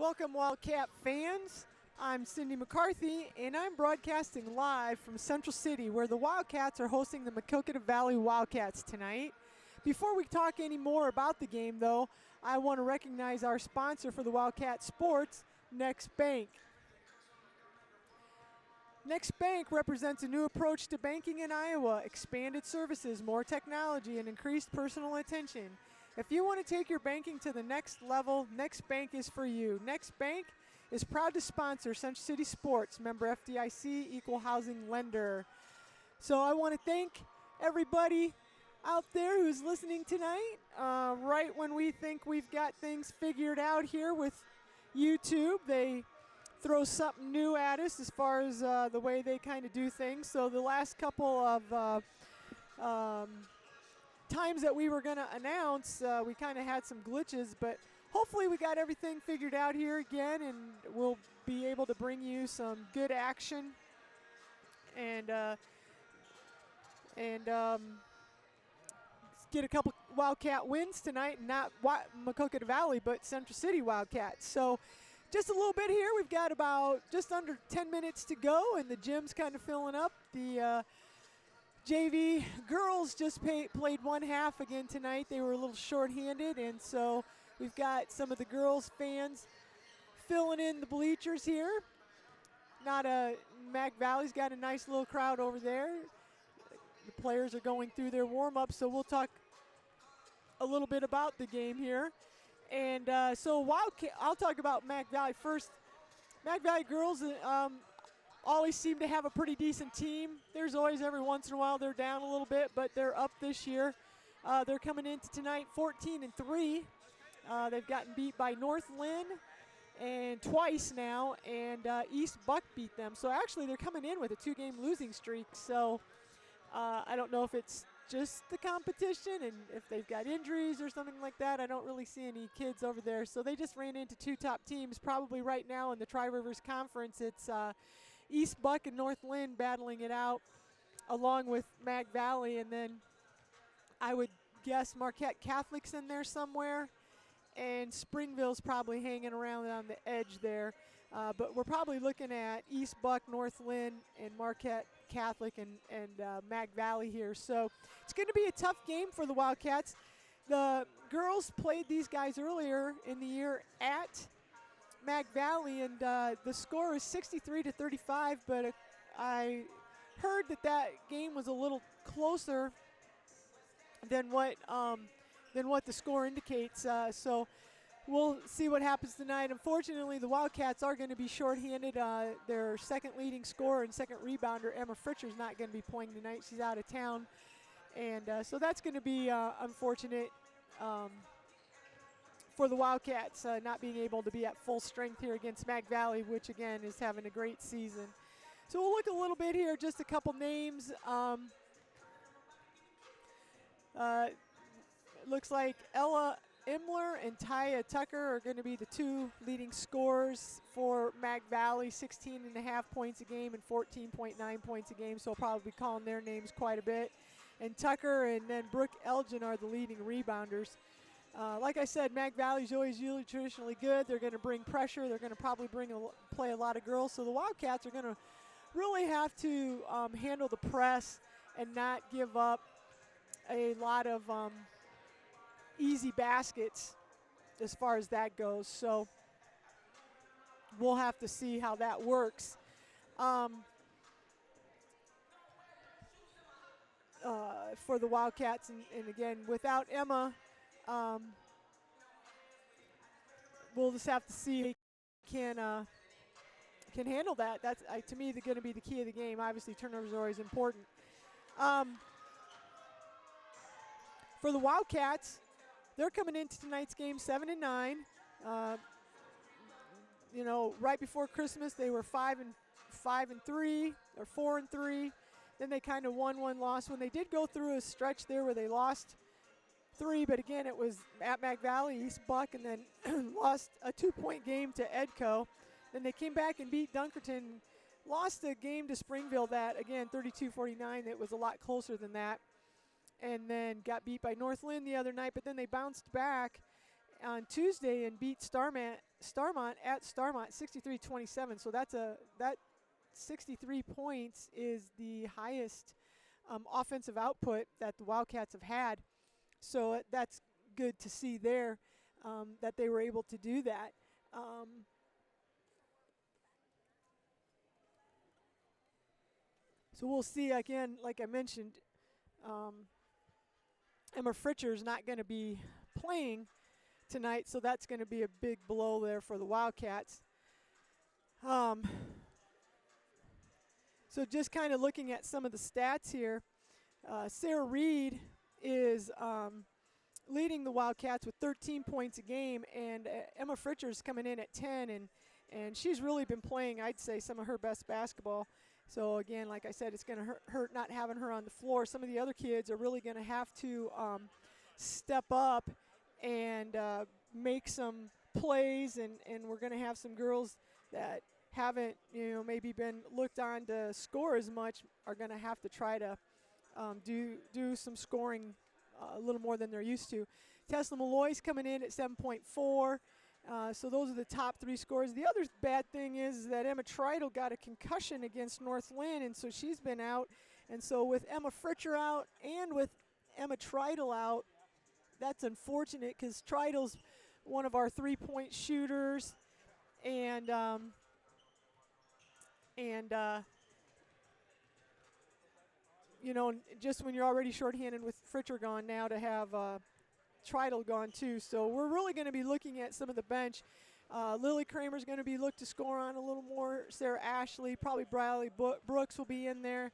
Welcome, Wildcat fans. I'm Cindy McCarthy, and I'm broadcasting live from Central City, where the Wildcats are hosting the Maquoketa Valley Wildcats tonight. Before we talk any more about the game, though, I want to recognize our sponsor for the Wildcat Sports, Next Bank. Next Bank represents a new approach to banking in Iowa: expanded services, more technology, and increased personal attention. If you want to take your banking to the next level, Next Bank is for you. Next Bank is proud to sponsor Central City Sports, member FDIC, equal housing lender. So I want to thank everybody out there who's listening tonight, right when we think we've got things figured out here with YouTube. They throw something new at us as far as the way they kind of do things. So the last couple of times that we were going to announce, we kind of had some glitches, but hopefully we got everything figured out here again, and we'll be able to bring you some good action and get a couple Wildcat wins tonight, not Maquoketa Valley, but Central City Wildcats. So just a little bit here. We've got about just under 10 minutes to go, and the gym's kind of filling up. The JV girls just played one half again tonight. They were a little short-handed, and so we've got some of the girls fans filling in the bleachers here. Mac Valley's got a nice little crowd over there. The players are going through their warm-up, so we'll talk a little bit about the game here. And so I'll talk about Mac Valley first. Mac Valley girls always seem to have a pretty decent team. There's always every once in a while they're down a little bit, but they're up this year. They're coming into tonight 14-3. They've gotten beat by North Lynn and twice now, and East Buck beat them. So actually they're coming in with a 2-game losing streak. So I don't know if it's just the competition and if they've got injuries or something like that. I don't really see any kids over there. So they just ran into two top teams probably right now in the Tri-Rivers Conference. It's East Buck and North Lynn battling it out along with Mac Valley, and then I would guess Marquette Catholic's in there somewhere, and Springville's probably hanging around on the edge there. But we're probably looking at East Buck, North Lynn, and Marquette Catholic and Mac Valley here. So it's going to be a tough game for the Wildcats. The girls played these guys earlier in the year at Mac Valley, and the score is 63-35, but I heard that game was a little closer than what the score indicates. So we'll see what happens tonight. Unfortunately, the Wildcats are going to be shorthanded. Their second leading scorer and second rebounder, Emma Fritcher's not going to be playing tonight. She's out of town, and so that's going to be unfortunate for the Wildcats, not being able to be at full strength here against Mac Valley, which again is having a great season. So we'll look a little bit here, just a couple names. Looks like Ella Imler and Taya Tucker are going to be the two leading scorers for Mac Valley, 16.5 points a game and 14.9 points a game, so I'll probably be calling their names quite a bit. And Tucker and then Brooke Elgin are the leading rebounders. Like I said, Mac Valley's always usually traditionally good. They're going to bring pressure. They're going to probably play a lot of girls. So the Wildcats are going to really have to handle the press and not give up a lot of easy baskets as far as that goes. So we'll have to see how that works. For the Wildcats, and again, without Emma, we'll just have to see if he can handle that. That's to me going to be the key of the game. Obviously, turnovers are always important. For the Wildcats, they're coming into tonight's game 7-9. You know, right before Christmas they were 5-3 or 4-3. Then they kind of won one, lost when they did go through a stretch there where they lost 3, but again it was at Mac Valley, East Buck, and then lost a 2-point game to Edco. Then they came back and beat Dunkerton, lost a game to Springville that, again, 32-49. It was a lot closer than that. And then got beat by North Lynn the other night, but then they bounced back on Tuesday and beat Starmont at Starmont 63-27. So that 63 points is the highest offensive output that the Wildcats have had. So that's good to see there, that they were able to do that. So we'll see again, like I mentioned, Emma Fritcher's not going to be playing tonight, so that's going to be a big blow there for the Wildcats. So just kind of looking at some of the stats here, Sarah Reed is leading the Wildcats with 13 points a game, and Emma Fritcher's coming in at 10, and she's really been playing, I'd say, some of her best basketball. So again, like I said, it's going to hurt not having her on the floor. Some of the other kids are really going to have to step up and make some plays, and we're going to have some girls that haven't, maybe been looked on to score as much are going to have to try to do some scoring a little more than they're used to. Tesla Malloy's coming in at 7.4. So those are the top 3 scores. The other bad thing is that Emma Treidel got a concussion against North Lynn, and so she's been out. And so with Emma Fritcher out and with Emma Treidel out, that's unfortunate because Treidel's one of our 3-point shooters, and just when you're already shorthanded with Fritcher gone, now to have Treidel gone too. So we're really going to be looking at some of the bench. Lily Kramer's going to be looked to score on a little more. Sarah Ashley, probably Briley Brooks will be in there.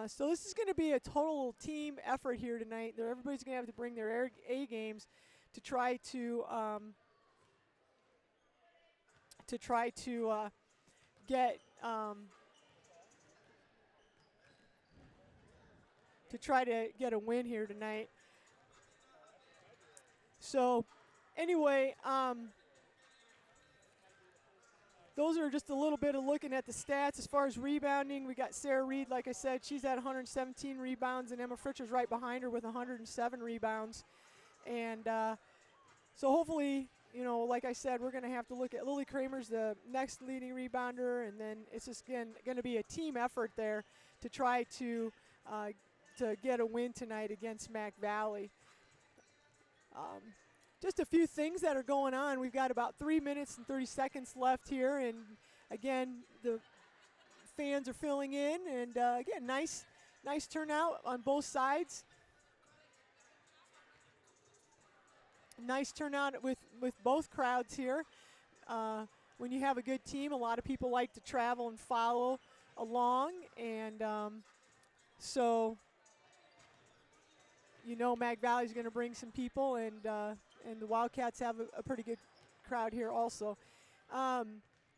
So this is going to be a total team effort here tonight. Everybody's going to have to bring their A games to try to get a win here tonight. So anyway, those are just a little bit of looking at the stats. As far as rebounding, we got Sarah Reed, like I said, she's at 117 rebounds, and Emma Fritcher's right behind her with 107 rebounds. And so hopefully, like I said, we're going to have to look at Lily Kramer's the next leading rebounder, and then it's just going to be a team effort there to try to get a win tonight against Mac Valley. Just a few things that are going on. We've got about 3 minutes and 30 seconds left here, and again, the fans are filling in, and again, nice turnout on both sides. Nice turnout with both crowds here. When you have a good team, a lot of people like to travel and follow along, and so Mag Valley's going to bring some people, and the Wildcats have a pretty good crowd here also.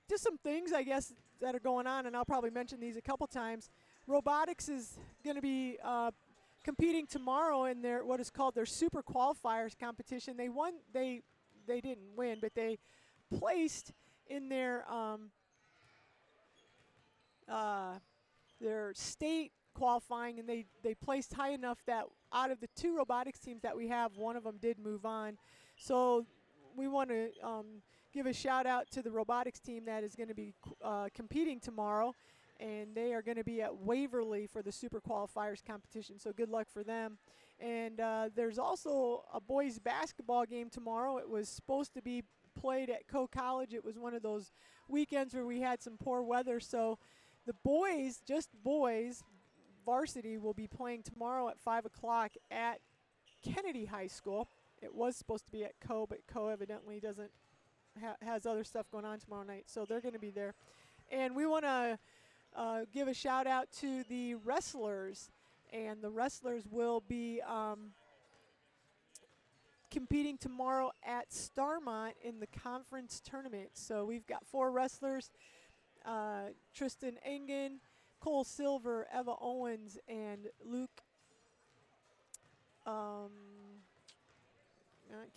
Just some things, I guess, that are going on, and I'll probably mention these a couple times. Robotics is going to be competing tomorrow in their what is called their Super Qualifiers competition. They won. They didn't win, but they placed in their state qualifying, and they placed high enough that out of the 2 robotics teams that we have, one of them did move on. So we want to give a shout out to the robotics team that is going to be competing tomorrow, and they are going to be at Waverly for the Super Qualifiers competition, so good luck for them. And there's also a boys basketball game tomorrow. It was supposed to be played at Coe College. It was one of those weekends where we had some poor weather, so the boys, just boys, varsity will be playing tomorrow at 5 o'clock at Kennedy High School. It was supposed to be at Coe, but Coe evidently doesn't has other stuff going on tomorrow night, so they're going to be there. And we want to give a shout out to the wrestlers, and the wrestlers will be competing tomorrow at Starmont in the conference tournament. So we've got 4 wrestlers, Tristan Engen, Cole Silver, Eva Owens, and Luke, I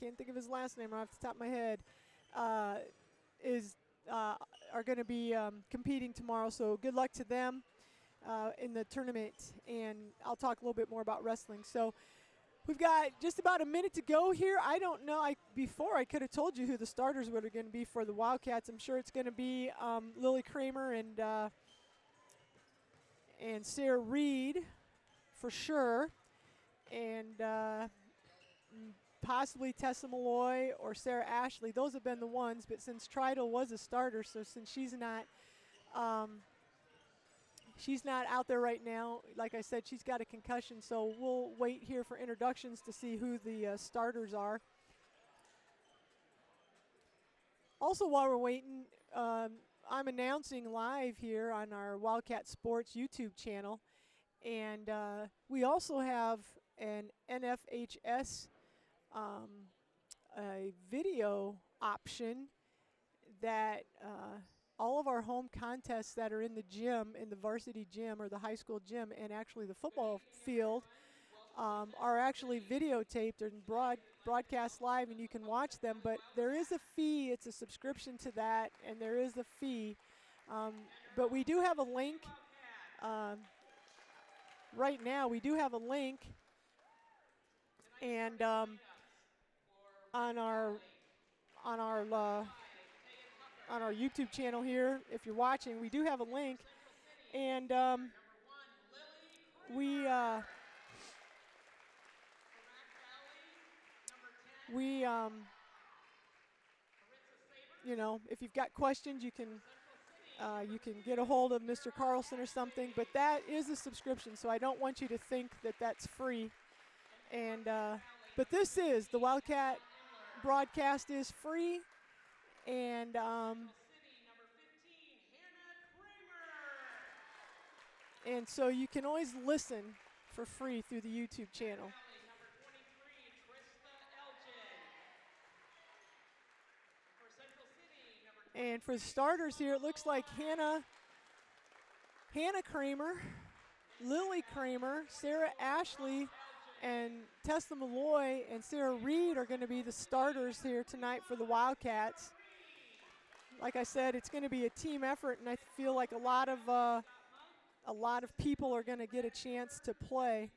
can't think of his last name right off the top of my head, are going to be competing tomorrow. So good luck to them in the tournament, and I'll talk a little bit more about wrestling. So We've got just about a minute to go here. I don't know. Before I could have told you who the starters were going to be for the Wildcats. I'm sure it's going to be Lily Kramer and Sarah Reed for sure, and possibly Tessa Malloy or Sarah Ashley. Those have been the ones. But since Tridal was a starter, so since she's not out there right now. Like I said, she's got a concussion, so we'll wait here for introductions to see who the starters are. Also, while we're waiting, I'm announcing live here on our Wildcat Sports YouTube channel, and we also have an NFHS a video option that all of our home contests that are in the gym, in the varsity gym or the high school gym, and actually the football field, are actually videotaped and broadcast live, and you can watch them. But there is a fee. It's a subscription to that, and there is a fee. But we do have a link. Right now, we do have a link, and on our YouTube channel here, if you're watching, we do have a link, and you know, if you've got questions, you can get a hold of Mr. Carlson or something. But that is a subscription, so I don't want you to think that that's free. And but this is the Wildcat broadcast is free, and so you can always listen for free through the YouTube channel. And for the starters here, it looks like Hannah Kramer, Lily Kramer, Sarah Ashley, and Tessa Malloy and Sarah Reed are going to be the starters here tonight for the Wildcats. Like I said, it's going to be a team effort, and I feel like a lot of people are going to get a chance to play.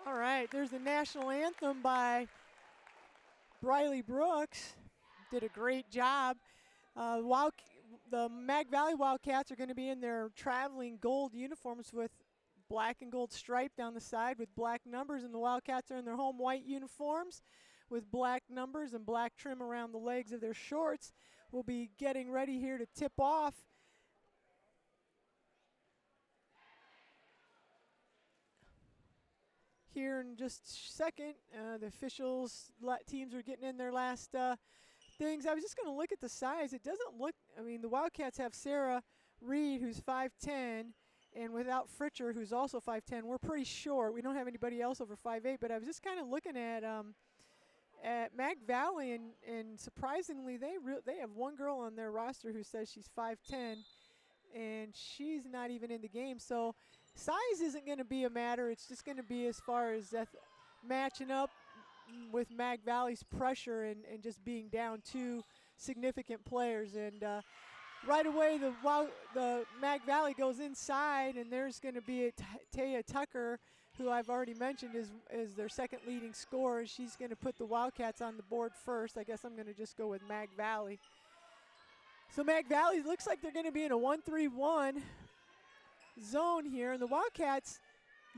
All right, there's the national anthem by Briley Brooks. Did a great job. The Mag Valley Wildcats are going to be in their traveling gold uniforms with black and gold stripe down the side with black numbers, and the Wildcats are in their home white uniforms with black numbers and black trim around the legs of their shorts. We'll be getting ready here to tip off. Here in just a second, the officials, teams are getting in their last things. I was just going to look at the size. It doesn't look, I mean, the Wildcats have Sarah Reed, who's 5'10", and without Fritcher, who's also 5'10". We're pretty short. We don't have anybody else over 5'8", but I was just kind of looking at Mag Valley, and surprisingly, they have one girl on their roster who says she's 5'10", and she's not even in the game. So size isn't going to be a matter. It's just going to be as far as matching up with Mag Valley's pressure and just being down two significant players. And right away, the Mag Valley goes inside, and there's going to be Taya Tucker, who I've already mentioned is their second leading scorer. She's going to put the Wildcats on the board first. I guess I'm going to just go with Mag Valley. So Mag Valley looks like they're going to be in a 1-3-1 zone here, and the Wildcats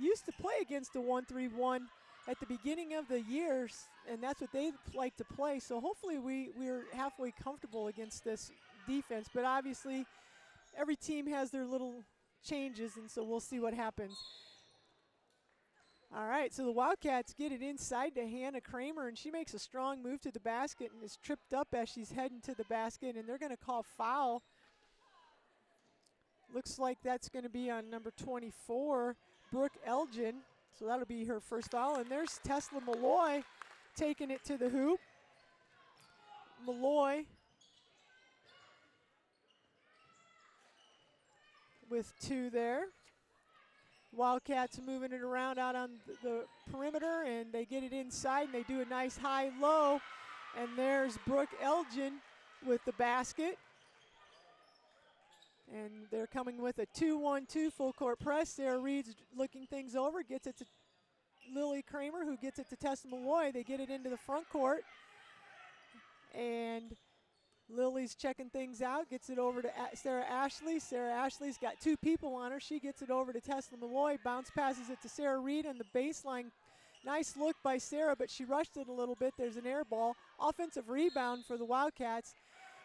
used to play against a 1-3-1 at the beginning of the year, and that's what they like to play. So hopefully we're halfway comfortable against this defense. But obviously, every team has their little changes, and so we'll see what happens. All right, so the Wildcats get it inside to Hannah Kramer, and she makes a strong move to the basket and is tripped up as she's heading to the basket, and they're going to call foul. Looks like that's going to be on number 24, Brooke Elgin. So that'll be her first foul. And there's Tesla Malloy taking it to the hoop. Malloy with 2 there. Wildcats moving it around out on the perimeter, and they get it inside, and they do a nice high-low. And there's Brooke Elgin with the basket. And they're coming with a 2-1-2 full court press. Sarah Reed's looking things over, gets it to Lily Kramer, who gets it to Tessa Malloy. They get it into the front court. And Lily's checking things out, gets it over to Sarah Ashley. Sarah Ashley's got 2 people on her. She gets it over to Tessa Malloy, bounce passes it to Sarah Reed on the baseline. Nice look by Sarah, but she rushed it a little bit. There's an air ball. Offensive rebound for the Wildcats.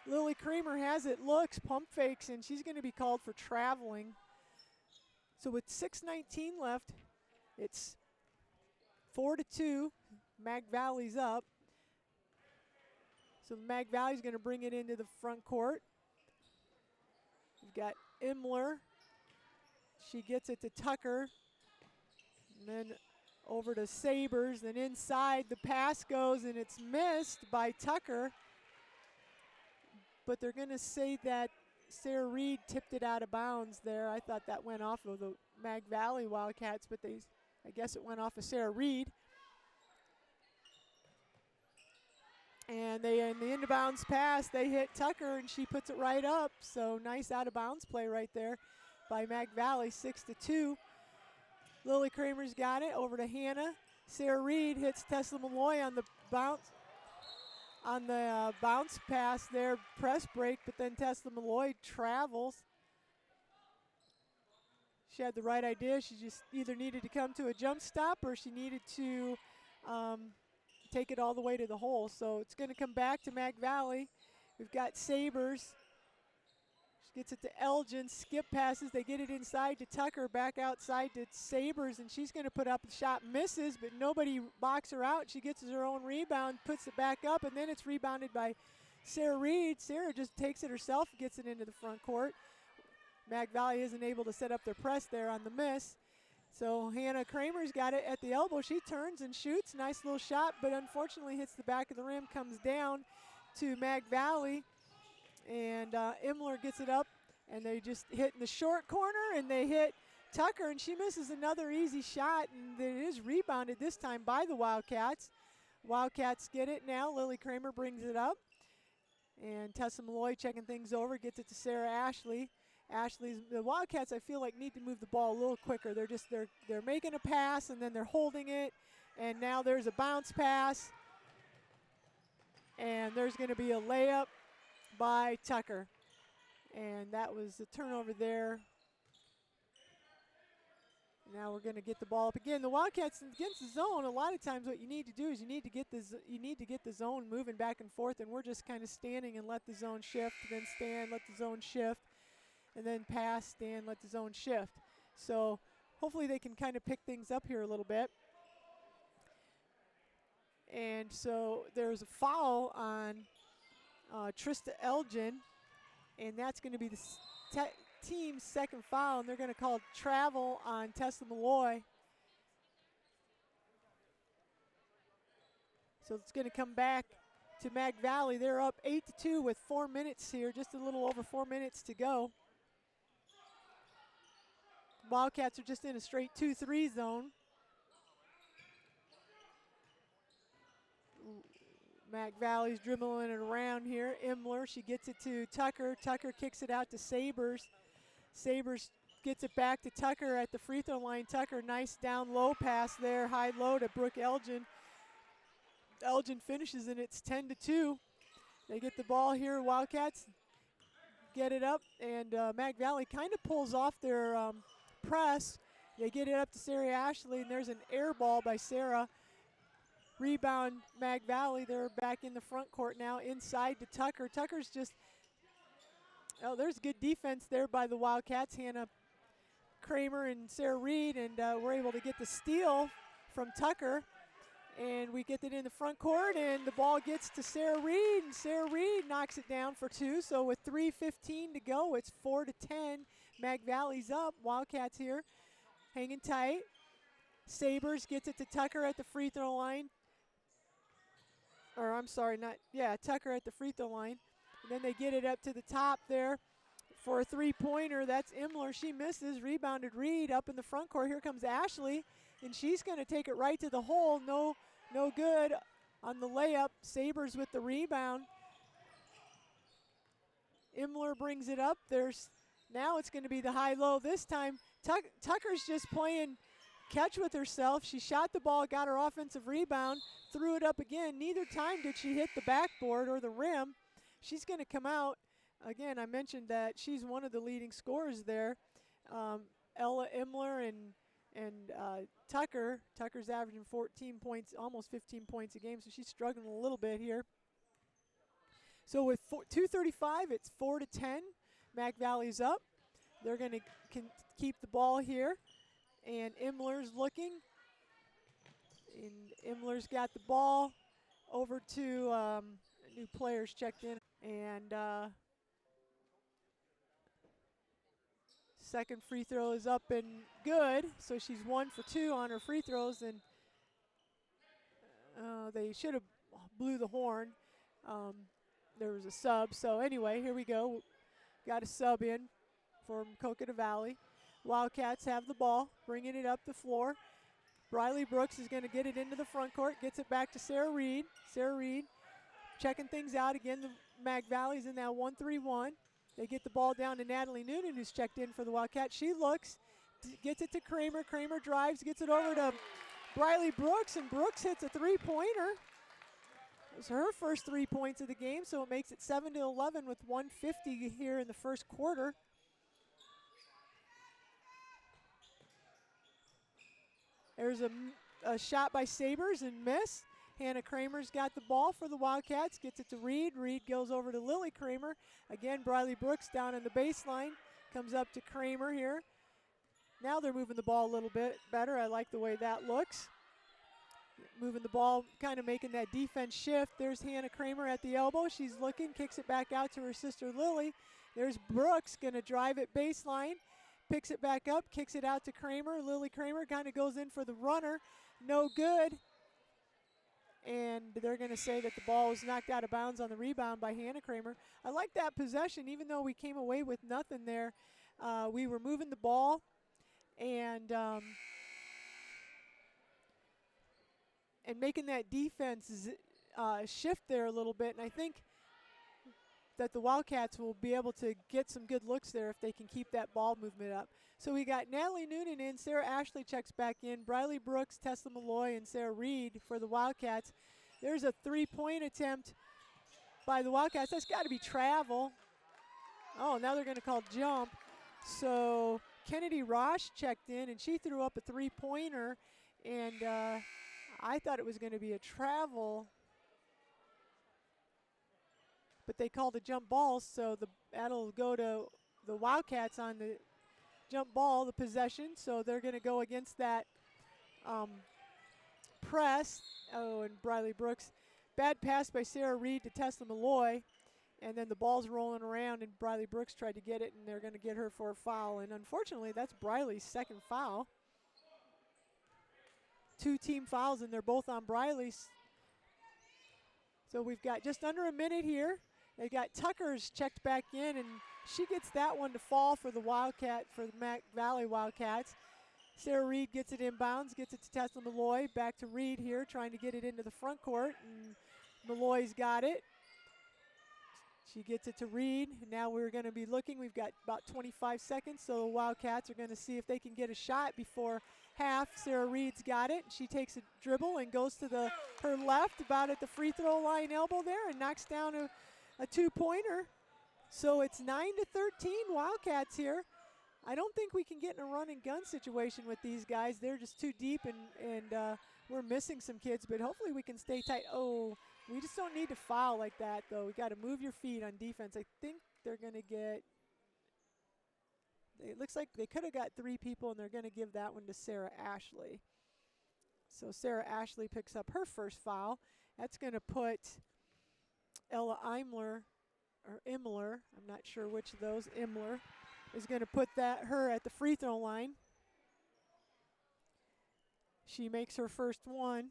Lily Kramer has it, looks, pump fakes, and she's going to be called for traveling. So with 6:19 left, it's 4-2. Mag Valley's up. So Mag Valley's going to bring it into the front court. We've got Imler. She gets it to Tucker. And then over to Sabers. Then inside the pass goes, and it's missed by Tucker. But they're going to say that Sarah Reed tipped it out of bounds there. I thought that went off of the Mag Valley Wildcats, but I guess it went off of Sarah Reed. And in the inbounds pass, they hit Tucker, and she puts it right up. So nice out of bounds play right there by Mag Valley, 6-2. Lily Kramer's got it over to Hannah. Sarah Reed hits Tesla Malloy on the bounce. On the bounce pass there, press break, but then Tesla Malloy travels. She had the right idea. She just either needed to come to a jump stop or she needed to take it all the way to the hole. So it's going to come back to Mag Valley. We've got Sabers. She gets it to Elgin, skip passes. They get it inside to Tucker, back outside to Sabers, and she's going to put up a shot, misses, but nobody boxes her out. She gets her own rebound, puts it back up, and then it's rebounded by Sarah Reed. Sarah just takes it herself, gets it into the front court. Mag Valley isn't able to set up their press there on the miss. So Hannah Kramer's got it at the elbow. She turns and shoots. Nice little shot, but unfortunately hits the back of the rim, comes down to Mag Valley. And Imler gets it up, and they just hit in the short corner, and they hit Tucker, and she misses another easy shot, and it is rebounded this time by the Wildcats. Wildcats get it now. Lily Kramer brings it up, and Tessa Malloy checking things over, gets it to Sarah Ashley. The Wildcats, I feel like, need to move the ball a little quicker. They're making a pass, and then they're holding it, and now there's a bounce pass, and there's going to be a layup by Tucker. And that was the turnover there. Now we're going to get the ball up again. The Wildcats against the zone, a lot of times what you need to do is you need to get the zone moving back and forth, and we're just kind of standing and let the zone shift, then stand, let the zone shift, and then pass, stand, let the zone shift. So hopefully they can kind of pick things up here a little bit. And so there's a foul on Trista Elgin, and that's going to be the team's second foul, and they're going to call travel on Tessa Malloy. So it's going to come back to Mag Valley. They're up 8-2 with 4 minutes here, just a little over 4 minutes to go. Wildcats are just in a straight 2-3 zone. Mag Valley's dribbling it around here. Imler, she gets it to Tucker. Tucker kicks it out to Sabers. Sabers gets it back to Tucker at the free throw line. Tucker, nice down low pass there, high low to Brooke Elgin. Elgin finishes, and it's 10-2. They get the ball here. Wildcats get it up, and Mag Valley kind of pulls off their press. They get it up to Sarah Ashley, and there's an air ball by Sarah. Rebound, Mag Valley. They're back in the front court now, inside to Tucker. Tucker's just, oh, there's good defense there by the Wildcats. Hannah Kramer and Sarah Reed, and we're able to get the steal from Tucker. And we get it in the front court, and the ball gets to Sarah Reed, and Sarah Reed knocks it down for 2. So with 3:15 to go, it's 4-10. Mag Valley's up. Wildcats here, hanging tight. Sabres gets it to Tucker at the free throw line. Or I'm sorry, Tucker at the free throw line. And then they get it up to the top there for a three-pointer. That's Imler. She misses. Rebounded Reed up in the front court. Here comes Ashley, and she's going to take it right to the hole. No good on the layup. Sabres with the rebound. Imler brings it up. Now it's going to be the high-low this time. Tucker's just playing catch with herself. She shot the ball, got her offensive rebound, threw it up again. Neither time did she hit the backboard or the rim. She's going to come out. Again, I mentioned that she's one of the leading scorers there. Ella Imler and Tucker. Tucker's averaging 14 points, almost 15 points a game, so she's struggling a little bit here. So with 2:35, it's 4-10. Mac Valley's up. They're going to keep the ball here. And Imler's looking. And Imler's got the ball over to new players checked in. And second free throw is up and good. So she's 1 for 2 on her free throws. And they should have blew the horn. There was a sub. So anyway, here we go. Got a sub in for Maquoketa Valley. Wildcats have the ball, bringing it up the floor. Briley Brooks is going to get it into the front court, gets it back to Sarah Reed. Sarah Reed checking things out again. The Mag Valley's in that 1-3-1. They get the ball down to Natalie Noonan, who's checked in for the Wildcats. She looks, gets it to Kramer. Kramer drives, gets it over to Briley Brooks, and Brooks hits a three-pointer. It was her first 3 points of the game, so it makes it 7-11 with 1:50 here in the first quarter. There's a shot by Sabres and miss. Hannah Kramer's got the ball for the Wildcats, gets it to Reed. Reed goes over to Lily Kramer. Again, Briley Brooks down in the baseline, comes up to Kramer here. Now they're moving the ball a little bit better. I like the way that looks. Moving the ball, kind of making that defense shift. There's Hannah Kramer at the elbow. She's looking, kicks it back out to her sister Lily. There's Brooks going to drive it baseline. Picks it back up, kicks it out to Kramer. Lily Kramer kind of goes in for the runner. No good. And they're going to say that the ball was knocked out of bounds on the rebound by Hannah Kramer. I like that possession, even though we came away with nothing there. We were moving the ball and making that defense shift there a little bit. And I think that the Wildcats will be able to get some good looks there if they can keep that ball movement up. So we got Natalie Noonan in, Sarah Ashley checks back in, Briley Brooks, Tessa Malloy, and Sarah Reed for the Wildcats. There's a three-point attempt by the Wildcats. That's got to be travel. Oh, now they're going to call jump. So Kennedy Rosh checked in, and she threw up a three-pointer, and I thought it was going to be a travel. But they called a jump ball, so that'll go to the Wildcats on the jump ball, the possession. So they're going to go against that press. Oh, and Briley Brooks. Bad pass by Sarah Reed to Tessa Malloy. And then the ball's rolling around, and Briley Brooks tried to get it, and they're going to get her for a foul. And unfortunately, that's Briley's second foul. 2 team fouls, and they're both on Briley's. So we've got just under a minute here. They got Tucker's checked back in, and she gets that one to fall for the for the Mac Valley Wildcats. Sarah Reed gets it inbounds, gets it to Tessa Malloy. Back to Reed here, trying to get it into the front court, and Malloy's got it. She gets it to Reed. Now we're going to be looking. We've got about 25 seconds, so the Wildcats are going to see if they can get a shot before half. Sarah Reed's got it. She takes a dribble and goes to her left, about at the free throw line elbow there, and knocks down a two-pointer. So it's 9-13 Wildcats here. I don't think we can get in a run and gun situation with these guys. They're just too deep, and we're missing some kids, but hopefully we can stay tight. Oh, we just don't need to foul like that, though. We got to move your feet on defense. I think they're going to get, it looks like they could have got 3 people, and they're going to give that one to Sarah Ashley. So Sarah Ashley picks up her first foul. That's going to put Ella Imler, or Imler, I'm not sure which of those, Imler, is going to put her at the free throw line. She makes her first one.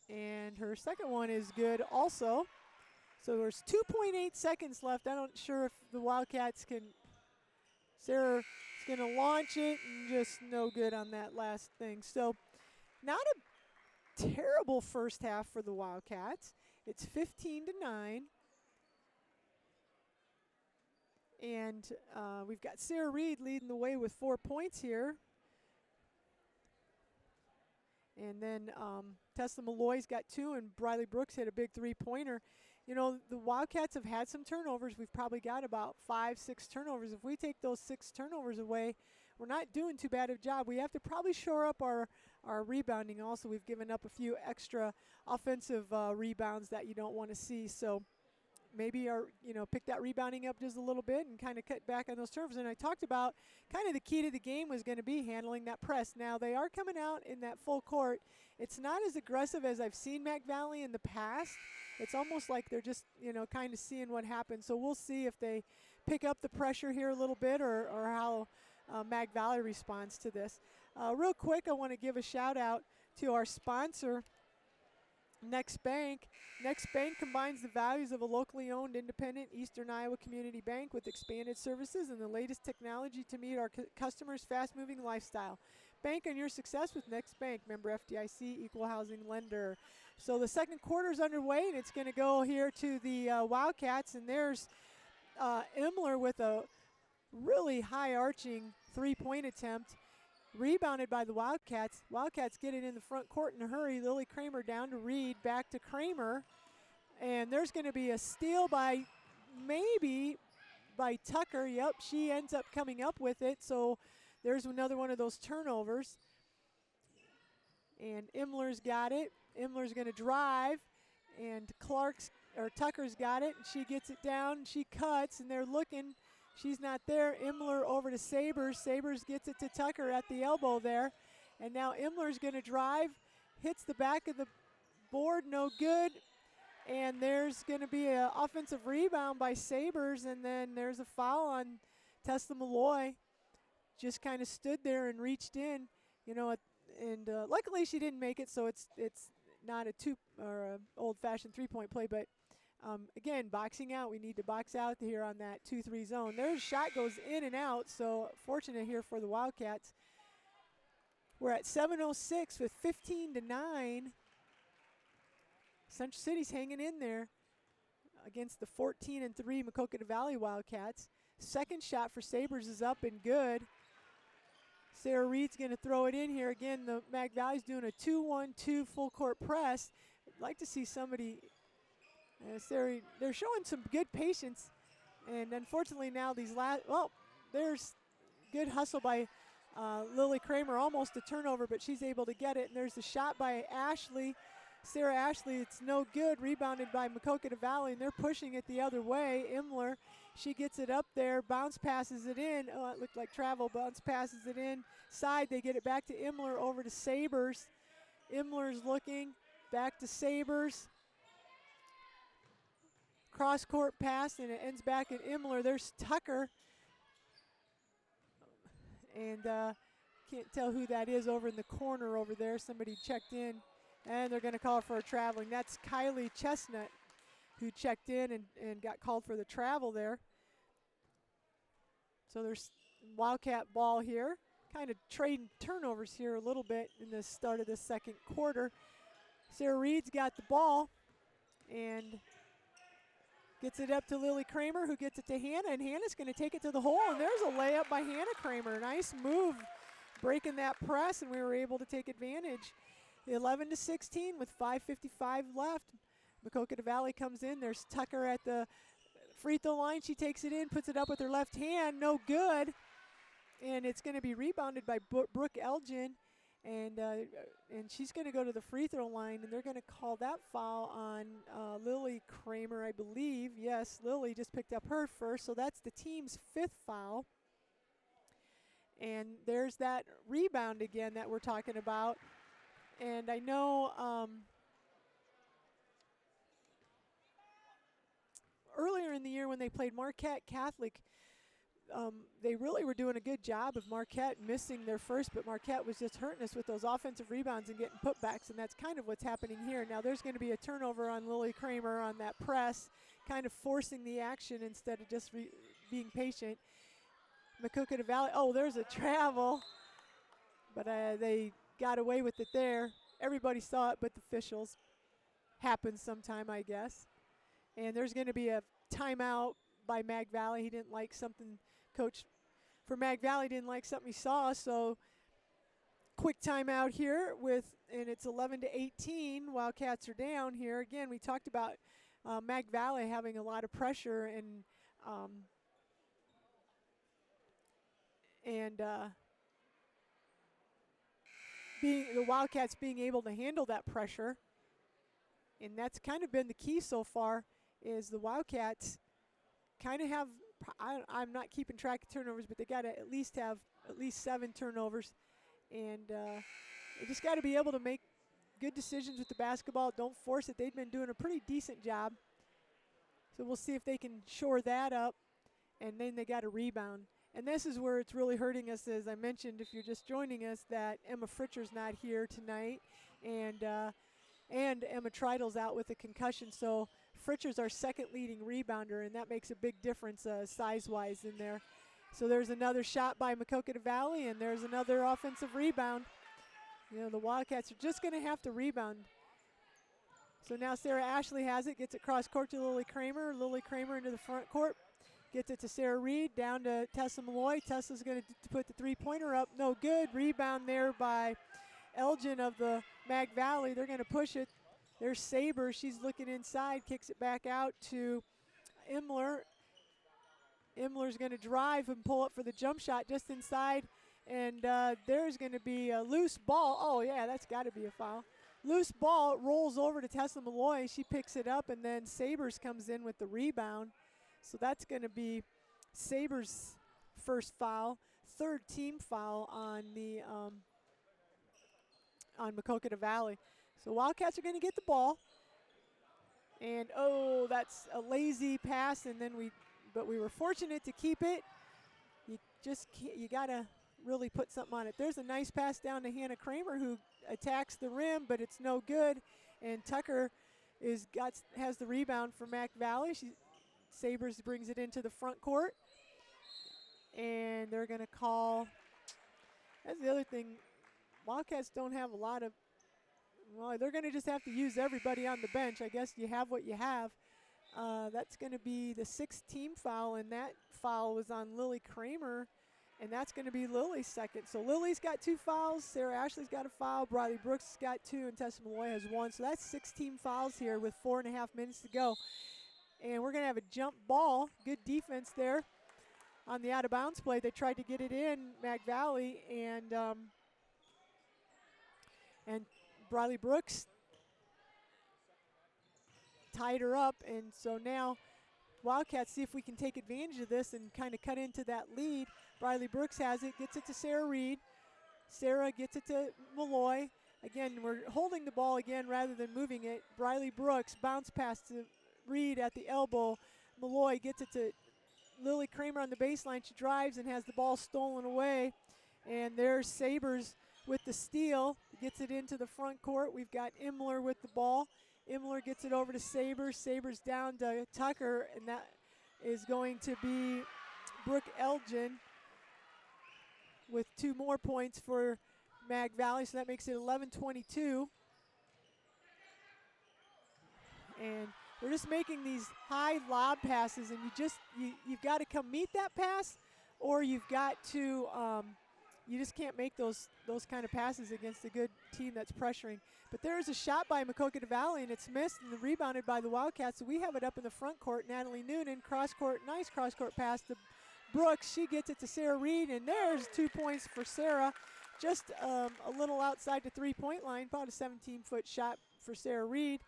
And her second one is good also. So there's 2.8 seconds left. I'm not sure if the Wildcats can. Sarah is going to launch it, and just no good on that last thing. So not a terrible first half for the Wildcats. It's 15-9. And we've got Sarah Reed leading the way with 4 points here. And then Tessa Malloy's got 2, and Briley Brooks hit a big 3-pointer. You know, the Wildcats have had some turnovers. We've probably got about 5, 6 turnovers. If we take those 6 turnovers away, we're not doing too bad a job. We have to probably shore up our rebounding also. We've given up a few extra offensive rebounds that you don't want to see. So maybe pick that rebounding up just a little bit and kind of cut back on those turnovers. And I talked about kind of the key to the game was going to be handling that press. Now they are coming out in that full court. It's not as aggressive as I've seen Mac Valley in the past. It's almost like they're just, kind of seeing what happens. So we'll see if they pick up the pressure here a little bit or how Mac Valley responds to this. Real quick, I want to give a shout out to our sponsor, Next Bank. Next Bank combines the values of a locally owned, independent Eastern Iowa community bank with expanded services and the latest technology to meet our customers' fast-moving lifestyle. Bank on your success with Next Bank, member FDIC, equal housing lender. So the second quarter's underway, and it's going to go here to the Wildcats, and there's Imler with a really high-arching 3-point attempt. Rebounded by the Wildcats. Wildcats get it in the front court in a hurry. Lily Kramer down to Reed, back to Kramer. And there's going to be a steal by Tucker. Yep, she ends up coming up with it. So there's another one of those turnovers. And Imler's got it. Imler's going to drive. And Tucker's got it. And she gets it down. She cuts, and they're looking. She's not there. Imler over to Sabers. Sabers gets it to Tucker at the elbow there. And now Imler's going to drive, hits the back of the board, no good. And there's going to be an offensive rebound by Sabers, and then there's a foul on Tessa Malloy. Just kind of stood there and reached in, and luckily she didn't make it, so it's not a old-fashioned 3-point play, but again, boxing out. We need to box out here on that 2-3 zone. Their shot goes in and out, so fortunate here for the Wildcats. We're at 7:06 with 15-9. Central City's hanging in there against the 14-3 Maquoketa Valley Wildcats. Second shot for Sabres is up and good. Sarah Reed's going to throw it in here. Again, the Mag Valley's doing a 2-1-2 full court press. I'd like to see somebody. They're showing some good patience, and unfortunately now there's good hustle by Lily Kramer, almost a turnover, but she's able to get it, and there's a shot by Ashley, Sarah Ashley. It's no good, rebounded by Maquoketa Valley, and they're pushing it the other way. Imler, she gets it up there, bounce passes it in. Oh, it looked like travel, bounce passes it inside. They get it back to Imler, over to Sabers. Imler's looking, back to Sabers. Cross-court pass, and it ends back at Imler. There's Tucker. And can't tell who that is over in the corner over there. Somebody checked in, and they're going to call for a traveling. That's Kylie Chestnut, who checked in and got called for the travel there. So there's Wildcat ball here. Kind of trading turnovers here a little bit in the start of the second quarter. Sarah Reed's got the ball, and gets it up to Lily Kramer, who gets it to Hannah, and Hannah's going to take it to the hole, and there's a layup by Hannah Kramer. Nice move, breaking that press, and we were able to take advantage. 11-16 with 5:55 left. Maquoketa Valley comes in. There's Tucker at the free throw line. She takes it in, puts it up with her left hand, no good. And it's going to be rebounded by Brooke Elgin, and she's going to go to the free throw line, and they're going to call that foul on Lily Kramer, I believe. Yes, Lily just picked up her first, so that's the team's 5th foul. And there's that rebound again that we're talking about. And I know earlier in the year when they played Marquette Catholic, they really were doing a good job of Marquette missing their first, but Marquette was just hurting us with those offensive rebounds and getting putbacks, and that's kind of what's happening here. Now there's going to be a turnover on Lily Kramer on that press, kind of forcing the action instead of just being patient. Maquoketa Valley, oh, there's a travel, but they got away with it there. Everybody saw it but the officials. Happens sometime, I guess. And there's going to be a timeout by Mag Valley. He didn't like something, coach for Mag Valley didn't like something he saw, so quick timeout here and it's 11-18. Wildcats are down here. Again, we talked about Mag Valley having a lot of pressure and the Wildcats being able to handle that pressure. And that's kind of been the key so far, is the Wildcats kind of have, I'm not keeping track of turnovers, but they got to at least have at least 7 turnovers. And they just got to be able to make good decisions with the basketball. Don't force it. They've been doing a pretty decent job. So we'll see if they can shore that up. And then they got a rebound. And this is where it's really hurting us, as I mentioned, if you're just joining us, that Emma Fritcher's not here tonight. And Emma Tridle's out with a concussion. So Fritcher's our 2nd leading rebounder, and that makes a big difference size-wise in there. So there's another shot by Maquoketa Valley, and there's another offensive rebound. You know, the Wildcats are just going to have to rebound. So now Sarah Ashley has it, gets it cross court to Lily Kramer. Lily Kramer into the front court. Gets it to Sarah Reed, down to Tessa Malloy. Tessa's going to put the 3-pointer up. No good. Rebound there by Elgin of the Mag Valley. They're going to push it. There's Saber. She's looking inside, kicks it back out to Imler. Imler's going to drive and pull up for the jump shot just inside. And there's going to be a loose ball. Oh, yeah, that's got to be a foul. Loose ball, rolls over to Tessa Malloy. She picks it up, and then Sabers comes in with the rebound. So that's going to be Sabres' first foul, 3rd team foul on the on Maquoketa Valley. So Wildcats are going to get the ball, and oh, that's a lazy pass, and then we were fortunate to keep it. You got to really put something on it. There's a nice pass down to Hannah Kramer, who attacks the rim, but it's no good. And Tucker has the rebound for Mac Valley. Sabres brings it into the front court, and they're going to call. That's the other thing. Wildcats don't have a lot of. Well, they're going to just have to use everybody on the bench. I guess you have what you have. That's going to be the 6th team foul, and that foul was on Lily Kramer, and that's going to be Lily's 2nd. So Lily's got 2 fouls. Sarah Ashley's got a foul. Briley Brooks has got 2, and Tessa Malloy has 1. So that's 6 team fouls here with 4.5 minutes to go. And we're going to have a jump ball. Good defense there on the out-of-bounds play. They tried to get it in, Mag Valley, and Briley Brooks tied her up. And so now Wildcats see if we can take advantage of this and kind of cut into that lead. Briley Brooks has it, gets it to Sarah Reed. Sarah gets it to Malloy. Again, we're holding the ball again rather than moving it. Briley Brooks bounce pass to Reed at the elbow. Malloy gets it to Lily Kramer on the baseline. She drives and has the ball stolen away. And there's Sabres with the steal. Gets it into the front court. We've got Imler with the ball. Imler gets it over to Sabres. Sabres down to Tucker, and that is going to be Brooke Elgin with 2 more points for Mag Valley. So that makes it 11-22. And we're just making these high lob passes, and you've got to come meet that pass, or you've got to you just can't make those kind of passes against a good team that's pressuring. But there is a shot by Maquoketa Valley, and it's missed and rebounded by the Wildcats. So we have it up in the front court. Natalie Noonan, cross court, nice cross court pass to Brooks. She gets it to Sarah Reed, and there's 2 points for Sarah. Just a little outside the three-point line, about a 17-foot shot for Sarah Reed.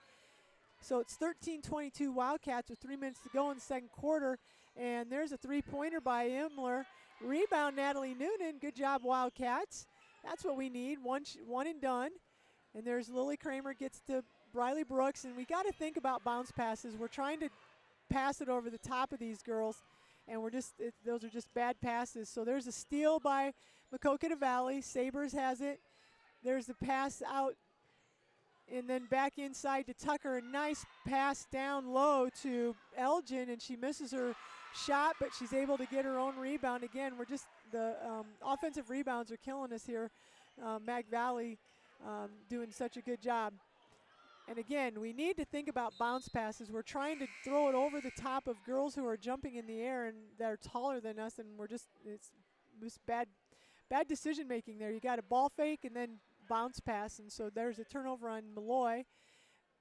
So it's 13-22 Wildcats with 3 minutes to go in the second quarter. And there's a three-pointer by Imler. Rebound, Natalie Noonan. Good job, Wildcats. That's what we need, one and done. And there's Lily Kramer gets to Briley Brooks. And we got to think about bounce passes. We're trying to pass it over the top of these girls, and those are just bad passes. So there's a steal by Maquoketa Valley. Sabres has it. There's the pass out, and then back inside to Tucker. A nice pass down low to Elgin, and she misses her shot, but she's able to get her own rebound. Again, the offensive rebounds are killing us here. Mag Valley doing such a good job. And again, we need to think about bounce passes. We're trying to throw it over the top of girls who are jumping in the air and that are taller than us, and it's bad decision making there. You got a ball fake and then bounce pass, and so there's a turnover on Malloy.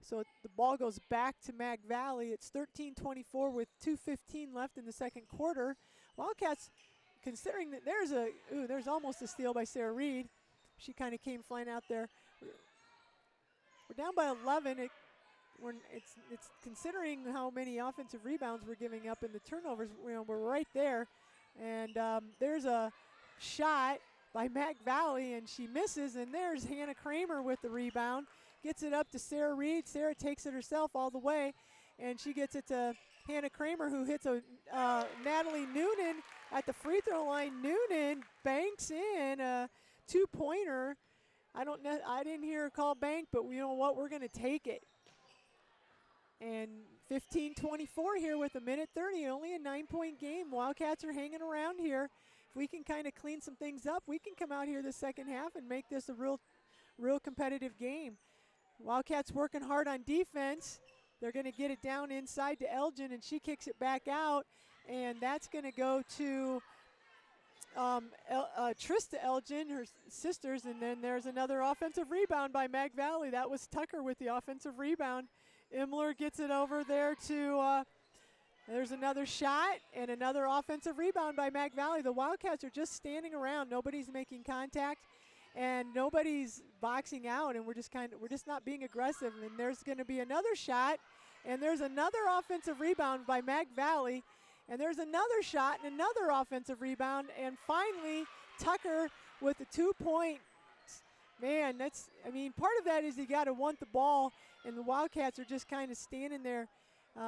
So the ball goes back to Mag Valley. It's 13-24 with 2:15 left in the second quarter. Wildcats, considering that there's almost a steal by Sarah Reed. She kind of came flying out there. We're down by 11. It's considering how many offensive rebounds we're giving up in the turnovers. We're right there, and there's a shot by Mag Valley, and she misses. And there's Hannah Kramer with the rebound, gets it up to Sarah Reed. Sarah takes it herself all the way, and she gets it to Hannah Kramer, who hits a Natalie Noonan at the free throw line. Noonan banks in a two-pointer. I didn't hear her call bank, but you know what? We're going to take it. And 15-24 here with 1:30, only a 9-point game. Wildcats are hanging around here. If we can kind of clean some things up, we can come out here the second half and make this a real competitive game. Wildcats working hard on defense. They're going to get it down inside to Elgin, and she kicks it back out, and that's going to go to Trista Elgin, her sisters, and then there's another offensive rebound by Mag Valley. That was Tucker with the offensive rebound. Imler gets it over there to, there's another shot and another offensive rebound by Mag Valley. The Wildcats are just standing around. Nobody's making contact, and nobody's boxing out, and we're just not being aggressive. And there's going to be another shot, and there's another offensive rebound by Mag Valley. And there's another shot and another offensive rebound. And finally, Tucker with the 2 points. Man, part of that is you got to want the ball, and the Wildcats are just kind of standing there.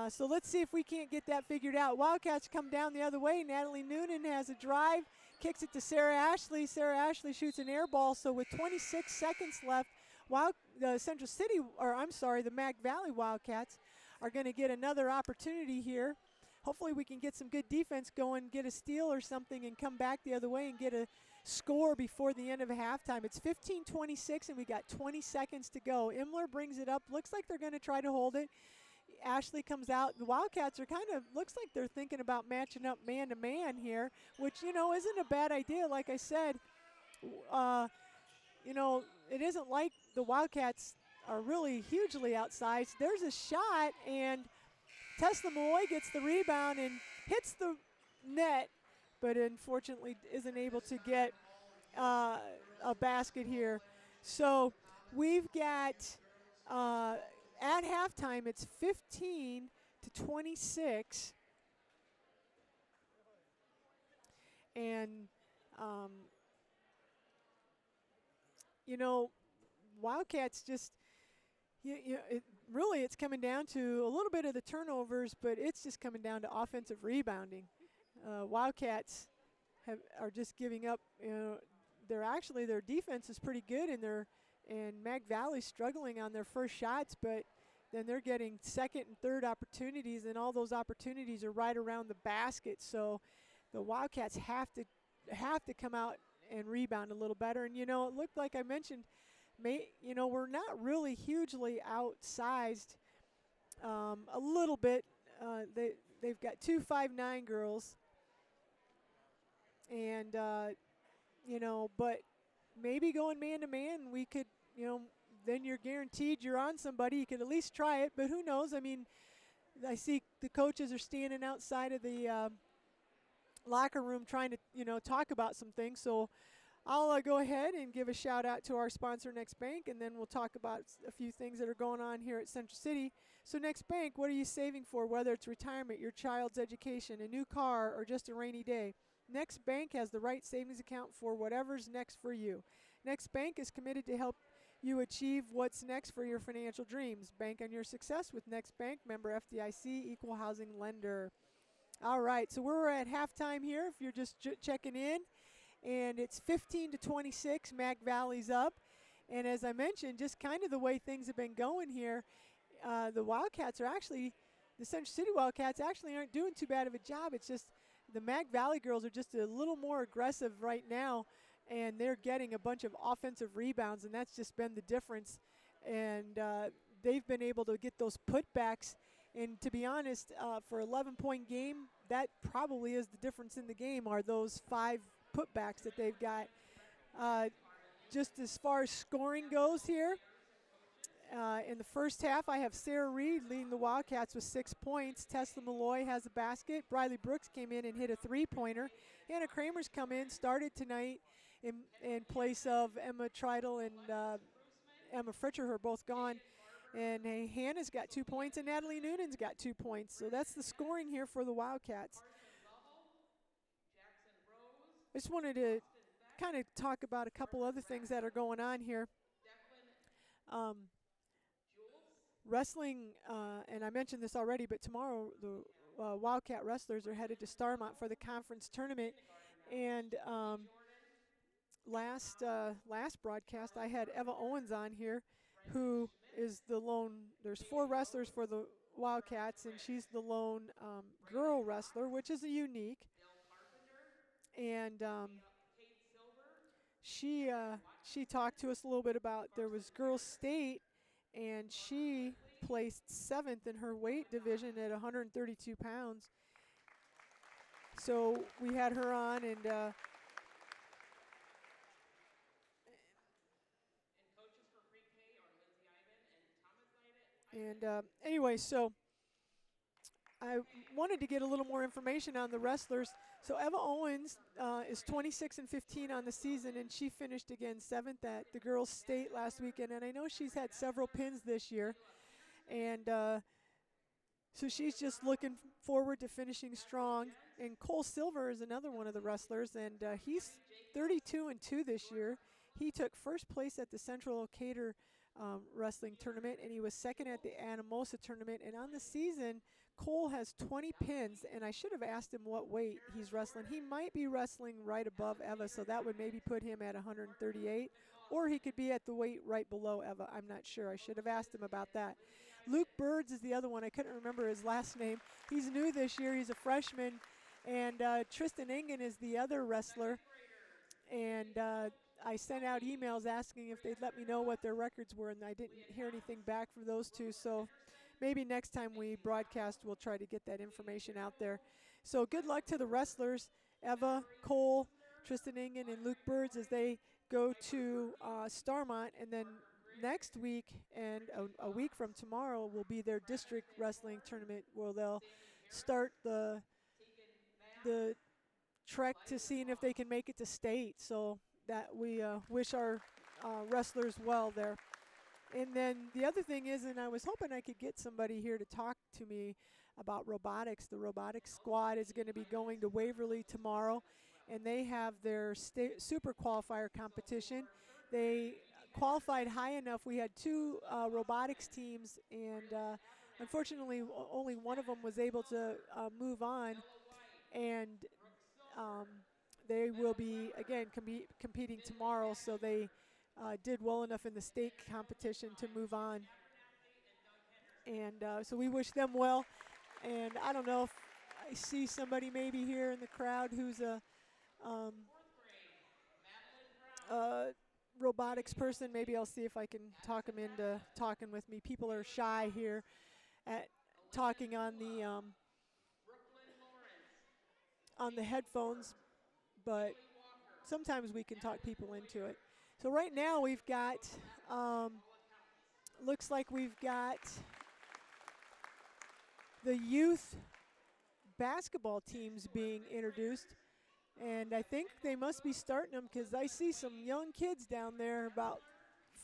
So let's see if we can't get that figured out. Wildcats come down the other way. Natalie Noonan has a drive, kicks it to Sarah Ashley. Sarah Ashley shoots an air ball. So with 26 seconds left, the Mag Valley Wildcats are going to get another opportunity here. Hopefully we can get some good defense going, get a steal or something, and come back the other way and get a score before the end of halftime. It's 15-26, and we got 20 seconds to go. Imler brings it up. Looks like they're going to try to hold it. Ashley comes out. The Wildcats are looks like they're thinking about matching up man-to-man here, which, isn't a bad idea. Like I said, it isn't like the Wildcats are really hugely outsized. There's a shot, and Tesla Malloy gets the rebound and hits the net, but unfortunately isn't able to get a basket here. So we've got, at halftime, it's 15-26. And, Wildcats just, it's coming down to a little bit of the turnovers, but it's just coming down to offensive rebounding. Wildcats are just giving up. Their defense is pretty good, and Mag Valley's struggling on their first shots, but then they're getting second and third opportunities, and all those opportunities are right around the basket. So the Wildcats have to come out and rebound a little better. And it looked like I mentioned, we're not really hugely outsized. A little bit. They've got 2 5'9" girls, and but maybe going man to man, we could, then you're guaranteed you're on somebody. You could at least try it, but who knows? I see the coaches are standing outside of the locker room trying to, talk about some things. So I'll go ahead and give a shout out to our sponsor, Next Bank, and then we'll talk about a few things that are going on here at Central City. So Next Bank, what are you saving for, whether it's retirement, your child's education, a new car, or just a rainy day? Next Bank has the right savings account for whatever's next for you. Next Bank is committed to help you achieve what's next for your financial dreams. Bank on your success with Next Bank, member FDIC, equal housing lender. All right, so we're at halftime here if you're just checking in. And it's 15-26, Mac Valley's up. And as I mentioned, just kind of the way things have been going here, the Wildcats are actually, the Central City Wildcats actually aren't doing too bad of a job. It's just the Mac Valley girls are just a little more aggressive right now, and they're getting a bunch of offensive rebounds, and that's just been the difference. And they've been able to get those putbacks. And to be honest, for 11-point game, that probably is the difference in the game, are those 5 putbacks that they've got. Just as far as scoring goes here, in the first half, I have Sarah Reed leading the Wildcats with 6 points. Tesla Malloy has a basket. Briley Brooks came in and hit a 3-pointer. Hannah Kramer's come in, started tonight in place of Emma Treidel and Emma Fritcher, who are both gone. And Hannah's got 2 points, and Natalie Noonan's got 2 points. So that's the scoring here for the Wildcats. I just wanted to kind of talk about a couple other things that are going on here. Wrestling, and I mentioned this already, but tomorrow the Wildcat wrestlers are headed to Starmont for the conference tournament. And last broadcast, I had Eva Owens on here, who is the lone. There's 4 wrestlers for the Wildcats, and she's the lone girl wrestler, which is a unique. And she talked to us a little bit about, there was girls state, and she placed 7th in her weight division at 132 pounds. So we had her on, and anyway, so I wanted to get a little more information on the wrestlers. So Eva Owens is 26-15 on the season, and she finished again 7th at the girls' state last weekend. And I know she's had several pins this year, and so she's just looking forward to finishing strong. And Cole Silver is another one of the wrestlers, and he's 32-2 this year. He took first place at the Central Ocator wrestling tournament, and he was 2nd at the Anamosa tournament. And on the season, Cole has 20 pins, and I should have asked him what weight he's wrestling. He might be wrestling right above Eva, so that would maybe put him at 138, or he could be at the weight right below Eva. I'm not sure. I should have asked him about that. Luke Birds is the other one. I couldn't remember his last name. He's new this year. He's a freshman. And Tristan Engen is the other wrestler. And I sent out emails asking if they'd let me know what their records were, and I didn't hear anything back from those two. So maybe next time we broadcast, we'll try to get that information out there. So good luck to the wrestlers, Eva, Cole, Tristan Engen, and Luke Birds, as they go to Starmont. And then next week and a week from tomorrow will be their district wrestling tournament, where they'll start the trek to seeing if they can make it to state. So that we wish our wrestlers well there. And then the other thing is, and I was hoping I could get somebody here to talk to me about robotics. The robotics squad is going to be going to Waverly tomorrow, and they have their super qualifier competition. They qualified high enough. We had 2 robotics teams, and unfortunately only one of them was able to move on. And they will be, again, competing tomorrow, so they did well enough in the state competition to move on. And so we wish them well. And I don't know if I see somebody maybe here in the crowd who's a robotics person. Maybe I'll see if I can talk them into talking with me. People are shy here at talking on the headphones, but sometimes we can talk people into it. So right now we've got, looks like we've got the youth basketball teams being introduced. And I think they must be starting them because I see some young kids down there, about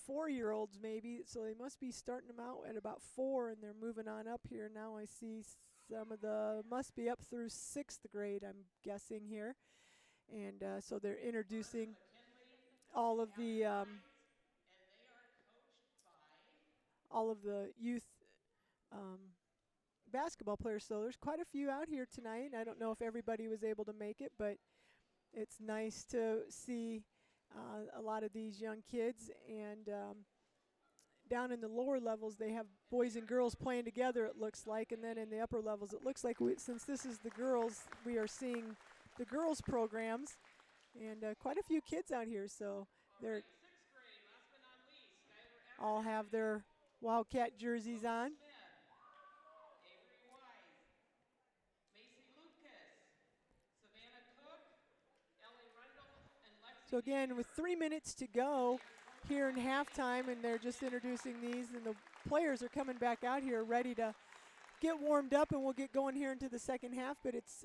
4-year-olds maybe. So they must be starting them out at about 4, and they're moving on up here. Now I see some of the, must be up through 6th grade, I'm guessing here. And so they're introducing all of the youth basketball players. So there's quite a few out here tonight. I don't know if everybody was able to make it, but it's nice to see a lot of these young kids. And down in the lower levels, they have boys and girls playing together, it looks like. And then in the upper levels, it looks like since this is the girls, we are seeing the girls' programs. And quite a few kids out here. So they're all have their Wildcat jerseys on. So again, with 3 minutes to go here in halftime, and they're just introducing these, and the players are coming back out here ready to get warmed up, and we'll get going here into the second half. But it's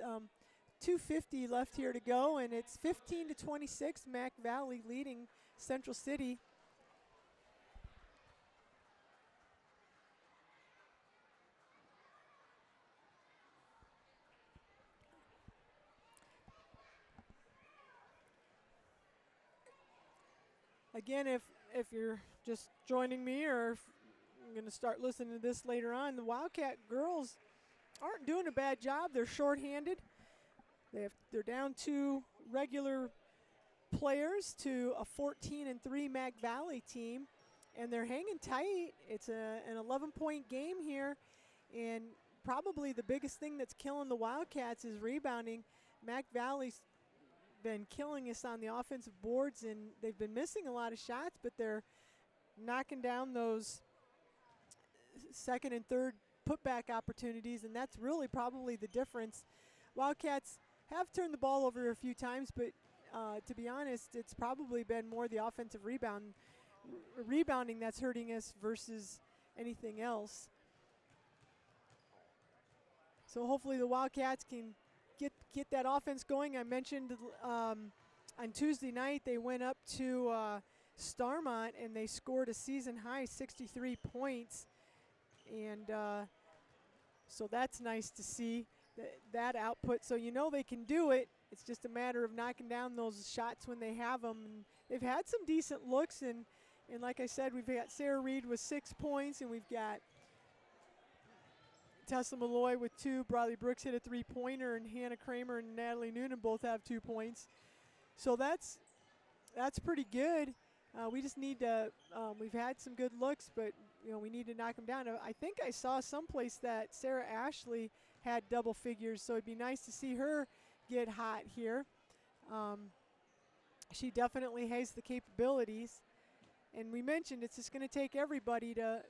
2:50 left here to go, and it's 15-26, Mac Valley leading Central City. Again, if you're just joining me, or if you're going to start listening to this later on, the Wildcat girls aren't doing a bad job. They're shorthanded. They're down 2 regular players to a 14-3 Mac Valley team, and they're hanging tight. It's an 11-point game here, and probably the biggest thing that's killing the Wildcats is rebounding. Mac Valley's been killing us on the offensive boards, and they've been missing a lot of shots, but they're knocking down those second and third putback opportunities, and that's really probably the difference. Wildcats have turned the ball over a few times, but to be honest, it's probably been more the offensive rebounding that's hurting us versus anything else. So hopefully the Wildcats can get that offense going. I mentioned on Tuesday night they went up to Starmont and they scored a season high 63 points, and so that's nice to see that output. So you know they can do it. It's just a matter of knocking down those shots when they have them. And they've had some decent looks, and like I said, we've got Sarah Reed with 6 points, and we've got Tessa Malloy with 2. Bradley Brooks hit a 3-pointer, and Hannah Kramer and Natalie Noonan both have 2 points. So that's pretty good. We just need to. We've had some good looks, but we need to knock them down. I think I saw someplace that Sarah Ashley had double figures, so it'd be nice to see her get hot here. She definitely has the capabilities, and we mentioned it's just going to take everybody to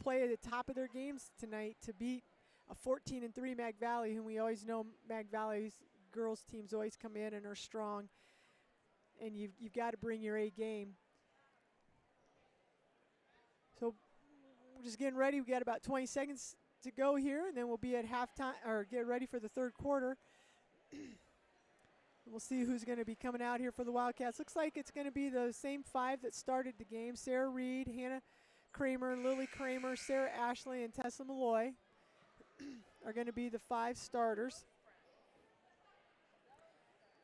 play at the top of their games tonight to beat a 14-3 Mag Valley, whom we always know Mag Valley's girls teams always come in and are strong, and you've got to bring your A game. So we're just getting ready. We've got about 20 seconds to go here, and then we'll be at halftime, or get ready for the third quarter. We'll see who's going to be coming out here for the Wildcats. Looks like it's going to be the same 5 that started the game. Sarah Reed, Hannah Kramer, Lily Kramer, Sarah Ashley, and Tessa Malloy are going to be the 5 starters.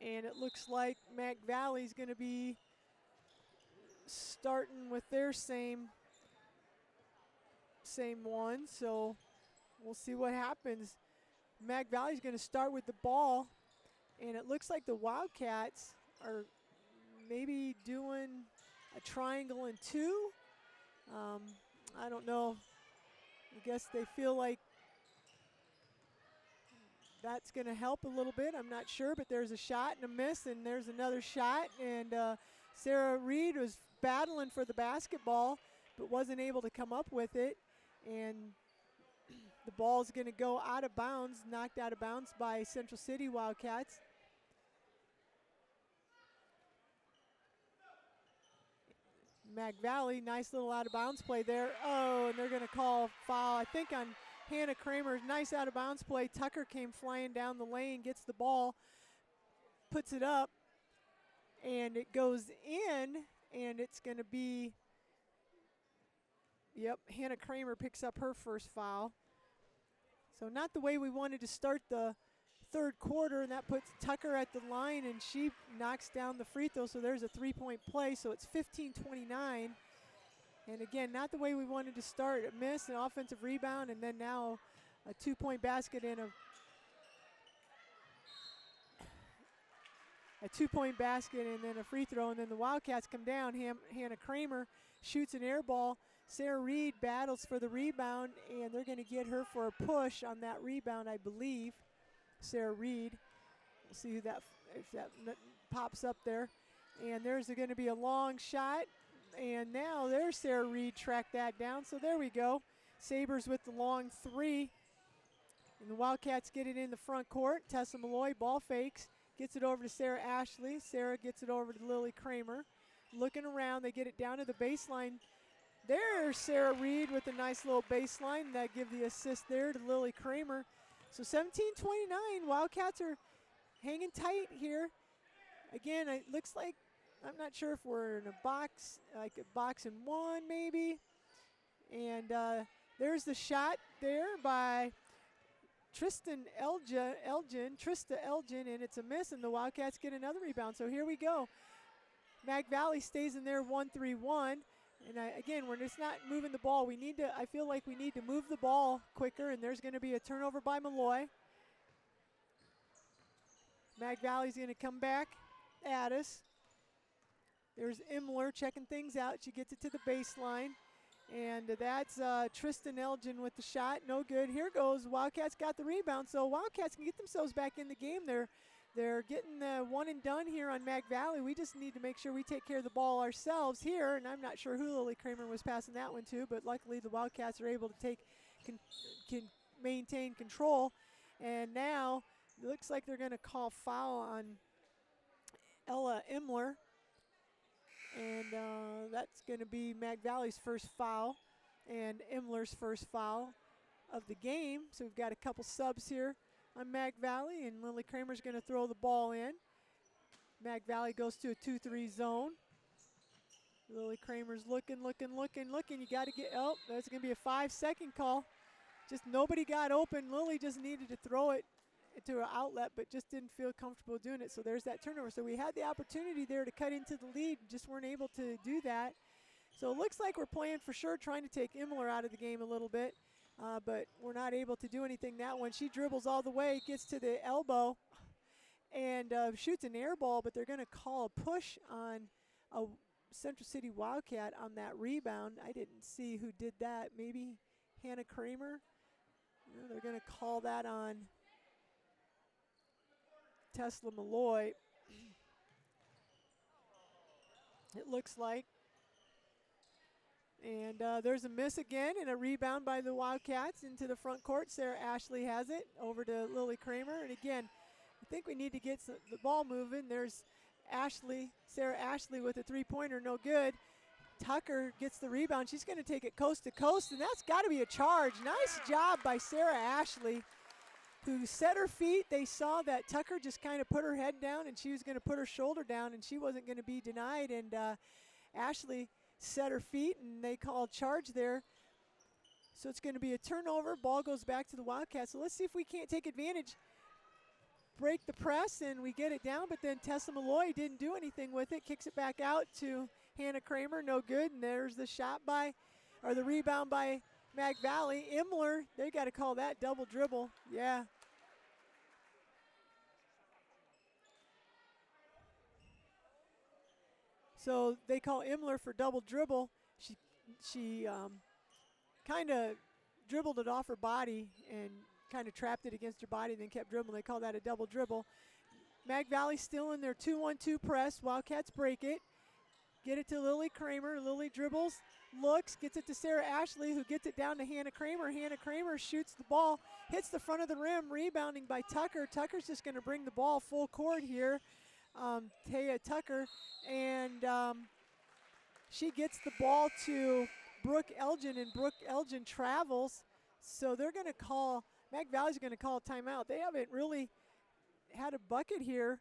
And it looks like Mac Valley's going to be starting with their same one. So we'll see what happens. Mac Valley's going to start with the ball, and it looks like the Wildcats are maybe doing a triangle and 2. I don't know. I guess they feel like that's going to help a little bit. I'm not sure, but there's a shot and a miss, and there's another shot. And Sarah Reed was battling for the basketball, but wasn't able to come up with it. And the ball's going to go out of bounds, knocked out of bounds by Central City Wildcats. Mag Valley, nice little out of bounds play there. Oh, and they're going to call a foul, I think, on Hannah Kramer, nice out of bounds play. Tucker came flying down the lane, gets the ball, puts it up, and it goes in, and it's going to be, yep, Hannah Kramer picks up her first foul. So not the way we wanted to start the third quarter, and that puts Tucker at the line, and she knocks down the free throw, so there's a 3-point play, so it's 15-29. And again, not the way we wanted to start. A miss, an offensive rebound, and then now a 2-point basket and a 2-point basket and then a free throw, and then the Wildcats come down. Hannah Kramer shoots an air ball. Sarah Reed battles for the rebound, and they're going to get her for a push on that rebound, I believe. Sarah Reed. We'll see who that, if that pops up there. And there's going to be a long shot, and now there's Sarah Reed, tracked that down. So there we go. Sabres with the long three. And the Wildcats get it in the front court. Tessa Malloy ball fakes, gets it over to Sarah Ashley. Sarah gets it over to Lily Kramer. Looking around, they get it down to the baseline. There's Sarah Reed with a nice little baseline. That give the assist there to Lily Kramer. So 17-29, Wildcats are hanging tight here. Again, it looks like, I'm not sure if we're in a box, like a box and one maybe. And there's the shot there by Trista Elgin, and it's a miss, and the Wildcats get another rebound. So here we go. Mag Valley stays in there 1-3-1. And again, we're just not moving the ball. I feel like we need to move the ball quicker, and there's going to be a turnover by Malloy. Mag Valley's going to come back at us. There's Imler checking things out. She gets it to the baseline. And that's Tristan Elgin with the shot. No good. Here goes. Wildcats got the rebound, so Wildcats can get themselves back in the game. They're getting the one and done here on Mag Valley. We just need to make sure we take care of the ball ourselves here, and I'm not sure who Lily Kramer was passing that one to, but luckily the Wildcats are able to can maintain control. And now it looks like they're going to call foul on Ella Imler, and that's going to be Mag Valley's first foul and Imler's first foul of the game. So we've got a couple subs here on Mag Valley, and Lily Kramer's going to throw the ball in. Mag Valley goes to a 2-3 zone. Lily Kramer's looking. You got to get, oh, that's going to be a 5-second call. Just nobody got open. Lily just needed to throw it to her outlet, but just didn't feel comfortable doing it. So there's that turnover. So we had the opportunity there to cut into the lead, just weren't able to do that. So it looks like we're playing for sure, trying to take Imler out of the game a little bit. But we're not able to do anything that one. She dribbles all the way, gets to the elbow, and shoots an air ball, but they're going to call a push on a Central City Wildcat on that rebound. I didn't see who did that. Maybe Hannah Kramer? No, they're going to call that on Tesla Malloy. It looks like. And there's a miss again and a rebound by the Wildcats into the front court. Sarah Ashley has it over to Lily Kramer. And again, I think we need to get the ball moving. There's Sarah Ashley with a three-pointer, no good. Tucker gets the rebound. She's going to take it coast to coast, and that's got to be a charge. Nice job by Sarah Ashley, who set her feet. They saw that Tucker just kind of put her head down, and she was going to put her shoulder down, and she wasn't going to be denied. And Ashley set her feet, and they called charge there. So it's going to be a turnover. Ball goes back to the Wildcats. So let's see if we can't take advantage. Break the press, and we get it down, but then Tessa Malloy didn't do anything with it. Kicks it back out to Hannah Kramer, no good. And there's the the rebound by Mag Valley. Imler, they got to call that double dribble. Yeah. So they call Imler for double dribble. She kind of dribbled it off her body and kind of trapped it against her body, then kept dribbling. They call that a double dribble. Mag Valley still in their 2-1-2 press. Wildcats break it. Get it to Lily Kramer. Lily dribbles, looks, gets it to Sarah Ashley, who gets it down to Hannah Kramer. Hannah Kramer shoots the ball, hits the front of the rim, rebounding by Tucker. Tucker's just going to bring the ball full court here. Taya Tucker, and she gets the ball to Brooke Elgin, and Brooke Elgin travels So they're going to call, Mac Valley's going to call a timeout. They haven't really had a bucket here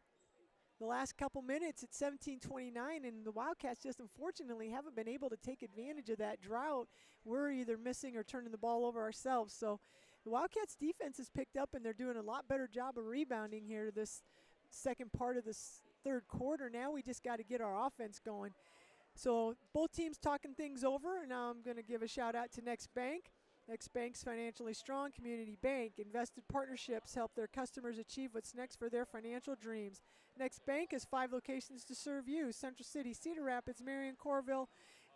the last couple minutes at 17:29, and the Wildcats just unfortunately haven't been able to take advantage of that drought. We're either missing or turning the ball over ourselves. So the Wildcats defense has picked up, and they're doing a lot better job of rebounding here this second part of this third quarter. Now we just got to get our offense going. So both teams talking things over, and now I'm going to give a shout out to Next Bank. Next Bank's financially strong community bank. Invested partnerships help their customers achieve what's next for their financial dreams. Next Bank has 5 locations to serve you: Central City, Cedar Rapids, Marion, Coralville,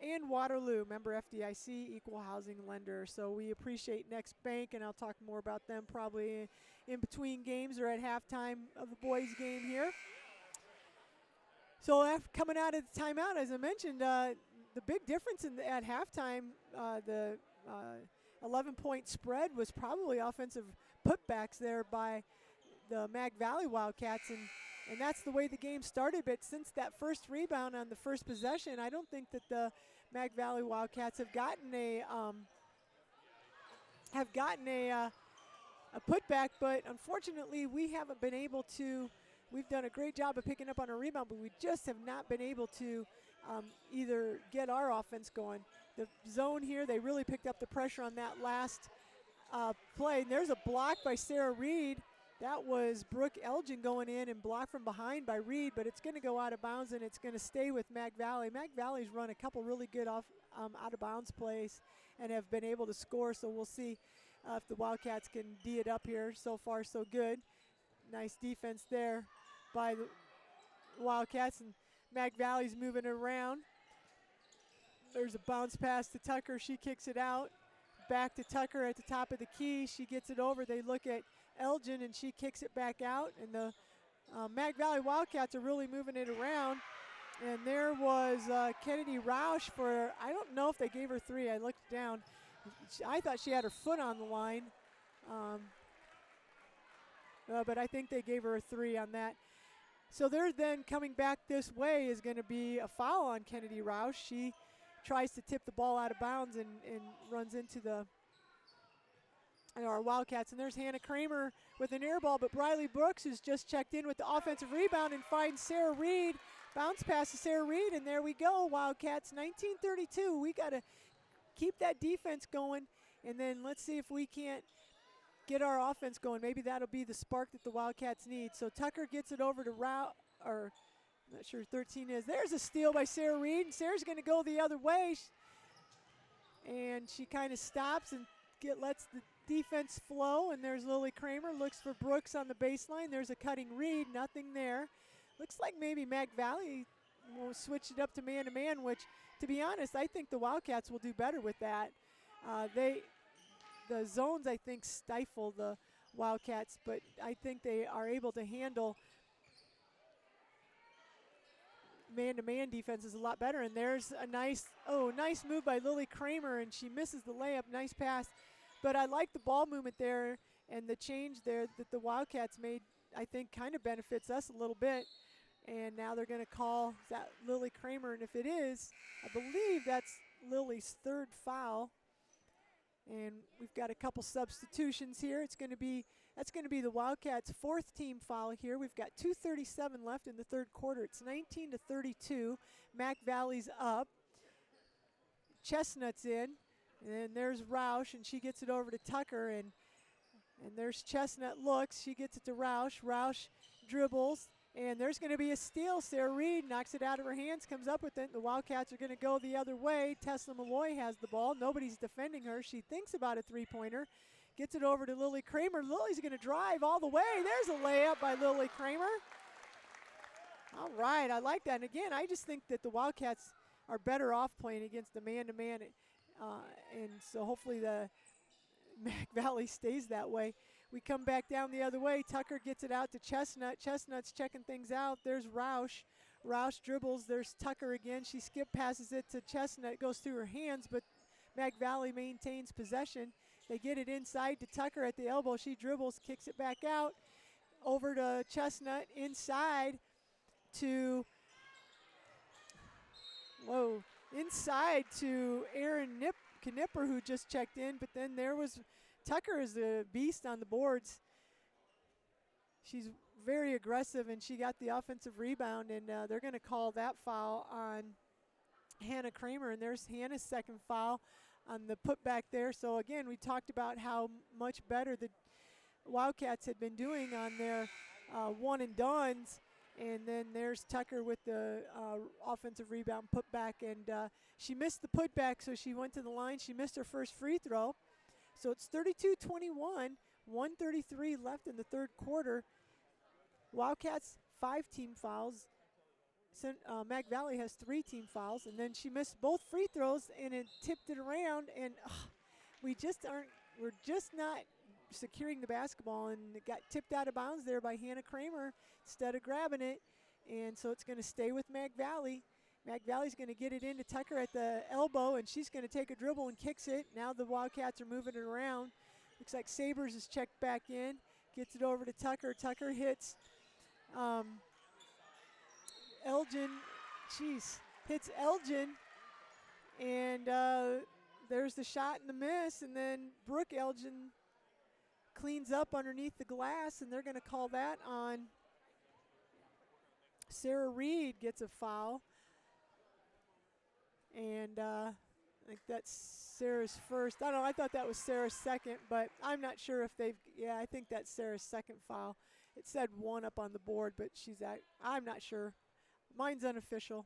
and Waterloo. Member FDIC, equal housing lender. So we appreciate Next Bank, and I'll talk more about them probably in between games or at halftime of the boys' game here. So after coming out of the timeout, as I mentioned, the big difference at halftime, the 11-point spread was probably offensive putbacks there by the Mag Valley Wildcats, and that's the way the game started. But since that first rebound on the first possession, I don't think that the Mag Valley Wildcats have gotten a putback. But unfortunately, we haven't been able to. We've done a great job of picking up on a rebound, but we just have not been able to either get our offense going. The zone here, they really picked up the pressure on that last play. And there's a block by Sarah Reed. That was Brooke Elgin going in and blocked from behind by Reed, but it's going to go out of bounds, and it's going to stay with Mag Valley. Mag Valley's run a couple really good out of bounds plays and have been able to score, so we'll see if the Wildcats can D it up here. So far, so good. Nice defense there by the Wildcats, and Mag Valley's moving around. There's a bounce pass to Tucker. She kicks it out. Back to Tucker at the top of the key. She gets it over. They look at Elgin, and she kicks it back out. And the Mag Valley Wildcats are really moving it around. And there was Kennedy Roush for, I don't know if they gave her 3. I looked down. I thought she had her foot on the line. But I think they gave her a 3 on that. So they're then coming back this way is going to be a foul on Kennedy Roush. She tries to tip the ball out of bounds and runs into our Wildcats. And there's Hannah Kramer with an air ball, but Briley Brooks has just checked in with the offensive rebound and finds Sarah Reed. Bounce pass to Sarah Reed, and there we go, Wildcats, 19:32. We got to keep that defense going, and then let's see if we can't get our offense going. Maybe that'll be the spark that the Wildcats need. So Tucker gets it over to I'm not sure 13 is. There's a steal by Sarah Reed, and Sarah's going to go the other way. And she kind of stops and lets the defense flow, and there's Lily Kramer, looks for Brooks on the baseline. There's a cutting Reed, nothing there. Looks like maybe Mag Valley will switch it up to man-to-man, which, to be honest, I think the Wildcats will do better with that. The zones, I think, stifle the Wildcats, but I think they are able to handle man-to-man defenses a lot better. And there's a nice move by Lily Kramer, and she misses the layup. Nice pass. But I like the ball movement there, and the change there that the Wildcats made, I think, kind of benefits us a little bit. And now they're going to call that Lily Kramer, and if it is, I believe that's Lily's 3rd foul. And we've got a couple substitutions here. That's going to be the Wildcats' 4th team foul here. We've got 2:37 left in the third quarter. It's 19-32. Mac Valley's up. Chestnut's in, and there's Roush, and she gets it over to Tucker, and there's Chestnut looks. She gets it to Roush. Roush dribbles, and there's going to be a steal. Sarah Reed knocks it out of her hands, comes up with it. The Wildcats are going to go the other way. Tesla Malloy has the ball. Nobody's defending her. She thinks about a 3-pointer. Gets it over to Lily Kramer. Lily's going to drive all the way. There's a layup by Lily Kramer. All right, I like that. And again, I just think that the Wildcats are better off playing against the man-to-man. And so hopefully the Mac Valley stays that way. We come back down the other way. Tucker gets it out to Chestnut. Chestnut's checking things out. There's Roush. Roush dribbles. There's Tucker again. She passes it to Chestnut. It goes through her hands, but Mac Valley maintains possession. They get it inside to Tucker at the elbow. She dribbles, kicks it back out. Over to Chestnut, inside to Aaron Knipper, who just checked in, but then there was Tucker is a beast on the boards. She's very aggressive, and she got the offensive rebound, and they're going to call that foul on Hannah Kramer, and there's Hannah's second foul on the putback there. So again, we talked about how much better the Wildcats had been doing on their one and dones, and then there's Tucker with the offensive rebound putback, and she missed the putback, so she went to the line. She missed her first free throw. So it's 32-21, 1:33 left in the third quarter. Wildcats 5 team fouls. Mac Valley has 3 team fouls, and then she missed both free throws and it tipped it around, and we're just not securing the basketball, and it got tipped out of bounds there by Hannah Kramer instead of grabbing it, and so it's going to stay with Mac Valley. Mac Valley's going to get it into Tucker at the elbow, and she's going to take a dribble and kicks it. Now the Wildcats are moving it around. Looks like Sabres is checked back in, gets it over to Tucker. Tucker hits Elgin, hits Elgin, and there's the shot and the miss, and then Brooke Elgin cleans up underneath the glass, and they're going to call that on Sarah Reed. Gets a foul, and I think that's Sarah's first. I don't know, I thought that was Sarah's second, but I'm not sure if I think that's Sarah's second foul. It said 1 up on the board, but I'm not sure. Mine's unofficial.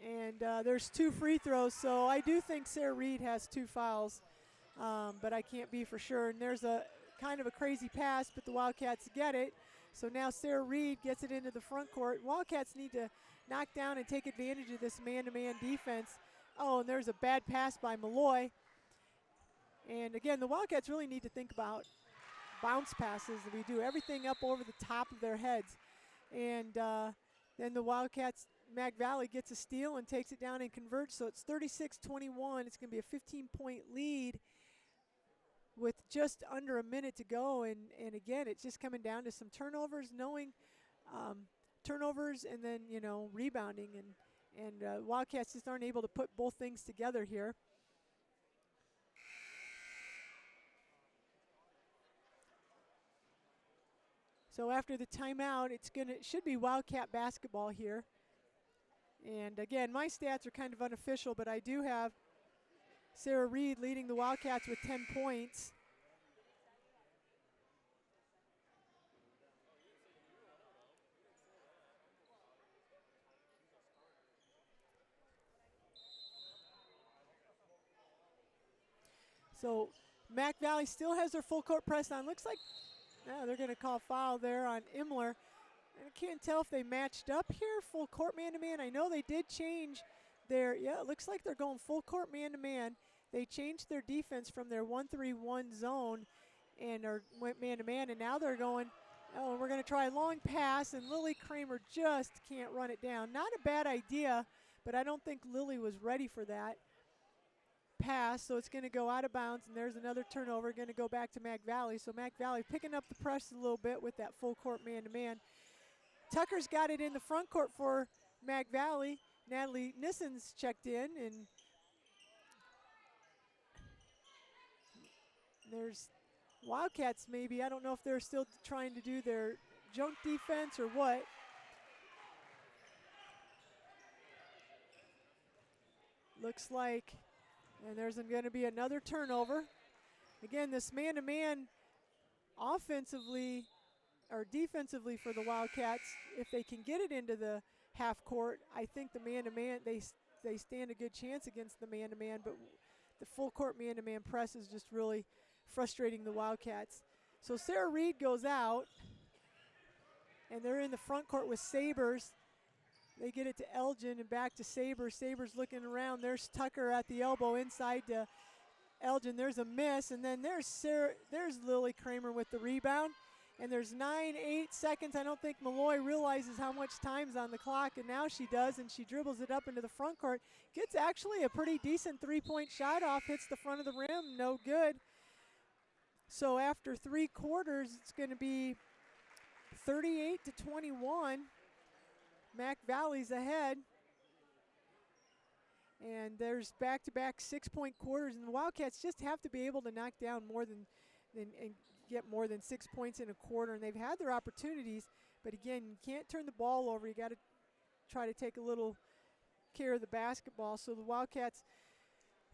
And there's 2 free throws, so I do think Sarah Reed has 2 fouls, but I can't be for sure. And there's a kind of a crazy pass, but the Wildcats get it. So now Sarah Reed gets it into the front court. Wildcats need to knock down and take advantage of this man-to-man defense. Oh, and there's a bad pass by Malloy. And again, the Wildcats really need to think about bounce passes. We do everything up over the top of their heads. And then the Wildcats, Mac Valley gets a steal and takes it down and converts. So it's 36-21. It's going to be a 15-point lead with just under a minute to go. And again, it's just coming down to some turnovers, turnovers and then, rebounding. And Wildcats just aren't able to put both things together here. So after the timeout, it should be Wildcat basketball here. And again, my stats are kind of unofficial, but I do have Sarah Reed leading the Wildcats with 10 points. So Mac Valley still has their full court press on. Looks like they're going to call foul there on Imler. I can't tell if they matched up here, full court man-to-man. I know they did change their, it looks like they're going full court man-to-man. They changed their defense from their 1-3-1 zone and went man-to-man, and now they're going, we're going to try a long pass, and Lily Kramer just can't run it down. Not a bad idea, but I don't think Lily was ready for that pass, so it's going to go out of bounds, and there's another turnover, going to go back to Mac Valley. So Mac Valley picking up the press a little bit with that full court man-to-man. Tucker's got it in the front court for Mac Valley. Natalie Nissen's checked in, and there's Wildcats maybe. I don't know if they're still trying to do their junk defense or what. Looks like, and there's going to be another turnover. Again, this man-to-man offensively or defensively for the Wildcats, if they can get it into the half court, I think the man-to-man, they stand a good chance against the man-to-man, but the full court man-to-man press is just really frustrating the Wildcats. So Sarah Reed goes out, and they're in the front court with Sabres. They get it to Elgin and back to Sabres. Sabres looking around. There's Tucker at the elbow inside to Elgin. There's a miss, and then there's Lily Kramer with the rebound. And there's 9-8 seconds. I don't think Malloy realizes how much time's on the clock, and now she does, and she dribbles it up into the front court. Gets actually a pretty decent three-point shot off, hits the front of the rim, no good. So after 3 quarters, it's going to be 38-21. Mac Valley's ahead. And there's back-to-back 6-point quarters, and the Wildcats just have to be able to knock down more than and get more than 6 points in a quarter. And they've had their opportunities, but again, you can't turn the ball over. You got to try to take a little care of the basketball. So the Wildcats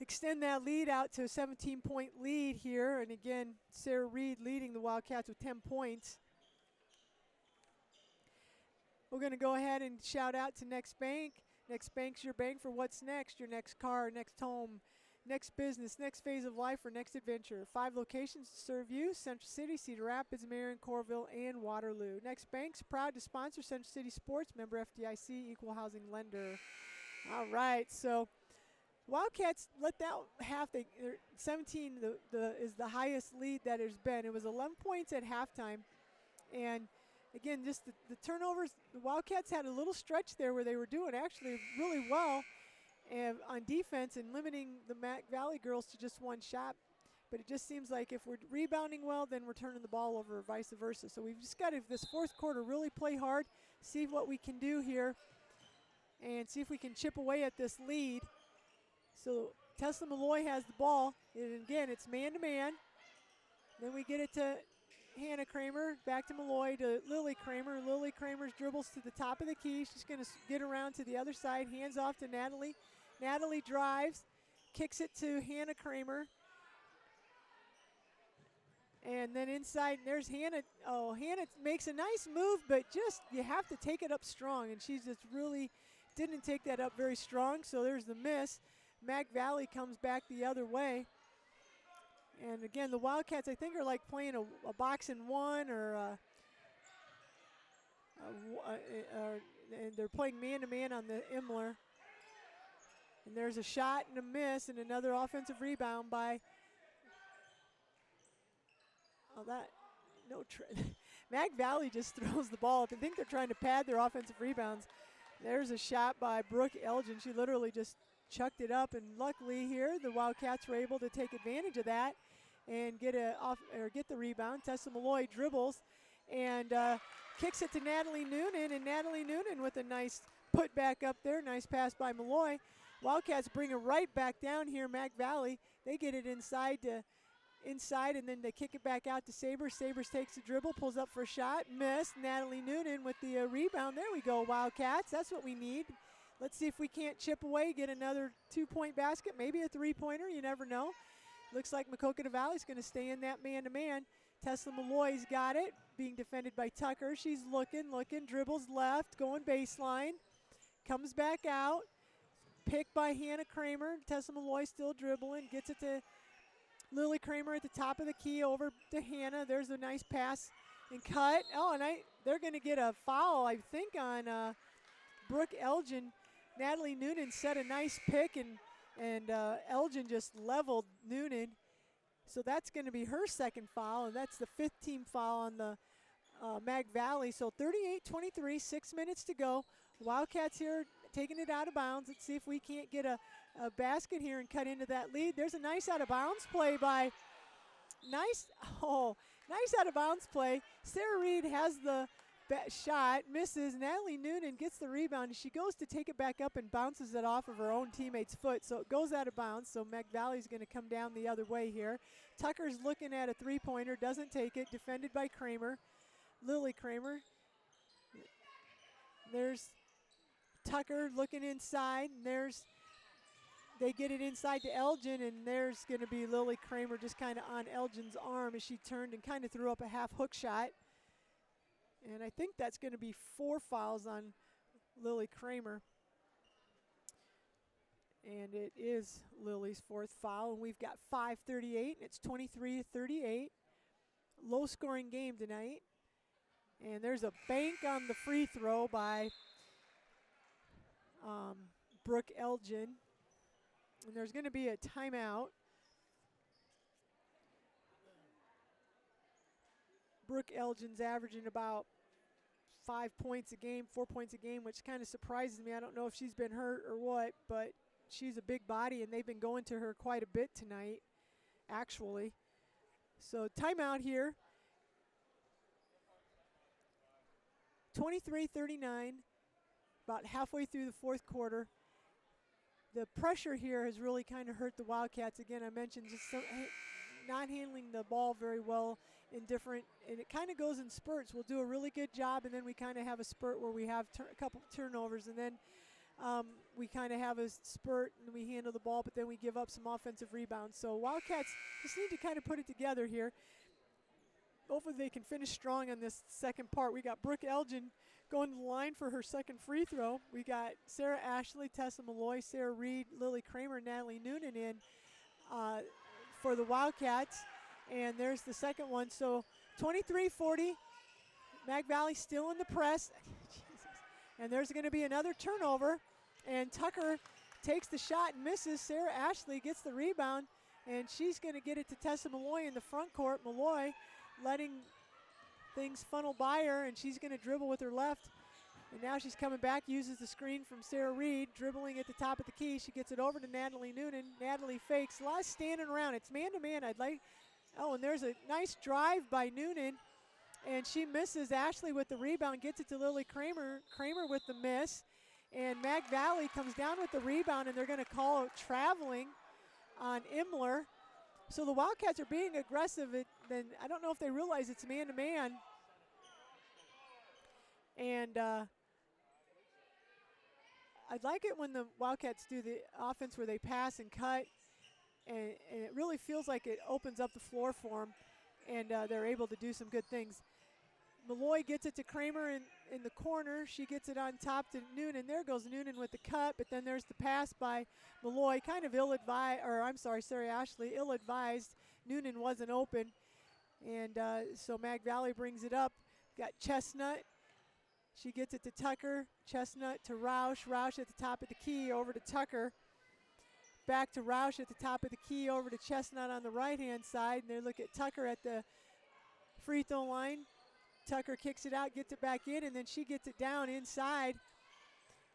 extend that lead out to a 17-point lead here. And again, Sarah Reed leading the Wildcats with 10 points. We're going to go ahead and shout out to Next Bank. Next Bank's your bank for what's next, your next car, next home, next business, next phase of life, or next adventure. 5 locations to serve you: Central City, Cedar Rapids, Marion, Coralville, and Waterloo. Next Bank's proud to sponsor Central City Sports, member FDIC, equal housing lender. All right, so Wildcats let that half, 17 is the highest lead that there's been. It was 11 points at halftime. And again, just the turnovers, the Wildcats had a little stretch there where they were doing actually really well on defense and limiting the Mac Valley girls to just 1 shot. But it just seems like if we're rebounding well, then we're turning the ball over, or vice versa. So we've just got to, this fourth quarter, really play hard, see what we can do here, and see if we can chip away at this lead. So Tesla Malloy has the ball, and again, it's man-to-man. Then we get it to Hannah Kramer, back to Malloy, to Lily Kramer. Lily Kramer's dribbles to the top of the key. She's going to get around to the other side, hands off to Natalie. Natalie drives, kicks it to Hannah Kramer. And then inside, there's Hannah. Oh, Hannah makes a nice move, but just, you have to take it up strong, and she just really didn't take that up very strong, so there's the miss. Mac Valley comes back the other way. And again, the Wildcats, I think, are like playing a box and one, and they're playing man-to-man on the Imler. And there's a shot and a miss, and another offensive rebound by, Mac Valley just throws the ball up. I think they're trying to pad their offensive rebounds. There's a shot by Brooke Elgin. She literally just chucked it up, and luckily here the Wildcats were able to take advantage of that and get the rebound. Tessa Malloy dribbles and kicks it to Natalie Noonan, and Natalie Noonan with a nice put back up there. Nice pass by Malloy. Wildcats bring it right back down here. Mac Valley, they get it inside, and then they kick it back out to Sabres. Sabres takes the dribble, pulls up for a shot, missed. Natalie Noonan with the rebound. There we go, Wildcats. That's what we need. Let's see if we can't chip away, get another 2-point basket, maybe a 3-pointer. You never know. Looks like Maquoketa Valley's going to stay in that man-to-man. Tesla Malloy's got it, being defended by Tucker. She's looking, dribbles left, going baseline, comes back out, picked by Hannah Kramer. Tesla Malloy still dribbling, gets it to Lily Kramer at the top of the key, over to Hannah. There's a nice pass and cut. Oh, and they're going to get a foul, I think, on Brooke Elgin. Natalie Noonan set a nice pick, and Elgin just leveled Noonan. So that's going to be her second foul, and that's the 5th team foul on the Mag Valley. So 38-23, 6 minutes to go. Wildcats here taking it out of bounds. Let's see if we can't get a basket here and cut into that lead. There's a nice out of bounds play by, nice out of bounds play. Sarah Reed has the shot, misses. Natalie Noonan gets the rebound, and she goes to take it back up and bounces it off of her own teammate's foot. So it goes out of bounds, so Mac Valley's going to come down the other way here. Tucker's looking at a 3-pointer, doesn't take it, defended by Kramer. Lily Kramer. There's Tucker looking inside, and they get it inside to Elgin, and there's going to be Lily Kramer just kind of on Elgin's arm as she turned and kind of threw up a half hook shot. And I think that's going to be 4 fouls on Lily Kramer. And it is Lily's 4th foul, and we've got 5:38, and it's 23-38. Low-scoring game tonight. And there's a bank on the free throw by Brooke Elgin. And there's going to be a timeout. Brooke Elgin's averaging about 5 points a game, 4 points a game, which kind of surprises me. I don't know if she's been hurt or what, but she's a big body, and they've been going to her quite a bit tonight, actually. So timeout here. 23-39, about halfway through the 4th quarter. the pressure here has really kind of hurt the Wildcats. Again, I mentioned just not handling the ball very well in different, and it kind of goes in spurts. We'll do a really good job, and then we kind of have a spurt where we have a couple turnovers, and then we kind of have a spurt and we handle the ball, but then we give up some offensive rebounds. So Wildcats just need to kind of put it together here. Hopefully they can finish strong on this second part. We got Brooke Elgin going to the line for her second free throw. We got Sarah Ashley, Tessa Malloy, Sarah Reed, Lily Kramer, Natalie Noonan in for the Wildcats. And there's the second one. So 23-40, Mag Valley still in the press. Jesus. And there's going to be another turnover. And Tucker takes the shot and misses. Sarah Ashley gets the rebound, and she's going to get it to Tessa Malloy in the front court. Malloy letting things funnel by her, and she's going to dribble with her left. And now she's coming back, uses the screen from Sarah Reed, dribbling at the top of the key. She gets it over to Natalie Noonan. Natalie fakes. A lot of standing around. It's man-to-man. Oh, and there's a nice drive by Noonan, and she misses. Ashley with the rebound, gets it to Lily Kramer. Kramer with the miss. And Mag Valley comes down with the rebound, and they're going to call it traveling on Imler. So the Wildcats are being aggressive. Then I don't know if they realize it's man-to-man. And I'd like it when the Wildcats do the offense where they pass and cut, and it really feels like it opens up the floor for them, and they're able to do some good things. Malloy gets it to Kramer in the corner. She gets it on top to Noonan. There goes Noonan with the cut, but then there's the pass by Malloy, kind of ill-advised, or I'm sorry, Sarah Ashley, ill-advised. Noonan wasn't open, and so Mag Valley brings it up. Got Chestnut. She gets it to Tucker. Chestnut to Roush. Roush at the top of the key, over to Tucker. Back to Roush at the top of the key, over to Chestnut on the right-hand side. And they look at Tucker at the free throw line. Tucker kicks it out, gets it back in, and then she gets it down inside.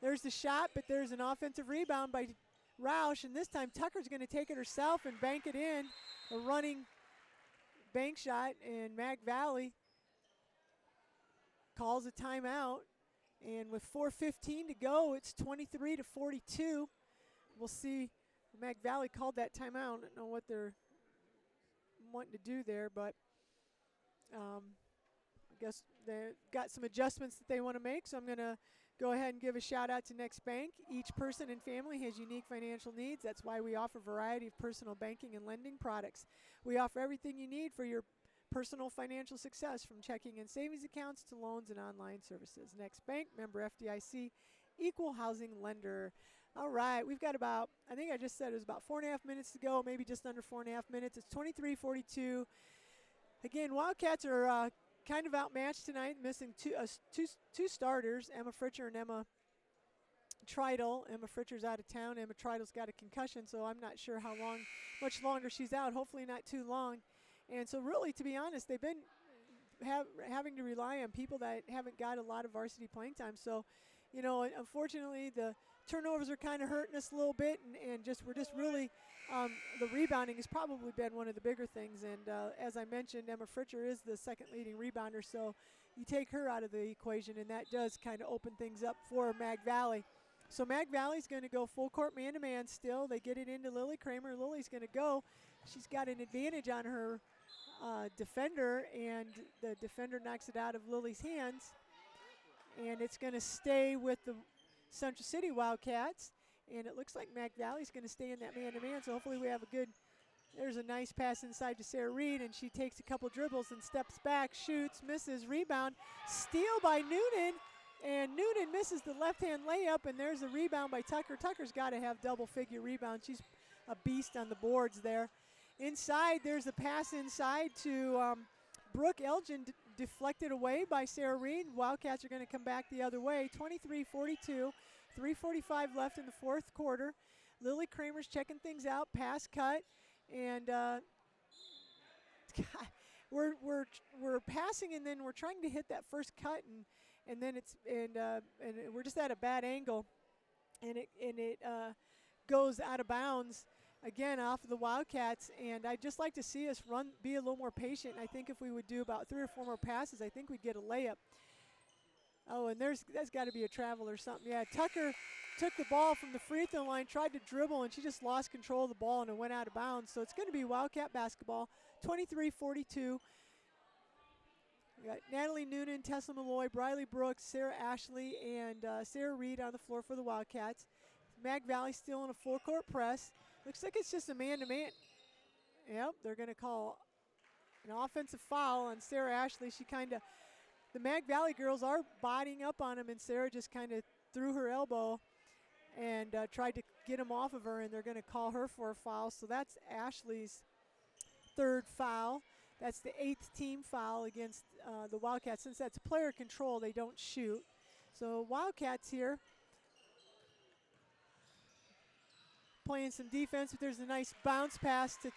There's the shot, but there's an offensive rebound by Roush, and this time Tucker's going to take it herself and bank it in. A running bank shot, and Mag Valley calls a timeout. And with 4:15 to go, it's 23-42. We'll see. Mag Valley called that timeout. I don't know what they're wanting to do there, but I guess they've got some adjustments that they want to make, so I'm going to go ahead and give a shout out to Next Bank. Each person and family has unique financial needs. That's why we offer a variety of personal banking and lending products. We offer everything you need for your personal financial success, from checking and savings accounts to loans and online services. Next Bank, member FDIC, equal housing lender. All right, we've got about, I think I just said it was about 4.5 minutes to go, maybe just under 4.5 minutes. It's 23-42. Again, Wildcats are kind of outmatched tonight, missing two starters, Emma Fritcher and Emma Treidel. Emma Fritcher's out of town. Emma Treidel's got a concussion, so I'm not sure how much longer she's out. Hopefully not too long. And so really, to be honest, they've been having to rely on people that haven't got a lot of varsity playing time. So, you know, unfortunately, the turnovers are kind of hurting us a little bit, and we're just really the rebounding has probably been one of the bigger things. And as I mentioned, Emma Fritcher is the second leading rebounder, so you take her out of the equation, and that does kind of open things up for Mag Valley. So Mag Valley's going to go full court man-to-man still. They get it into Lily Kramer. Lily's going to go. She's got an advantage on her defender, and the defender knocks it out of Lily's hands. And it's going to stay with the Central City Wildcats. And it looks like Mag Valley's going to stay in that man-to-man, so hopefully we have a good, there's a nice pass inside to Sarah Reed, and she takes a couple dribbles and steps back, shoots, misses, rebound, steal by Noonan, and Noonan misses the left-hand layup, and there's a rebound by Tucker. Tucker's got to have double-figure rebounds. She's a beast on the boards there. Inside, there's a pass inside to Brooke Elgin, deflected away by Sarah Reed. Wildcats are going to come back the other way. 23-42, 3:45 left in the fourth quarter. Lily Kramer's checking things out, pass cut, and we're passing, and then we're trying to hit that first cut, and then we're just at a bad angle, and it goes out of bounds. Again, off of the Wildcats, and I'd just like to see us be a little more patient. I think if we would do about 3 or 4 more passes, I think we'd get a layup. Oh, and that's got to be a travel or something. Yeah, Tucker took the ball from the free throw line, tried to dribble, and she just lost control of the ball and it went out of bounds. So it's going to be Wildcat basketball, 23-42. We got Natalie Noonan, Tessa Malloy, Briley Brooks, Sarah Ashley, and Sarah Reed on the floor for the Wildcats. Mag Valley still in a full-court press. Looks like it's just a man-to-man. Yep, they're going to call an offensive foul on Sarah Ashley. The Mag Valley girls are bodying up on him, and Sarah just kind of threw her elbow and tried to get him off of her, and they're going to call her for a foul. So that's Ashley's third foul. That's the 8th team foul against the Wildcats. Since that's player control, they don't shoot. So Wildcats here playing some defense, but there's a nice bounce pass to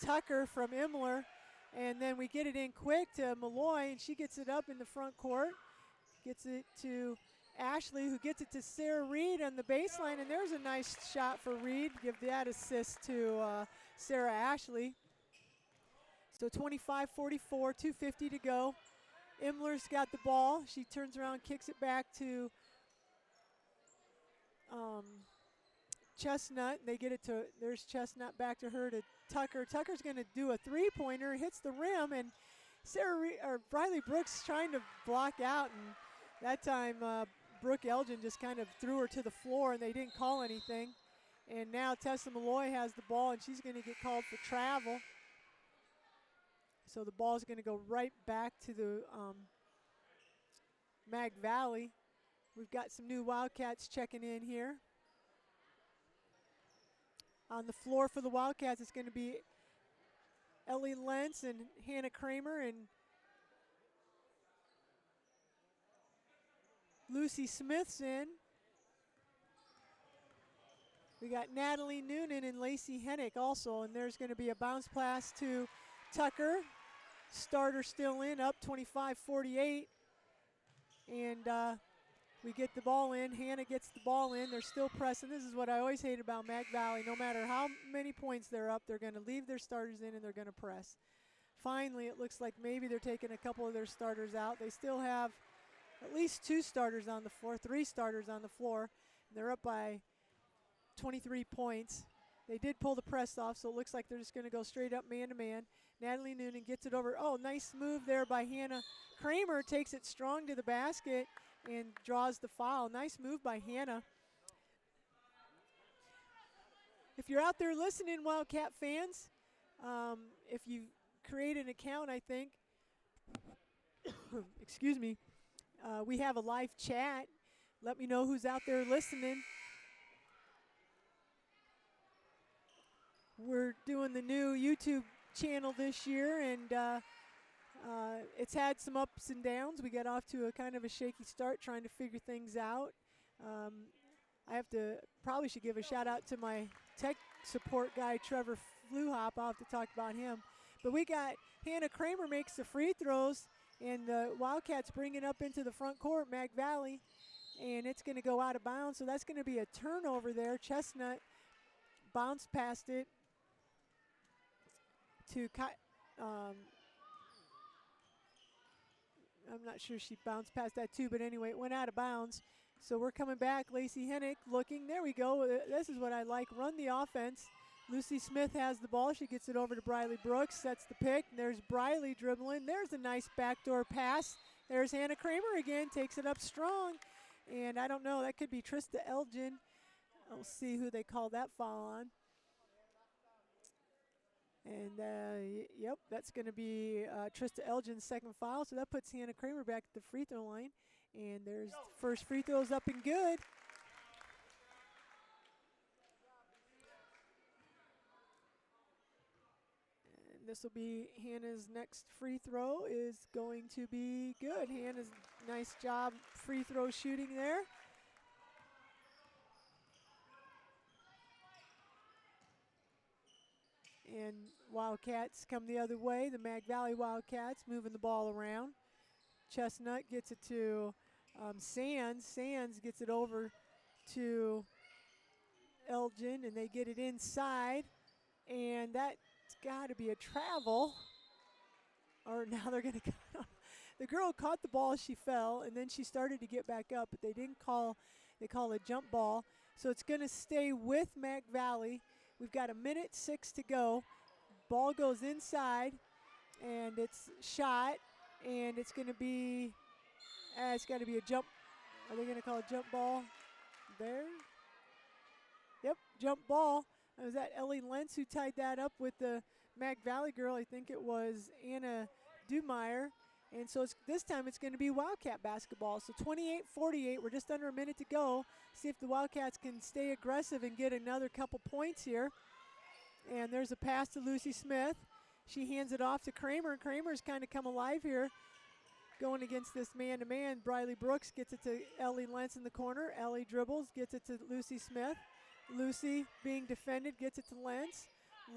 Tucker from Imler. And then we get it in quick to Malloy, and she gets it up in the front court. Gets it to Ashley, who gets it to Sarah Reed on the baseline, and there's a nice shot for Reed. Give that assist to Sarah Ashley. So 25-44, 2:50 to go. Imler's got the ball. She turns around, kicks it back to Chestnut. They get it to, there's Chestnut back to her to Tucker. Tucker's going to do a three-pointer, hits the rim, and Briley Brooks trying to block out, and that time Brooke Elgin just kind of threw her to the floor, and they didn't call anything. And now Tessa Malloy has the ball, and she's going to get called for travel. So the ball is going to go right back to the Mag Valley. We've got some new Wildcats checking in here. On the floor for the Wildcats, it's going to be Ellie Lentz and Hannah Kramer and Lucy Smith's in. We got Natalie Noonan and Lacey Hennick also, and there's going to be a bounce pass to Tucker. Starter still in, up 25-48. And we get the ball in. Hannah gets the ball in. They're still pressing. This is what I always hate about Mag Valley. No matter how many points they're up, they're going to leave their starters in and they're going to press. Finally, it looks like maybe they're taking a couple of their starters out. They still have at least 2 starters on the floor, 3 starters on the floor. They're up by 23 points. They did pull the press off, so it looks like they're just going to go straight up man-to-man. Natalie Noonan gets it over. Oh, nice move there by Hannah Kramer. Takes it strong to the basket and draws the foul. Nice move by Hannah. If you're out there listening, Wildcat fans, if you create an account, I think, excuse me, we have a live chat. Let me know who's out there listening. We're doing the new YouTube channel this year, and it's had some ups and downs. We got off to a kind of a shaky start trying to figure things out. I probably should give a shout out to my tech support guy, Trevor Fluhop. I'll have to talk about him. But we got Hannah Kramer makes the free throws, and the Wildcats bring it up into the front court, Mag Valley, and it's going to go out of bounds. So that's going to be a turnover there. Chestnut bounced past it to I'm not sure she bounced past that too, but anyway, it went out of bounds. So we're coming back. Lacey Hennick looking. There we go. This is what I like. Run the offense. Lucy Smith has the ball. She gets it over to Briley Brooks. Sets the pick. There's Briley dribbling. There's a nice backdoor pass. There's Hannah Kramer again. Takes it up strong. And I don't know. That could be Trista Elgin. I'll see who they call that foul on. And, yep, that's going to be Trista Elgin's second foul. So that puts Hannah Kramer back at the free throw line. And there's the first free throws up and good. And this will be Hannah's next free throw is going to be good. Hannah's nice job free throw shooting there. And Wildcats come the other way. The Mag Valley Wildcats moving the ball around. Chestnut gets it to Sands. Sands gets it over to Elgin, and they get it inside. And that's got to be a travel. Or now they're going to the girl caught the ball as she fell, and then she started to get back up, but they didn't call. They call a jump ball. So it's going to stay with Mac Valley. We've got 1:06 to go. Ball goes inside, and it's shot, and it's going to be, it's got to be a jump. Are they going to call a jump ball there? Yep, jump ball. Was that Ellie Lentz who tied that up with the Mac Valley girl? I think it was Anna Dumeyer. And so this time it's going to be Wildcat basketball. So 28-48, we're just under a minute to go. See if the Wildcats can stay aggressive and get another couple points here. And there's a pass to Lucy Smith. She hands it off to Kramer, and Kramer's kind of come alive here going against this man-to-man. Briley Brooks gets it to Ellie Lentz in the corner. Ellie dribbles, gets it to Lucy Smith. Lucy being defended, gets it to Lentz.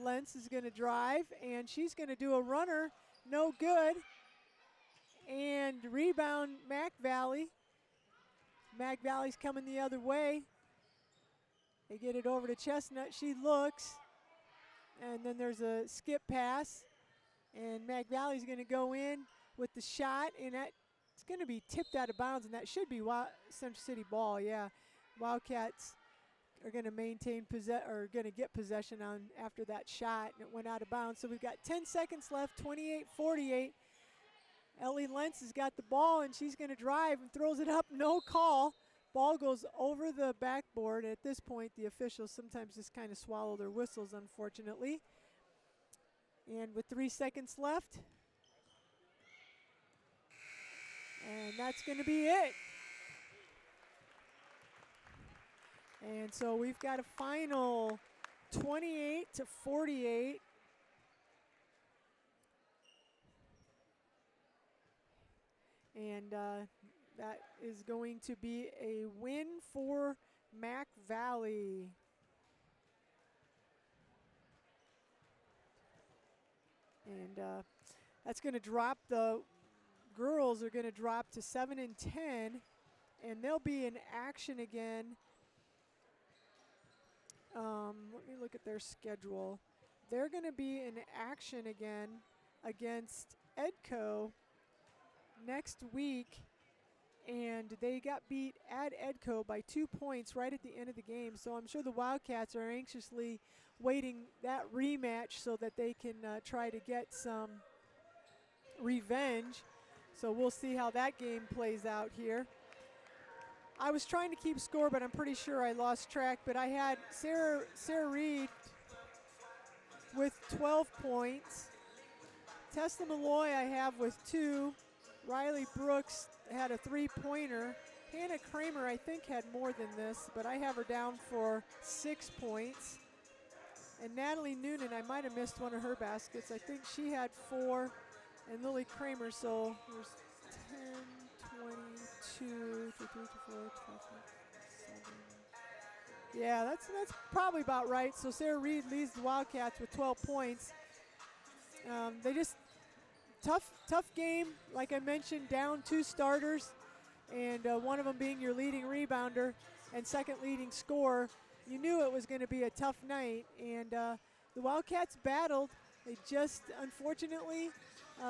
Lentz is going to drive, and she's going to do a runner. No good. And rebound Mac Valley. Mac Valley's coming the other way. They get it over to Chestnut. She looks. And then there's a skip pass. And Mac Valley's going to go in with the shot. And it's going to be tipped out of bounds. And that should be Central City ball, yeah. Wildcats are going to maintain or going to get possession on after that shot. And it went out of bounds. So we've got 10 seconds left, 28-48. Ellie Lentz has got the ball, and she's going to drive and throws it up. No call. Ball goes over the backboard. At this point, the officials sometimes just kind of swallow their whistles, unfortunately. And with 3 seconds left, and that's going to be it. And so we've got a final 28-48. And that is going to be a win for Mac Valley. And that's going to drop, the girls are going to drop to 7-10, and they'll be in action again. Let me look at their schedule. They're going to be in action again against Edco next week, and they got beat at Edco by 2 points right at the end of the game. So I'm sure the Wildcats are anxiously waiting that rematch so that they can try to get some revenge. So we'll see how that game plays out here. I was trying to keep score, but I'm pretty sure I lost track. But I had Sarah Reed with 12 points. Tessa Malloy I have with 2. Riley Brooks had a 3-pointer. Hannah Kramer, I think, had more than this, but I have her down for 6 points. And Natalie Noonan, I might have missed one of her baskets. I think she had 4, and Lily Kramer, so there's 10, 22, 23, 24, 25, 7. Yeah, that's probably about right. So Sarah Reed leads the Wildcats with 12 points. They just tough game, like I mentioned, down 2 starters, and one of them being your leading rebounder and second leading scorer. You knew it was going to be a tough night, and the Wildcats battled. They just, unfortunately,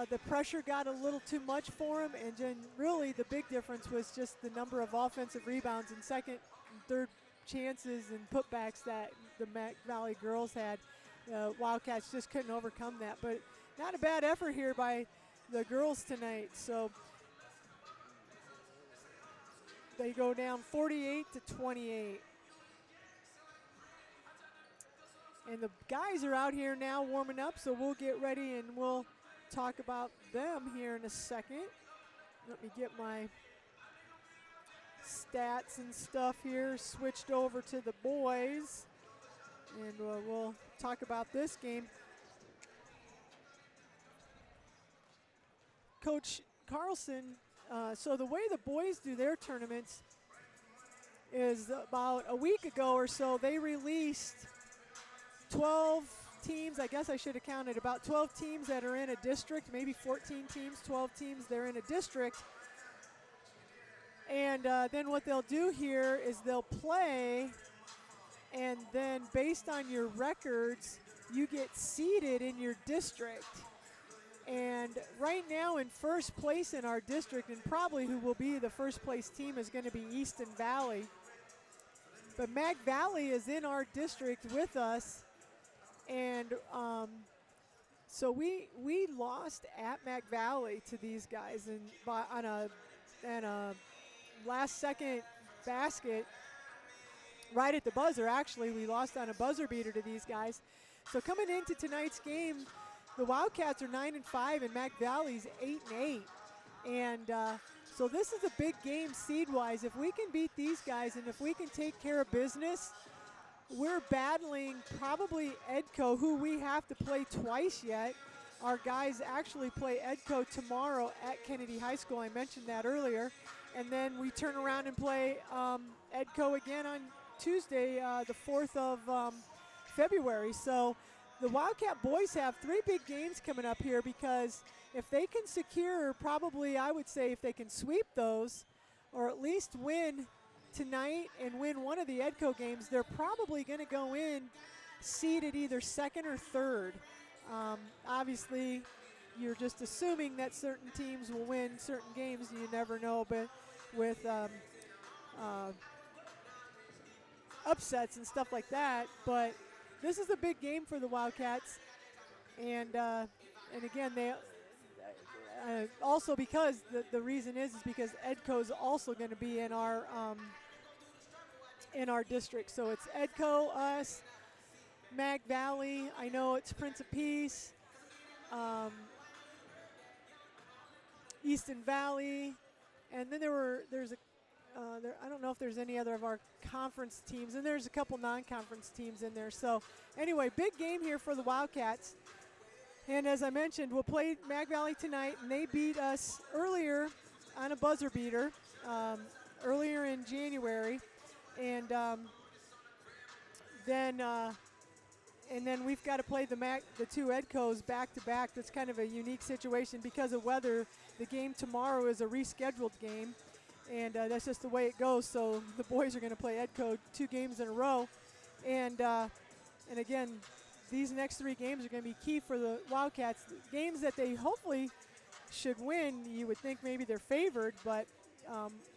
the pressure got a little too much for them, and then really the big difference was just the number of offensive rebounds and second and third chances and putbacks that the Mac Valley girls had. Wildcats just couldn't overcome that, but not a bad effort here by the girls tonight. So they go down 48-28. And the guys are out here now warming up, so we'll get ready and we'll talk about them here in a second. Let me get my stats and stuff here switched over to the boys, and we'll talk about this game. Coach Carlson, so the way the boys do their tournaments is about a week ago or so, they released 12 teams. I guess I should have counted about 12 teams that are in a district, maybe 14 teams, 12 teams, they're in a district. And then what they'll do here is they'll play, and then based on your records, you get seeded in your district. And right now in first place in our district, and probably who will be the first place team, is going to be Easton Valley. But Mag Valley is in our district with us, and so we lost at Mag Valley to these guys, and on a last second basket right at the buzzer. Actually, we lost on a buzzer beater to these guys. So coming into tonight's game, the Wildcats are 9-5 and Mag Valley's 8-8, and so this is a big game seed-wise. If we can beat these guys and if we can take care of business, we're battling probably Edco, who we have to play twice yet. Our guys actually play Edco tomorrow at Kennedy High School. I mentioned that earlier. And then we turn around and play Edco again on Tuesday, the 4th of February. So the Wildcat boys have 3 big games coming up here, because if they can secure, probably I would say if they can sweep those or at least win tonight and win one of the Edco games, they're probably going to go in seeded either 2nd or 3rd. Obviously, you're just assuming that certain teams will win certain games. You never know, but with upsets and stuff like that. But this is a big game for the Wildcats, and again, they also, because the reason is because Edco is also going to be in our district. So it's Edco, us, Mag Valley. I know it's Prince of Peace, Easton Valley, and then there's a I don't know if there's any other of our conference teams, and there's a couple non-conference teams in there. So anyway, big game here for the Wildcats. And as I mentioned, we'll play Mag Valley tonight, and they beat us earlier on a buzzer beater earlier in January, and then we've got to play the 2 Edcos back to back. That's kind of a unique situation because of weather. The game tomorrow is a rescheduled game, and that's just the way it goes. So the boys are going to play Edco 2 games in a row, and again, these next 3 games are going to be key for the Wildcats. Games that they hopefully should win. You would think maybe they're favored, but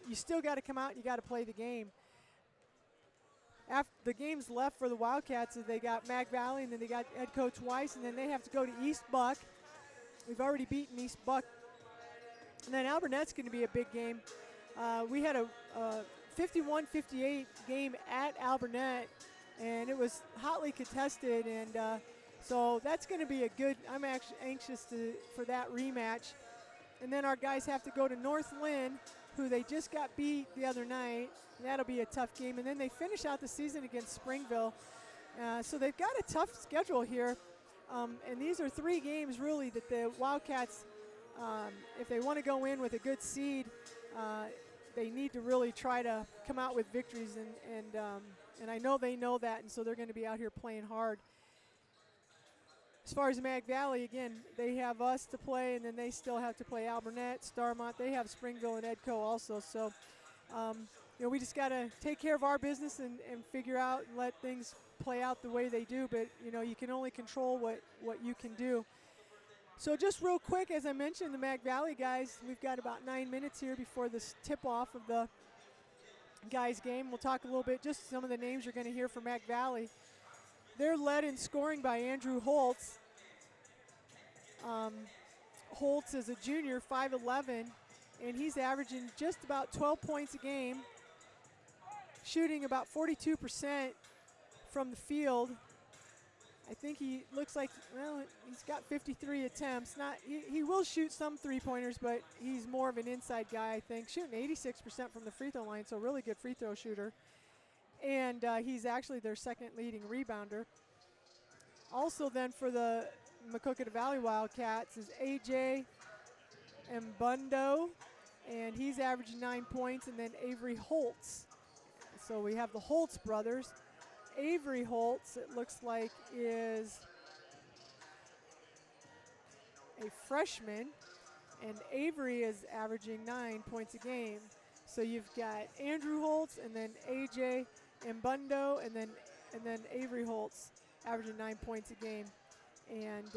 you still got to come out and you got to play the game. After the games left for the Wildcats, they got Mag Valley, and then they got Edco twice, and then they have to go to East Buck. We've already beaten East Buck. And then Alburnette's going to be a big game. We had a 51-58 game at Alburnette, and it was hotly contested, and so that's going to be a good. I'm actually anxious for that rematch. And then our guys have to go to North Lynn, who they just got beat the other night, and that'll be a tough game. And then they finish out the season against Springville, so they've got a tough schedule here. And these are 3 games really that the Wildcats, if they want to go in with a good seed, they need to really try to come out with victories, and I know they know that, and so they're going to be out here playing hard. As far as Mag Valley, again, they have us to play, and then they still have to play Alburnette, Starmont. They have Springville and Edco also. So, we just got to take care of our business and figure out and let things play out the way they do. But, you can only control what you can do. So just real quick, as I mentioned, the Mag Valley guys, we've got about 9 minutes here before this tip-off of the guys' game. We'll talk a little bit, just some of the names you're going to hear from Mag Valley. They're led in scoring by Andrew Holtz. Holtz is a junior, 5'11", and he's averaging just about 12 points a game, shooting about 42% from the field. I think he looks like, he's got 53 attempts. He will shoot some three-pointers, but he's more of an inside guy, I think, shooting 86% from the free throw line, so really good free throw shooter. And he's actually their 2nd leading rebounder. Also then for the Maquoketa Valley Wildcats is A.J. Mbundo, and he's averaging 9 points, and then Avery Holtz. So we have the Holtz brothers. Avery Holtz, it looks like, is a freshman, and Avery is averaging 9 points a game. So you've got Andrew Holtz, and then A.J. Mbundo, and then Avery Holtz averaging 9 points a game. And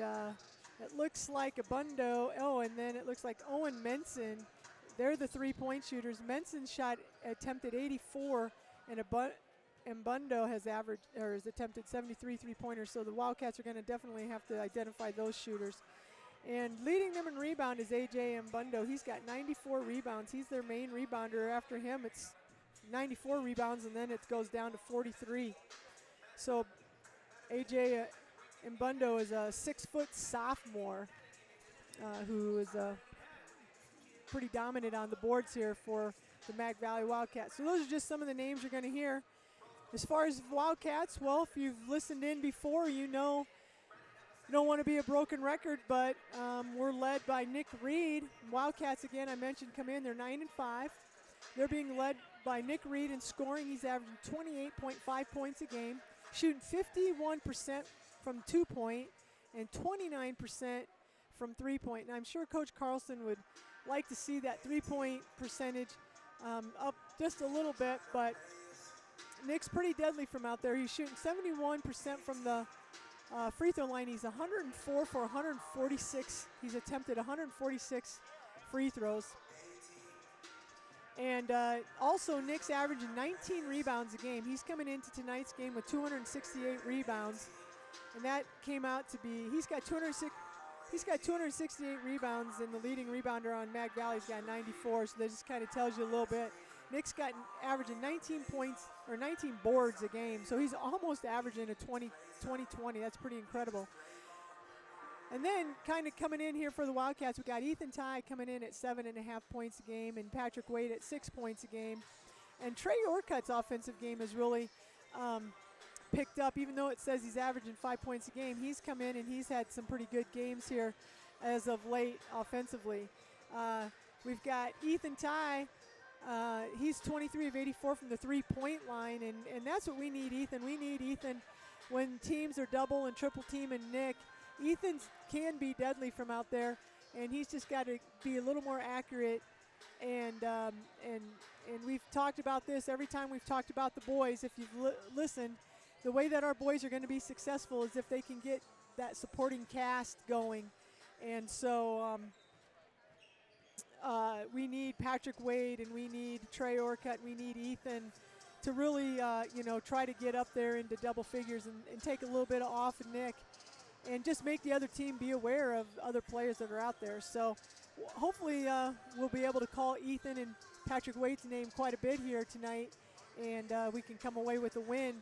it looks like Mbundo, and then it looks like Owen Menson. They're the 3-point shooters. Menson attempted 84, and Mbundo has attempted 73 3-pointers, so the Wildcats are going to definitely have to identify those shooters. And leading them in rebound is A.J. Mbundo. He's got 94 rebounds. He's their main rebounder. After him, it's 94 rebounds, and then it goes down to 43. So A.J. Mbundo is a 6-foot sophomore who is pretty dominant on the boards here for the Mag Valley Wildcats. So those are just some of the names you're going to hear. As far as Wildcats, well, if you've listened in before, you know you don't want to be a broken record, but we're led by Nick Reed. Wildcats, again, I mentioned, come in. They're 9-5. They're being led by Nick Reed in scoring. He's averaging 28.5 points a game, shooting 51% from 2-point and 29% from 3-point. And I'm sure Coach Carlson would like to see that 3-point percentage up just a little bit, but Nick's pretty deadly from out there. He's shooting 71% from the free throw line. He's 104 for 146. He's attempted 146 free throws. And also Nick's averaging 19 rebounds a game. He's coming into tonight's game with 268 rebounds. And that came out to be, he's got 268 rebounds, and the leading rebounder on Mag Valley's got 94, so that just kind of tells you a little bit. Nick's got averaging 19 points, or 19 boards a game, so he's almost averaging a 20-20. That's pretty incredible. And then kind of coming in here for the Wildcats, we got Ethan Ty coming in at 7.5 points a game, and Patrick Wade at 6 points a game. And Trey Orcutt's offensive game is really picked up, even though it says he's averaging 5 points a game. He's come in and he's had some pretty good games here as of late offensively. We've got Ethan Ty. He's 23 of 84 from the 3-point line, and that's what we need, Ethan. We need Ethan when teams are double and triple teaming Nick. Ethan can be deadly from out there, and he's just got to be a little more accurate. And we've talked about this every time we've talked about the boys. If you've listened, the way that our boys are going to be successful is if they can get that supporting cast going. And so we need Patrick Wade, and we need Trey Orcutt, and we need Ethan to really, try to get up there into double figures and take a little bit off of Nick and just make the other team be aware of other players that are out there. So hopefully we'll be able to call Ethan and Patrick Wade's name quite a bit here tonight, and we can come away with a win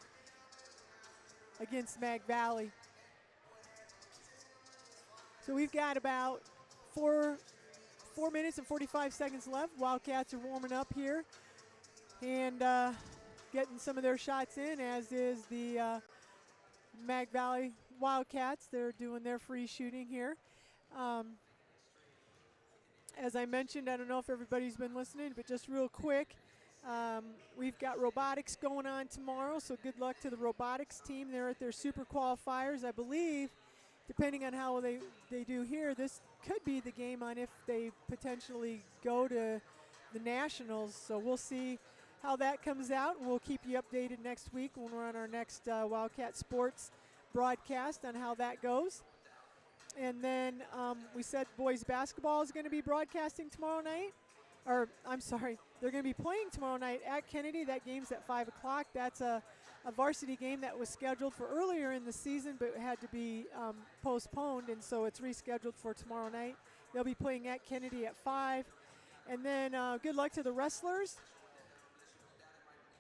against Mag Valley. So we've got about 4 minutes and 45 seconds left. Wildcats are warming up here and getting some of their shots in, as is the Mag Valley Wildcats. They're doing their free shooting here. As I mentioned, I don't know if everybody's been listening, but just real quick, we've got robotics going on tomorrow, so good luck to the robotics team. They're at their super qualifiers. I believe, depending on how they do here, this could be the game on if they potentially go to the Nationals. So we'll see how that comes out, and we'll keep you updated next week when we're on our next Wildcat Sports broadcast on how that goes. And then we said boys basketball is going to be broadcasting tomorrow night. Or, I'm sorry, they're going to be playing tomorrow night at Kennedy. That game's at 5 o'clock. That's a varsity game that was scheduled for earlier in the season but had to be postponed, and so it's rescheduled for tomorrow night. They'll be playing at Kennedy at 5. And then good luck to the wrestlers.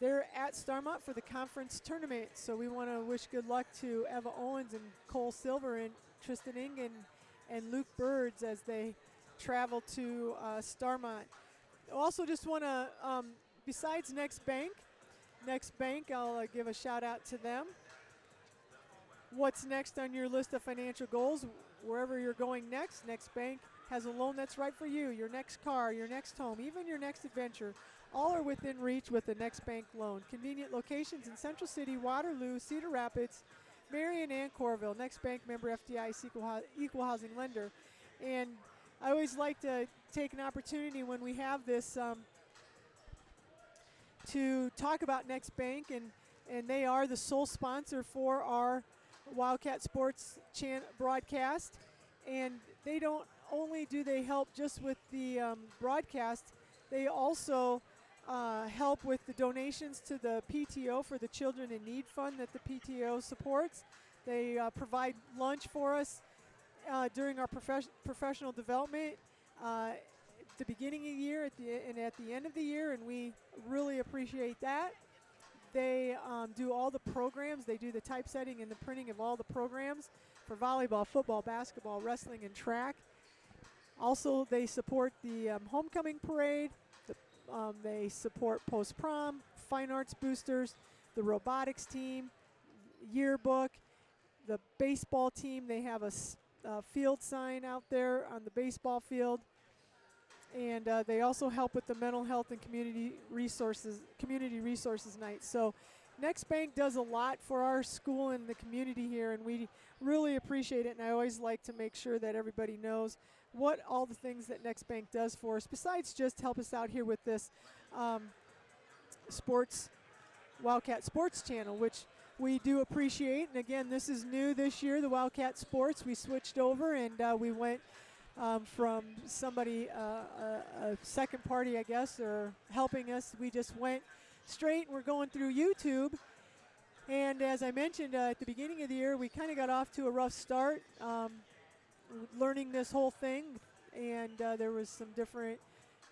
They're at Starmont for the conference tournament, so we want to wish good luck to Eva Owens and Cole Silver and Tristan Ingen and Luke Birds as they travel to Starmont. Also just want to, besides Next Bank, I'll give a shout out to them. What's next on your list of financial goals? Wherever you're going next, Next Bank has a loan that's right for you. Your next car, your next home, even your next adventure, all are within reach with the Next Bank loan. Convenient locations in Central City, Waterloo, Cedar Rapids, Marion, and Coralville. Next Bank member FDIC equal housing lender. And I always like to take an opportunity when we have this to talk about Next Bank, and they are the sole sponsor for our Wildcat Sports broadcast. And they don't only do they help just with the broadcast, they also help with the donations to the PTO for the Children in Need Fund that the PTO supports. They provide lunch for us during our professional development at the beginning of the year and at the end of the year, and we really appreciate that. They do all the programs. They do the typesetting and the printing of all the programs for volleyball, football, basketball, wrestling, and track. Also, they support the homecoming parade. They support post-prom, fine arts boosters, the robotics team, yearbook, the baseball team. They have a field sign out there on the baseball field. And they also help with the mental health and community resources night. So Next Bank does a lot for our school and the community here, and we really appreciate it. And I always like to make sure that everybody knows what all the things that Next Bank does for us, besides just help us out here with this Wildcat Sports channel, which we do appreciate. And again, this is new this year, the Wildcat Sports. We switched over and we went from somebody, a second party, I guess, or helping us. We just went straight. We're going through YouTube. And as I mentioned at the beginning of the year, we kind of got off to a rough start learning this whole thing. And there was some different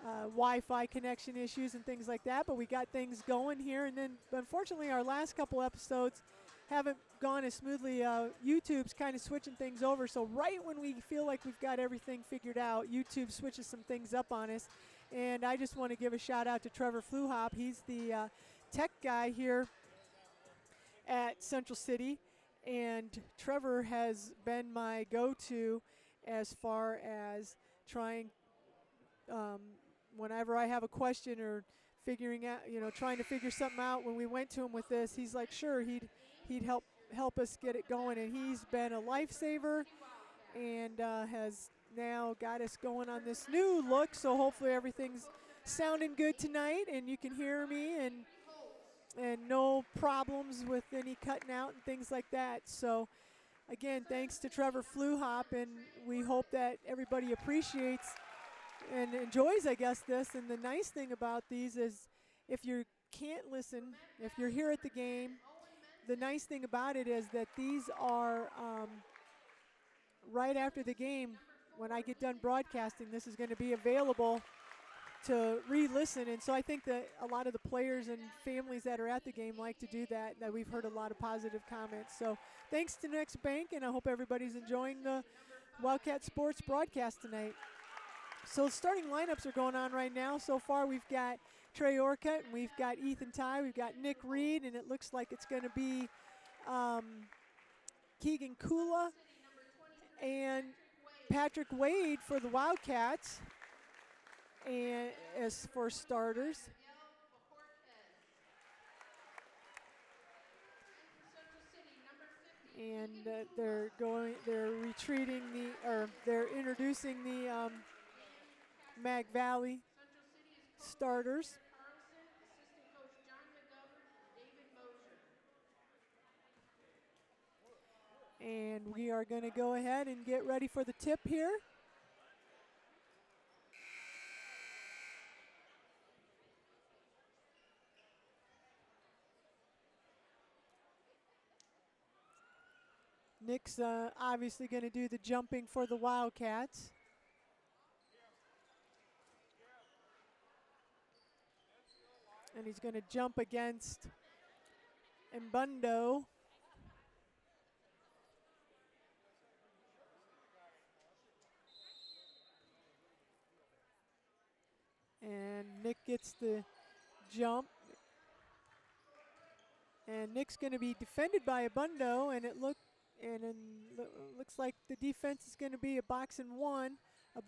Wi-Fi connection issues and things like that. But we got things going here. And then, unfortunately, our last couple episodes haven't gone as smoothly. YouTube's kind of switching things over. So right when we feel like we've got everything figured out, YouTube switches some things up on us. And I just want to give a shout out to Trevor Fluhop. He's the tech guy here at Central City. And Trevor has been my go-to as far as trying, whenever I have a question or figuring out, trying to figure something out. When we went to him with this, he's like, sure, he'd help us get it going. And he's been a lifesaver and has now got us going on this new look. So hopefully everything's sounding good tonight and you can hear me and no problems with any cutting out and things like that. So again, thanks to Trevor Fluhop, and we hope that everybody appreciates and enjoys, I guess, this. And the nice thing about these is if you can't listen, if you're here at the game, the nice thing about it is that these are right after the game. When I get done broadcasting, this is going to be available to re-listen. And so I think that a lot of the players and families that are at the game like to do that we've heard a lot of positive comments. So thanks to Next Bank, and I hope everybody's enjoying the Wildcat Sports broadcast tonight. So starting lineups are going on right now. So far we've got Trey Orcutt, and we've got Ethan Ty, we've got Nick Reed, and it looks like it's going to be Keegan Kula and Patrick Wade for the Wildcats, and as for starters. And they're introducing the Mag Valley starters. And we are going to go ahead and get ready for the tip here. Nick's obviously going to do the jumping for the Wildcats. And he's going to jump against Mbundo. And Nick gets the jump. And Nick's going to be defended by Mbundo, and it looks like the defense is going to be a box and one.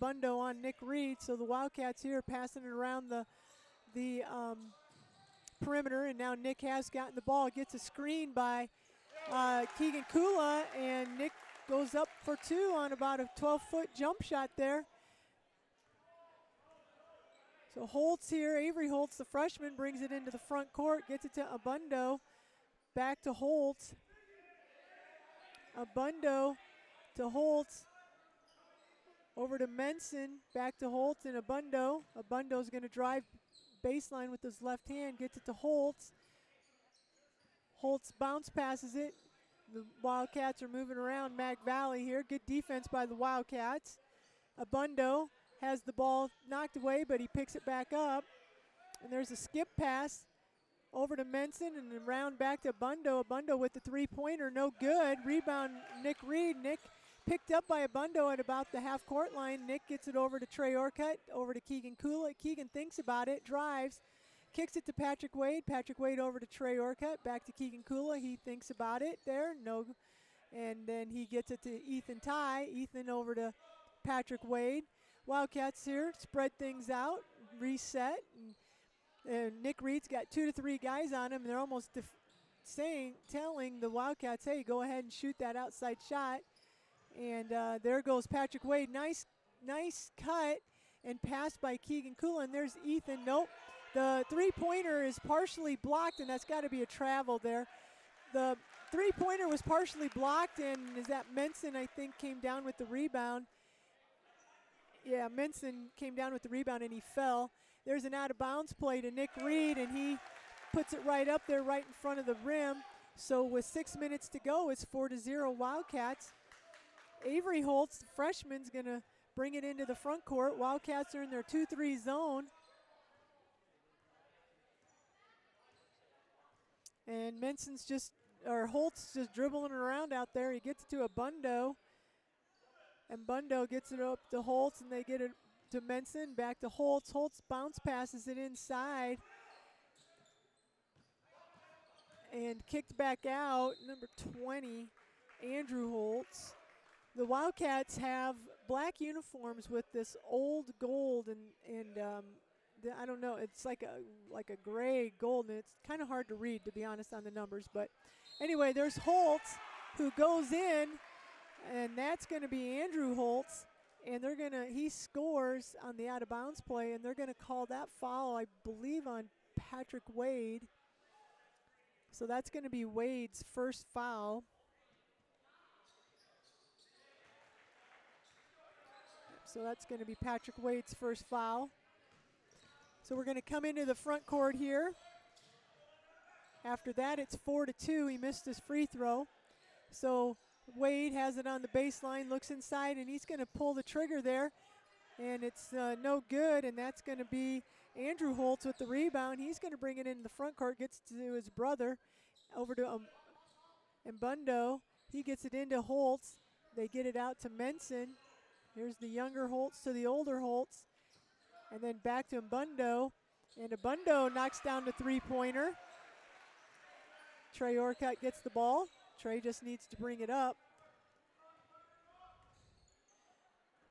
Mbundo on Nick Reed. So the Wildcats here passing it around the perimeter, and now Nick has gotten the ball. Gets a screen by Keegan Kula, and Nick goes up for two on about a 12-foot jump shot there. So Holtz here, Avery Holtz, the freshman, brings it into the front court, gets it to Mbundo, back to Holtz. Mbundo to Holtz, over to Menson, back to Holtz and Mbundo. Mbundo's going to drive baseline with his left hand, gets it to Holtz. Holtz bounce passes it. The Wildcats are moving around Mag Valley here. Good defense by the Wildcats. Abundo has the ball knocked away, but he picks it back up. And there's a skip pass over to Menson and then round back to Abundo. Abundo with the three-pointer, no good. Rebound, Nick Reed. Nick picked up by Abundo at about the half-court line. Nick gets it over to Trey Orcutt, over to Keegan Kula. Keegan thinks about it, drives, kicks it to Patrick Wade. Patrick Wade over to Trey Orcutt, back to Keegan Kula. He thinks about it there, no. And then he gets it to Ethan Ty. Ethan over to Patrick Wade. Wildcats here spread things out, reset. And Nick Reed's got 2 to 3 guys on him. And they're almost telling the Wildcats, hey, go ahead and shoot that outside shot. And there goes Patrick Wade. Nice cut and pass by Keegan Kula. And there's Ethan. Nope. The three-pointer is partially blocked, and that's got to be a travel there. The three-pointer was partially blocked, and is that Menson, I think, came down with the rebound. Yeah, Menson came down with the rebound, and he fell. There's an out-of-bounds play to Nick Reed, and he puts it right up there right in front of the rim. So with 6 minutes to go, it's 4-0 Wildcats. Avery Holtz, the freshman's going to bring it into the front court. Wildcats are in their 2-3 zone. And Holtz just dribbling around out there. He gets it to Abundo. And Bundo gets it up to Holtz, and they get it to Menson, back to Holtz. Holtz bounce passes it inside. And kicked back out, number 20, Andrew Holtz. The Wildcats have black uniforms with this old gold and I don't know, it's like a gray gold, and it's kind of hard to read, to be honest, on the numbers. But anyway, there's Holtz who goes in, and that's going to be Andrew Holtz, and he scores on the out of bounds play, and they're going to call that foul, I believe, on Patrick Wade. So that's going to be Wade's first foul. So that's going to be Patrick Wade's first foul. So we're going to come into the front court here. After that, it's 4-2. He missed his free throw. So Wade has it on the baseline, looks inside, and he's going to pull the trigger there. And it's no good, and that's going to be Andrew Holtz with the rebound. He's going to bring it into the front court, gets to his brother, over to Mbundo. He gets it into Holtz. They get it out to Menson. Here's the younger Holtz to the older Holtz. And then back to Mbundo. And Mbundo knocks down the three-pointer. Trey Orcutt gets the ball. Trey just needs to bring it up.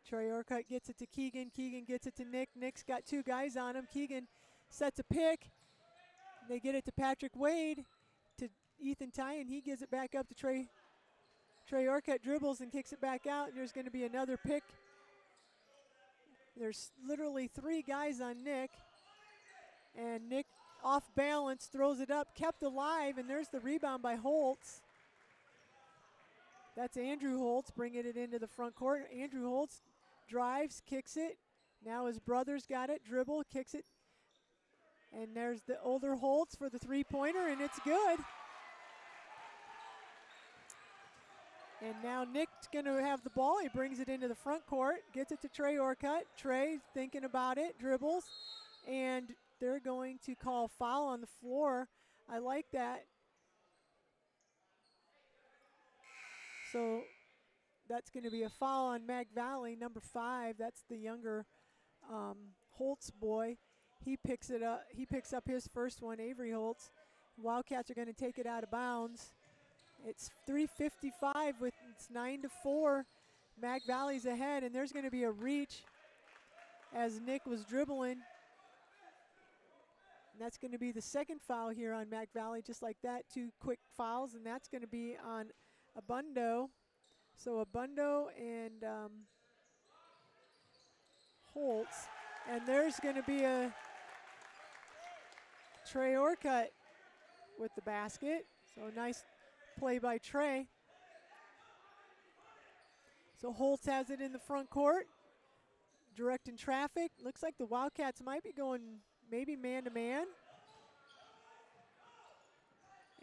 Trey Orcutt gets it to Keegan. Keegan gets it to Nick. Nick's got 2 guys on him. Keegan sets a pick. They get it to Patrick Wade, to Ethan Ty, and he gives it back up to Trey. Trey Orcutt dribbles and kicks it back out, and there's going to be another pick. There's literally 3 guys on Nick, and Nick off balance throws it up, kept alive, and there's the rebound by Holtz. That's Andrew Holtz bringing it into the front court. Andrew Holtz drives, kicks it. Now his brother's got it, dribble, kicks it. And there's the older Holtz for the three-pointer, and it's good. And now Nick's going to have the ball. He brings it into the front court, gets it to Trey Orcutt. Trey thinking about it, dribbles, and they're going to call foul on the floor. I like that. So that's going to be a foul on Mag Valley, number 5. That's the younger Holtz boy. He picks it up. He picks up his first one, Avery Holtz. Wildcats are going to take it out of bounds. It's 3:55 with it's 9-4. Mag Valley's ahead, and there's going to be a reach as Nick was dribbling. And that's going to be the second foul here on Mag Valley, just like that. 2 quick fouls, and that's going to be on Abundo. So Abundo and Holtz. And there's going to be a Trey Orcutt with the basket. So nice play by Trey. So Holtz has it in the front court, directing traffic. Looks like the Wildcats might be going maybe man-to-man.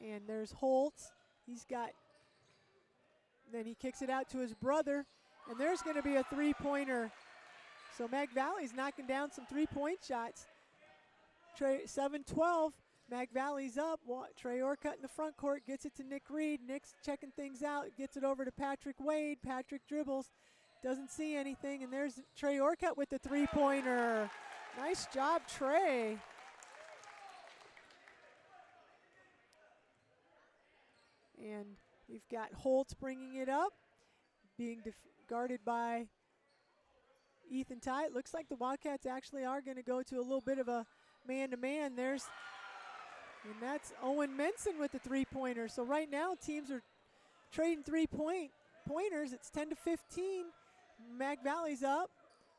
And there's Holtz. Then he kicks it out to his brother, and there's going to be a three-pointer. So Mag Valley's knocking down some three-point shots. 7-12, Mag Valley's up. Trey Orcutt in the front court gets it to Nick Reed. Nick's checking things out, gets it over to Patrick Wade. Patrick dribbles, doesn't see anything, and there's Trey Orcutt with the three-pointer. Nice job, Trey. And we've got Holtz bringing it up, being guarded by Ethan Ty. It looks like the Wildcats actually are going to go to a little bit of a man-to-man. And that's Owen Menson with the three-pointer. So right now teams are trading three-pointers. It's 10-15. Mag Valley's up.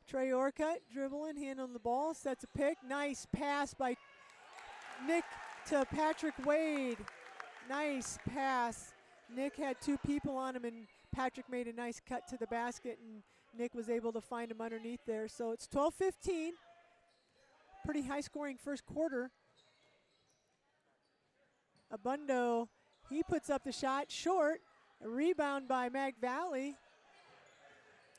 Trey Orcutt dribbling, handling the ball, sets a pick. Nice pass by Nick to Patrick Wade. Nice pass. Nick had two people on him, and Patrick made a nice cut to the basket, and Nick was able to find him underneath there. So it's 12-15. Pretty high-scoring first quarter. Abundo, he puts up the shot short. A rebound by Mag Valley.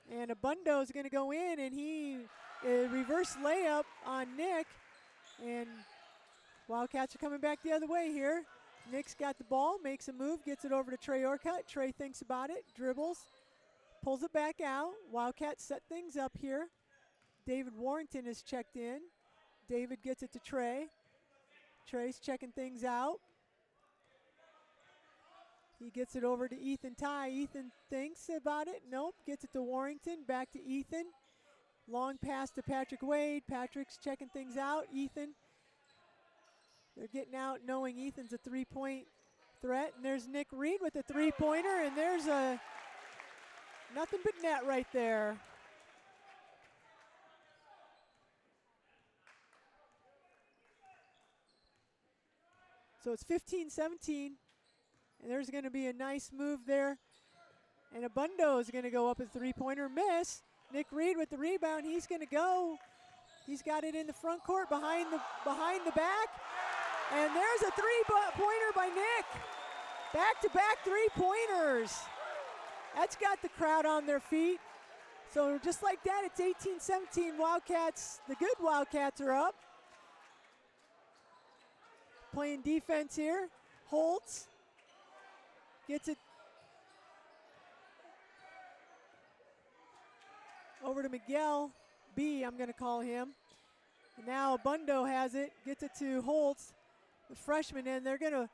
And Abundo is going to go in, and he reverse layup on Nick. And Wildcats are coming back the other way here. Nick's got the ball, makes a move, gets it over to Trey Orcutt. Trey thinks about it, dribbles, pulls it back out. Wildcats set things up here. David Warrington is checked in. David gets it to Trey. Trey's checking things out. He gets it over to Ethan Ty. Ethan thinks about it. Nope. Gets it to Warrington. Back to Ethan. Long pass to Patrick Wade. Patrick's checking things out. Ethan. They're getting out knowing Ethan's a three-point threat. And there's Nick Reed with a three-pointer. And there's a nothing but net right there. So it's 15-17. And there's going to be a nice move there. And Abundo is going to go up a three-pointer, miss. Nick Reed with the rebound. He's going to go. He's got it in the front court behind the back. And there's a three-pointer by Nick. Back-to-back three-pointers. That's got the crowd on their feet. So just like that, it's 18-17. Wildcats, the good Wildcats are up. Playing defense here. Holtz gets it over to Miguel B, I'm going to call him. And now Abundo has it, gets it to Holtz, the freshman, and they're going to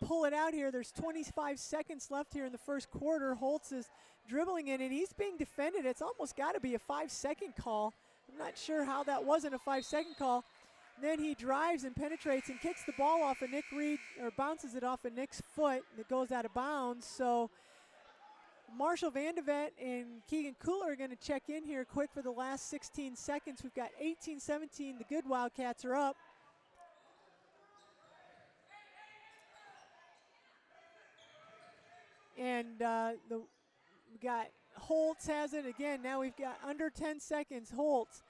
pull it out here. There's 25 seconds left here in the first quarter. Holtz is dribbling in, and he's being defended. It's almost got to be a 5-second call. I'm not sure how that wasn't a 5-second call. Then he drives and penetrates and kicks the ball off of Nick Reed, or bounces it off of Nick's foot, and it goes out of bounds. So Marshall Vandevet and Keegan Cooler are going to check in here quick for the last 16 seconds. We've got 18-17. The good Wildcats are up. And we got Holtz has it again. Now we've got under 10 seconds. Holtz.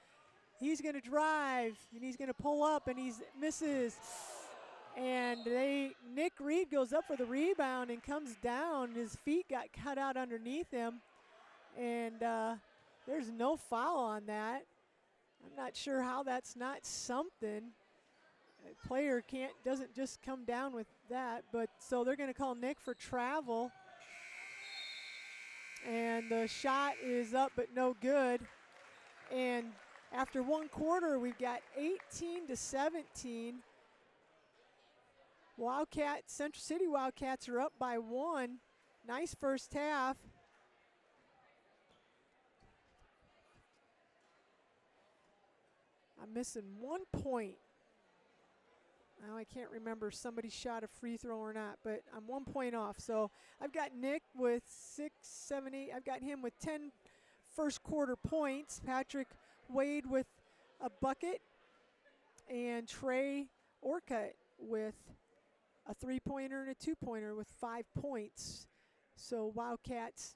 He's going to drive, and he's going to pull up, and he misses. And Nick Reed goes up for the rebound and comes down. His feet got cut out underneath him, and there's no foul on that. I'm not sure how that's not something. A player doesn't just come down with that, but so they're going to call Nick for travel. And the shot is up but no good. And after one quarter, we've got 18-17. Central City Wildcats are up by 1. Nice first half. I'm missing 1 point. Now I can't remember if somebody shot a free throw or not, but I'm 1 point off. So I've got Nick with 6, 7, 8. I've got him with 10 first quarter points. Patrick Wade with a bucket, and Trey Orcutt with a three-pointer and a two-pointer with 5 points. So Wildcats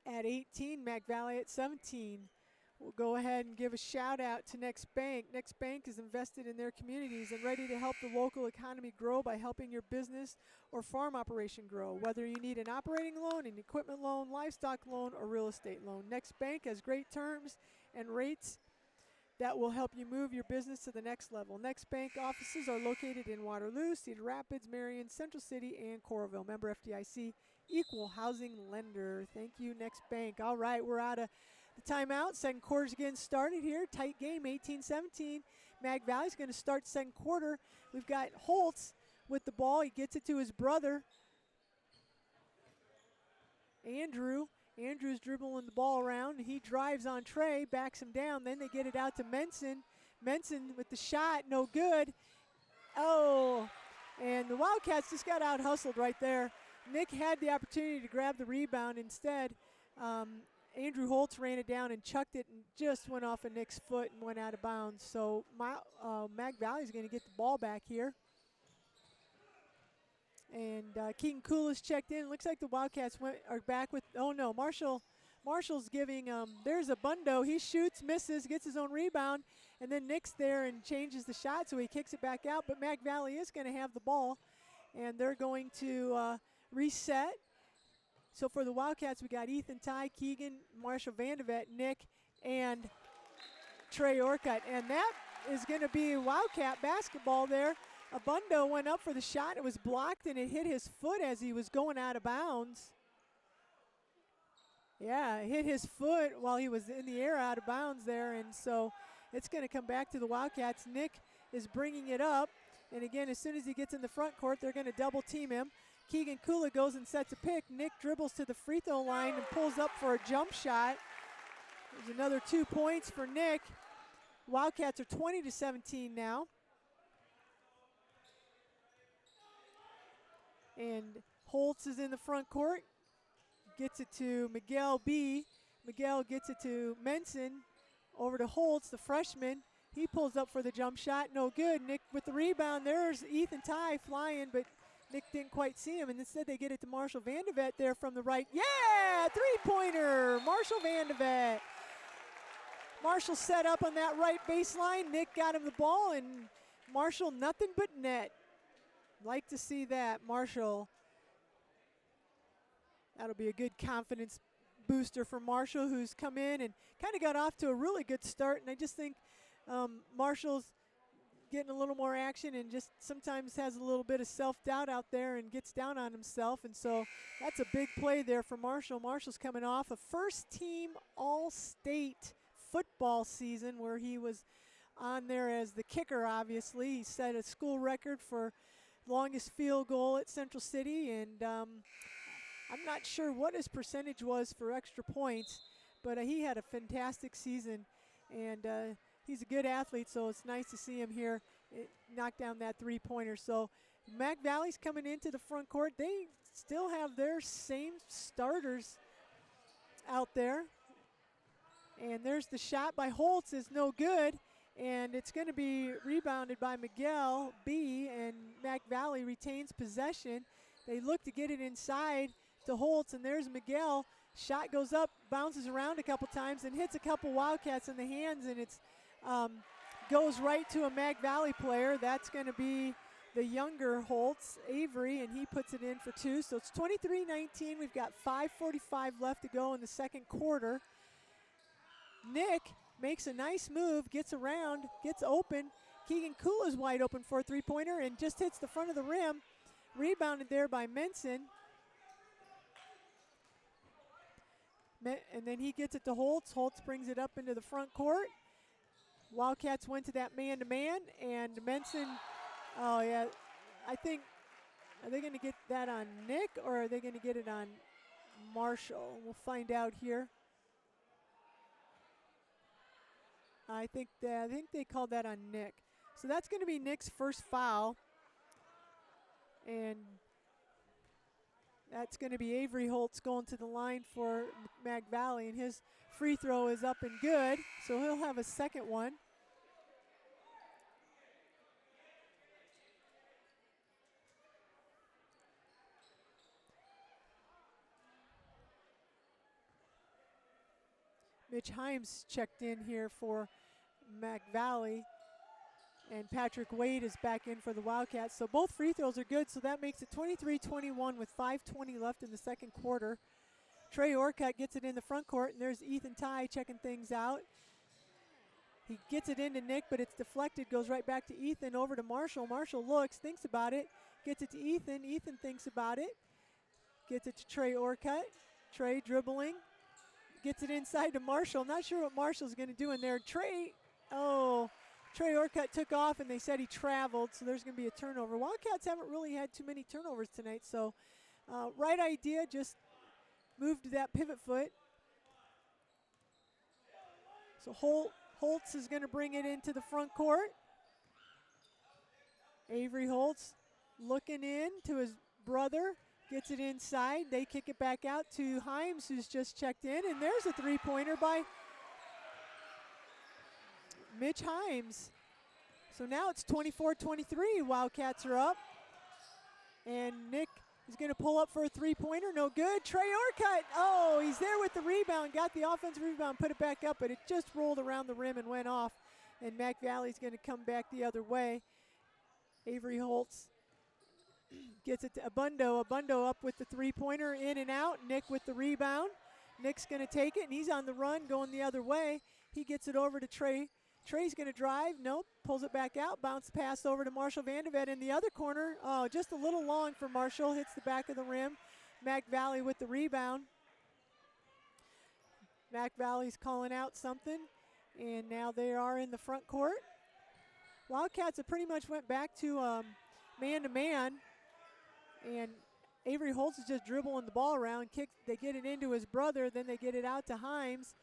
at 18, Mac Valley at 17. We'll go ahead and give a shout out to Next Bank. Next Bank is invested in their communities and ready to help the local economy grow by helping your business or farm operation grow. Whether you need an operating loan, an equipment loan, livestock loan, or real estate loan, Next Bank has great terms and rates that will help you move your business to the next level. Next Bank offices are located in Waterloo, Cedar Rapids, Marion, Central City, and Coralville. Member FDIC, equal housing lender. Thank you, Next Bank. All right, we're out of the timeout. Second quarter's getting started here. Tight game, 18-17. Mag Valley's going to start second quarter. We've got Holtz with the ball. He gets it to his brother, Andrew. Andrew's dribbling the ball around. He drives on Trey, backs him down. Then they get it out to Menson. Menson with the shot, no good. Oh, and the Wildcats just got out hustled right there. Nick had the opportunity to grab the rebound. Instead, Andrew Holtz ran it down and chucked it and just went off of Nick's foot and went out of bounds. So Mag Valley's going to get the ball back here. And Keegan Koulis checked in. Looks like the Wildcats are back with, oh no, Marshall's giving, there's a Bundo. He shoots, misses, gets his own rebound, and then Nick's there and changes the shot, so he kicks it back out. But Mag Valley is going to have the ball, and they're going to reset. So for the Wildcats, we got Ethan Ty, Keegan, Marshall Vandevet, Nick, and Trey Orcutt. And that is going to be Wildcat basketball there. Abundo went up for the shot. It was blocked, and it hit his foot as he was going out of bounds. Yeah, it hit his foot while he was in the air out of bounds there, and so it's going to come back to the Wildcats. Nick is bringing it up, and again, as soon as he gets in the front court, they're going to double team him. Keegan Kula goes and sets a pick. Nick dribbles to the free throw line and pulls up for a jump shot. There's another 2 points for Nick. Wildcats are 20-17 now. And Holtz is in the front court. Gets it to Miguel B. Miguel gets it to Menson. Over to Holtz, the freshman. He pulls up for the jump shot. No good. Nick with the rebound. There's Ethan Ty flying, but Nick didn't quite see him, and instead they get it to Marshall Vandevet there from the right. Yeah, three-pointer, Marshall Vandevet. Marshall set up on that right baseline. Nick got him the ball, and Marshall nothing but net. Like to see that, Marshall. That'll be a good confidence booster for Marshall, who's come in and kind of got off to a really good start, and I just think Marshall's getting a little more action and just sometimes has a little bit of self-doubt out there and gets down on himself. And so that's a big play there for Marshall. Marshall's coming off a first-team All-State football season where he was on there as the kicker, obviously. He set a school record for longest field goal at Central City, and I'm not sure what his percentage was for extra points, but he had a fantastic season, and he's a good athlete, so it's nice to see him here knock down that three-pointer. So Mac Valley's coming into the front court. They still have their same starters out there. And there's the shot by Holtz is no good, and it's going to be rebounded by Miguel B., and Mac Valley retains possession. They look to get it inside to Holtz, and there's Miguel. Shot goes up, bounces around a couple times, and hits a couple Wildcats in the hands, and it's goes right to a Mag Valley player. That's going to be the younger Holtz, Avery, and he puts it in for two. So it's 23-19. We've got 5:45 left to go in the second quarter. Nick makes a nice move, gets around, gets open. Keegan Kula's wide open for a three-pointer and just hits the front of the rim. Rebounded there by Menson. And then he gets it to Holtz. Holtz brings it up into the front court. Wildcats went to that man-to-man, and Menson, oh yeah, I think, are they going to get that on Nick, or are they going to get it on Marshall? We'll find out here. I think they called that on Nick. So that's going to be Nick's first foul. And that's going to be Avery Holtz going to the line for Mag Valley, and his free throw is up and good, so he'll have a second one. Mitch Himes checked in here for Mac Valley. And Patrick Wade is back in for the Wildcats. So both free throws are good, so that makes it 23-21 with 5:20 left in the second quarter. Trey Orcutt gets it in the front court, and there's Ethan Ty checking things out. He gets it into Nick, but it's deflected, goes right back to Ethan, over to Marshall. Marshall looks, thinks about it, gets it to Ethan. Ethan thinks about it, gets it to Trey Orcutt. Trey dribbling, gets it inside to Marshall. Not sure what Marshall's going to do in there. Trey Orcutt took off, and they said he traveled, so there's going to be a turnover. Wildcats haven't really had too many turnovers tonight, so right idea, just move to that pivot foot. So Holtz is going to bring it into the front court. Avery Holtz looking in to his brother, gets it inside. They kick it back out to Himes, who's just checked in, and there's a three-pointer by Mitch Himes. So now it's 24-23. Wildcats are up. And Nick is going to pull up for a three-pointer. No good. Trey Orcutt. Oh, he's there with the rebound. Got the offensive rebound, put it back up, but it just rolled around the rim and went off. And Mac Valley's going to come back the other way. Avery Holtz gets it to Abundo. Abundo up with the three-pointer, in and out. Nick with the rebound. Nick's going to take it, and he's on the run going the other way. He gets it over to Trey. Trey's going to drive. Nope. Pulls it back out. Bounce pass over to Marshall Vandevet in the other corner. Oh, just a little long for Marshall. Hits the back of the rim. Mac Valley with the rebound. Mac Valley's calling out something. And now they are in the front court. Wildcats have pretty much went back to man-to-man. And Avery Holtz is just dribbling the ball around. They get it into his brother. Then they get it out to Himes.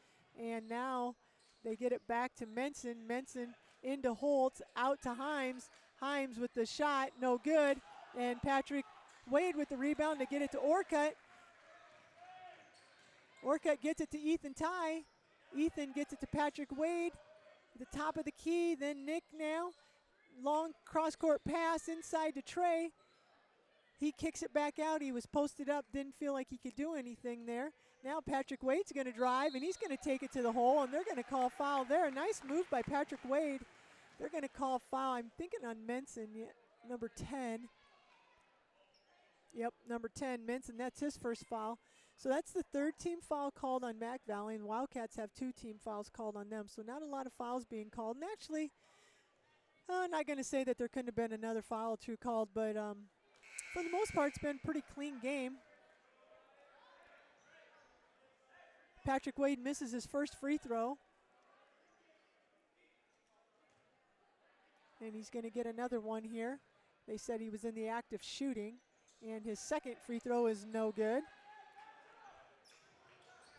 And now they get it back to Menson. Menson into Holtz, out to Himes. Himes with the shot, no good. And Patrick Wade with the rebound to get it to Orcutt. Orcutt gets it to Ethan Ty. Ethan gets it to Patrick Wade. The top of the key, then Nick now. Long cross-court pass inside to Trey. He kicks it back out. He was posted up, didn't feel like he could do anything there. Now Patrick Wade's going to drive, and he's going to take it to the hole, and they're going to call foul there. A nice move by Patrick Wade. They're going to call foul. I'm thinking on Menson, number 10. Yep, number 10, Menson. That's his first foul. So that's the third team foul called on Mac Valley, and Wildcats have 2 team fouls called on them. So not a lot of fouls being called. And actually, I'm not going to say that there couldn't have been another foul or two called, but for the most part, it's been a pretty clean game. Patrick Wade misses his first free throw. And he's going to get another one here. They said he was in the act of shooting. And his second free throw is no good.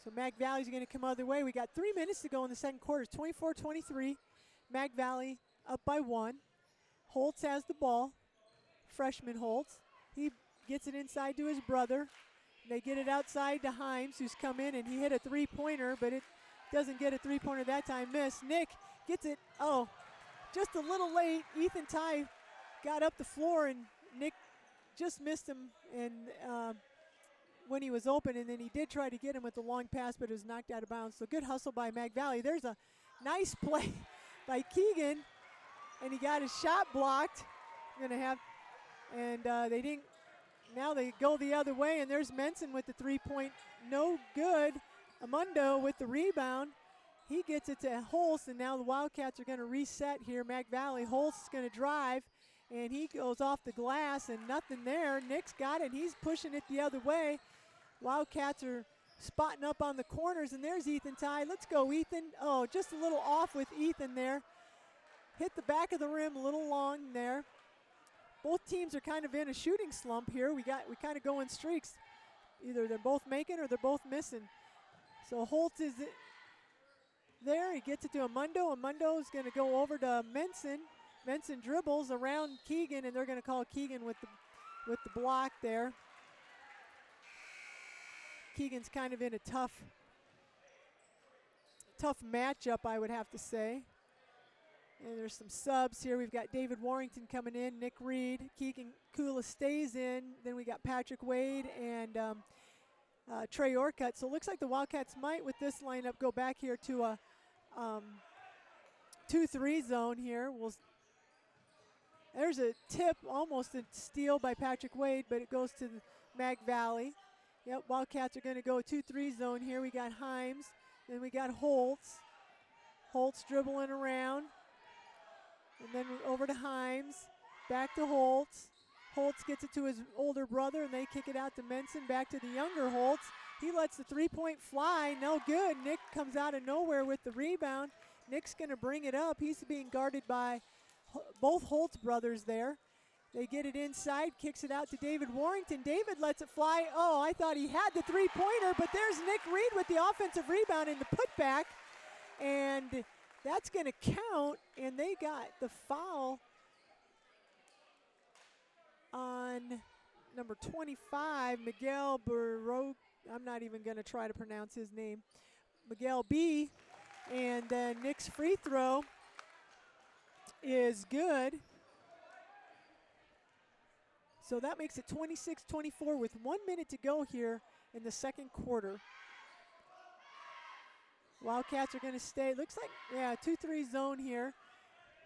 So Mac Valley's going to come other way. We got 3 minutes to go in the second quarter. It's 24-23. Mac Valley up by 1. Holtz has the ball. Freshman Holtz. He gets it inside to his brother. They get it outside to Himes, who's come in, and he hit a three-pointer, but it doesn't get a three-pointer that time. Miss. Nick gets it. Oh, just a little late. Ethan Ty got up the floor, and Nick just missed him and when he was open, and then he did try to get him with the long pass, but it was knocked out of bounds. So good hustle by Mac Valley. There's a nice play by Keegan, and he got his shot blocked. They didn't. Now they go the other way, and there's Menson with the three-point. No good. Amundo with the rebound. He gets it to Holtz, and now the Wildcats are going to reset here. Mac Valley. Holtz is going to drive, and he goes off the glass, and nothing there. Nick's got it. He's pushing it the other way. Wildcats are spotting up on the corners, and there's Ethan Ty. Let's go, Ethan. Oh, just a little off with Ethan there. Hit the back of the rim a little long there. Both teams are kind of in a shooting slump here. We kind of go in streaks. Either they're both making or they're both missing. So Holtz is there. He gets it to Amundo. Amundo is going to go over to Menson. Menson dribbles around Keegan, and they're going to call Keegan with the block there. Keegan's kind of in a tough matchup, I would have to say. And there's some subs here. We've got David Warrington coming in, Nick Reed, Keegan Kula stays in. Then we got Patrick Wade and Trey Orcutt. So it looks like the Wildcats might, with this lineup, go back here to a 2-3 zone here. There's a tip, almost a steal by Patrick Wade, but it goes to Mag Valley. Yep, Wildcats are going to go 2-3 zone here. We got Himes, then we got Holtz. Holtz dribbling around, and then over to Himes, back to Holtz. Holtz gets it to his older brother, and they kick it out to Menson, back to the younger Holtz. He lets the three-point fly, no good. Nick comes out of nowhere with the rebound. Nick's going to bring it up. He's being guarded by both Holtz brothers there. They get it inside, kicks it out to David Warrington. David lets it fly. Oh, I thought he had the three-pointer, but there's Nick Reed with the offensive rebound in the putback. And that's going to count, and they got the foul on number 25, Miguel Barro. I'm not even going to try to pronounce his name. Miguel B. And then Nick's free throw is good. So that makes it 26-24 with 1 minute to go here in the second quarter. Wildcats are going to stay. Looks like, yeah, 2-3 zone here.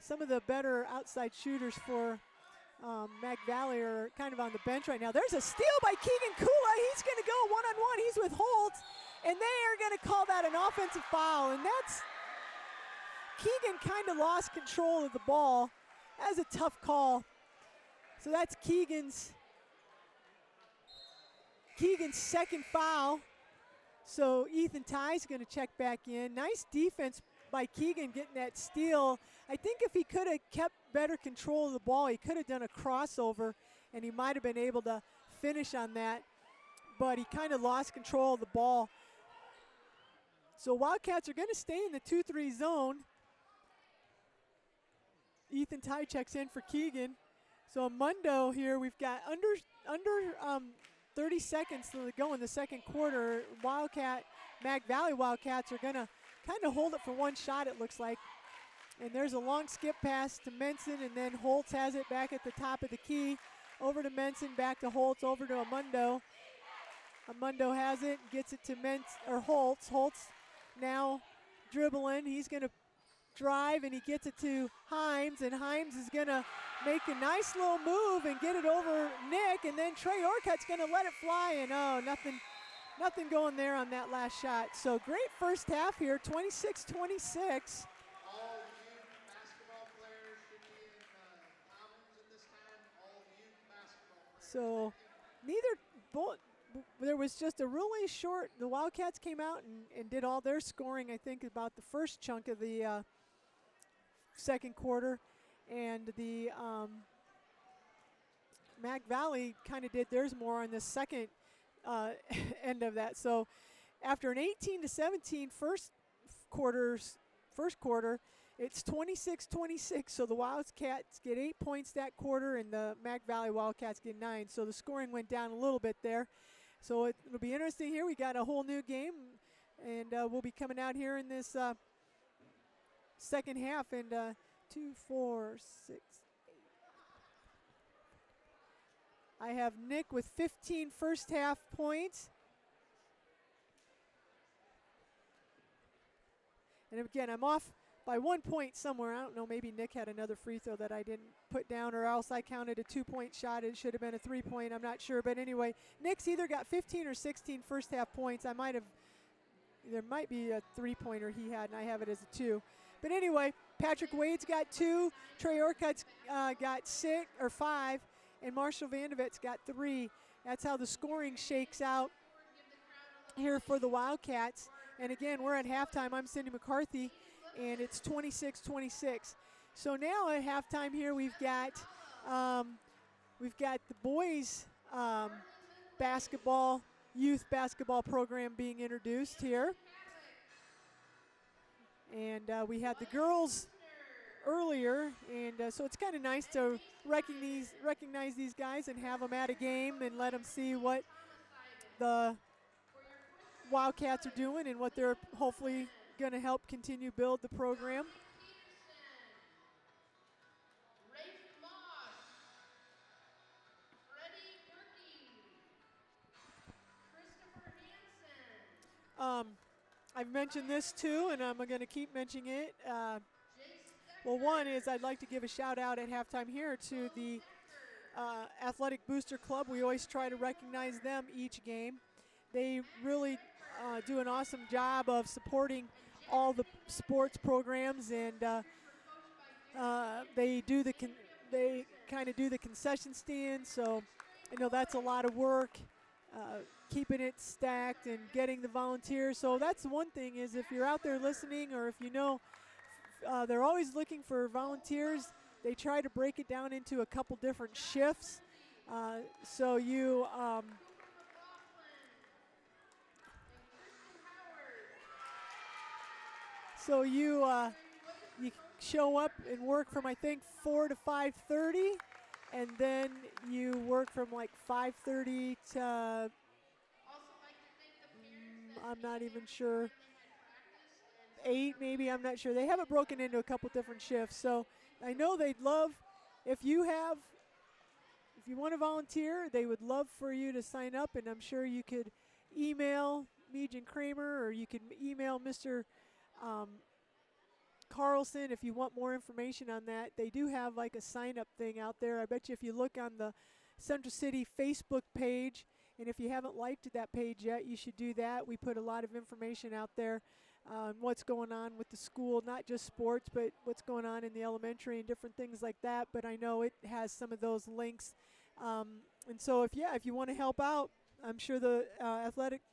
Some of the better outside shooters for Mag Valley are kind of on the bench right now. There's a steal by Keegan Kula. He's going to go one-on-one. He's with Holtz, and they are going to call that an offensive foul. And that's, Keegan kind of lost control of the ball. That was a tough call. So that's Keegan's second foul. So Ethan Ty's going to check back in. Nice defense by Keegan getting that steal. I think if he could have kept better control of the ball, he could have done a crossover, and he might have been able to finish on that. But he kind of lost control of the ball. So Wildcats are going to stay in the 2-3 zone. Ethan Ty checks in for Keegan. So Mundo here, we've got under 30 seconds to go in the second quarter. Mag Valley Wildcats are going to kind of hold it for one shot, it looks like. And there's a long skip pass to Menson, and then Holtz has it back at the top of the key. Over to Menson, back to Holtz, over to Amundo. Amundo has it, gets it to Holtz. Holtz now dribbling. He's going to drive, and he gets it to Himes, and Himes is going to make a nice little move and get it over Nick, and then Trey Orcutt's going to let it fly, and oh, nothing going there on that last shot. So great first half here, 26-26. So there was just a really short, the Wildcats came out and did all their scoring, I think, about the first chunk of the second quarter. And the Mag Valley kind of did theirs more on the second end of that. So after an 18-17 first quarter, it's 26-26. So the Wildcats get 8 points that quarter, and the Mag Valley Wildcats get 9. So the scoring went down a little bit there. So it'll be interesting here. We got a whole new game, and we'll be coming out here in this second half. And 2, 4, 6, 8. I have Nick with 15 first half points. And again, I'm off by 1 point somewhere. I don't know, maybe Nick had another free throw that I didn't put down, or else I counted a 2-point shot. It should have been a 3-point. I'm not sure. But anyway, Nick's either got 15 or 16 first half points. There might be a 3-pointer he had, and I have it as a 2. But anyway, Patrick Wade's got 2, Trey Orcutt's got 6 or 5, and Marshall Vandevets got 3. That's how the scoring shakes out here for the Wildcats. And again, we're at halftime. I'm Cindy McCarthy, and it's 26-26. So now at halftime here, we've got the boys youth basketball program being introduced here. And we had the girls earlier, and so it's kind of nice to recognize these guys and have them at a game and let them see what the Wildcats are doing and what they're hopefully going to help continue build the program. I've mentioned this too, and I'm going to keep mentioning it. Well, one is I'd like to give a shout out at halftime here to the Athletic Booster Club. We always try to recognize them each game. They really do an awesome job of supporting all the sports programs, and they kind of do the concession stand. So I know that's a lot of work, keeping it stacked and getting the volunteers. So that's one thing is if you're out there listening, or if you know, they're always looking for volunteers. They try to break it down into a couple different shifts. So you you show up and work from I think 4 to 5:30, and then you work from like 5:30 to I'm not even sure, 8 maybe, I'm not sure. They have it broken into a couple different shifts. So I know they'd love, if you want to volunteer, they would love for you to sign up, and I'm sure you could email Mejan Kramer, or you can email Mr. Carlson if you want more information on that. They do have like a sign-up thing out there. I bet you if you look on the Central City Facebook page, and if you haven't liked that page yet, you should do that. We put a lot of information out there on what's going on with the school, not just sports, but what's going on in the elementary and different things like that. But I know it has some of those links. And so if you want to help out, I'm sure the Athletics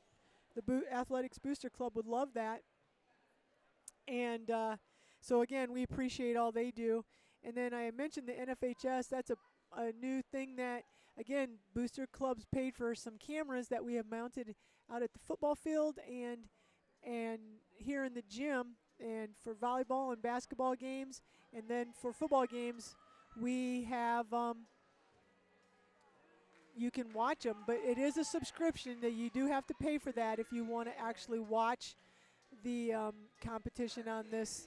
Booster Club would love that. And so again, we appreciate all they do. And then I mentioned the NFHS. That's a new thing that, again, Booster Club's paid for some cameras that we have mounted out at the football field and here in the gym, and for volleyball and basketball games. And then for football games, we have you can watch them, but it is a subscription that you do have to pay for that if you want to actually watch the competition on this.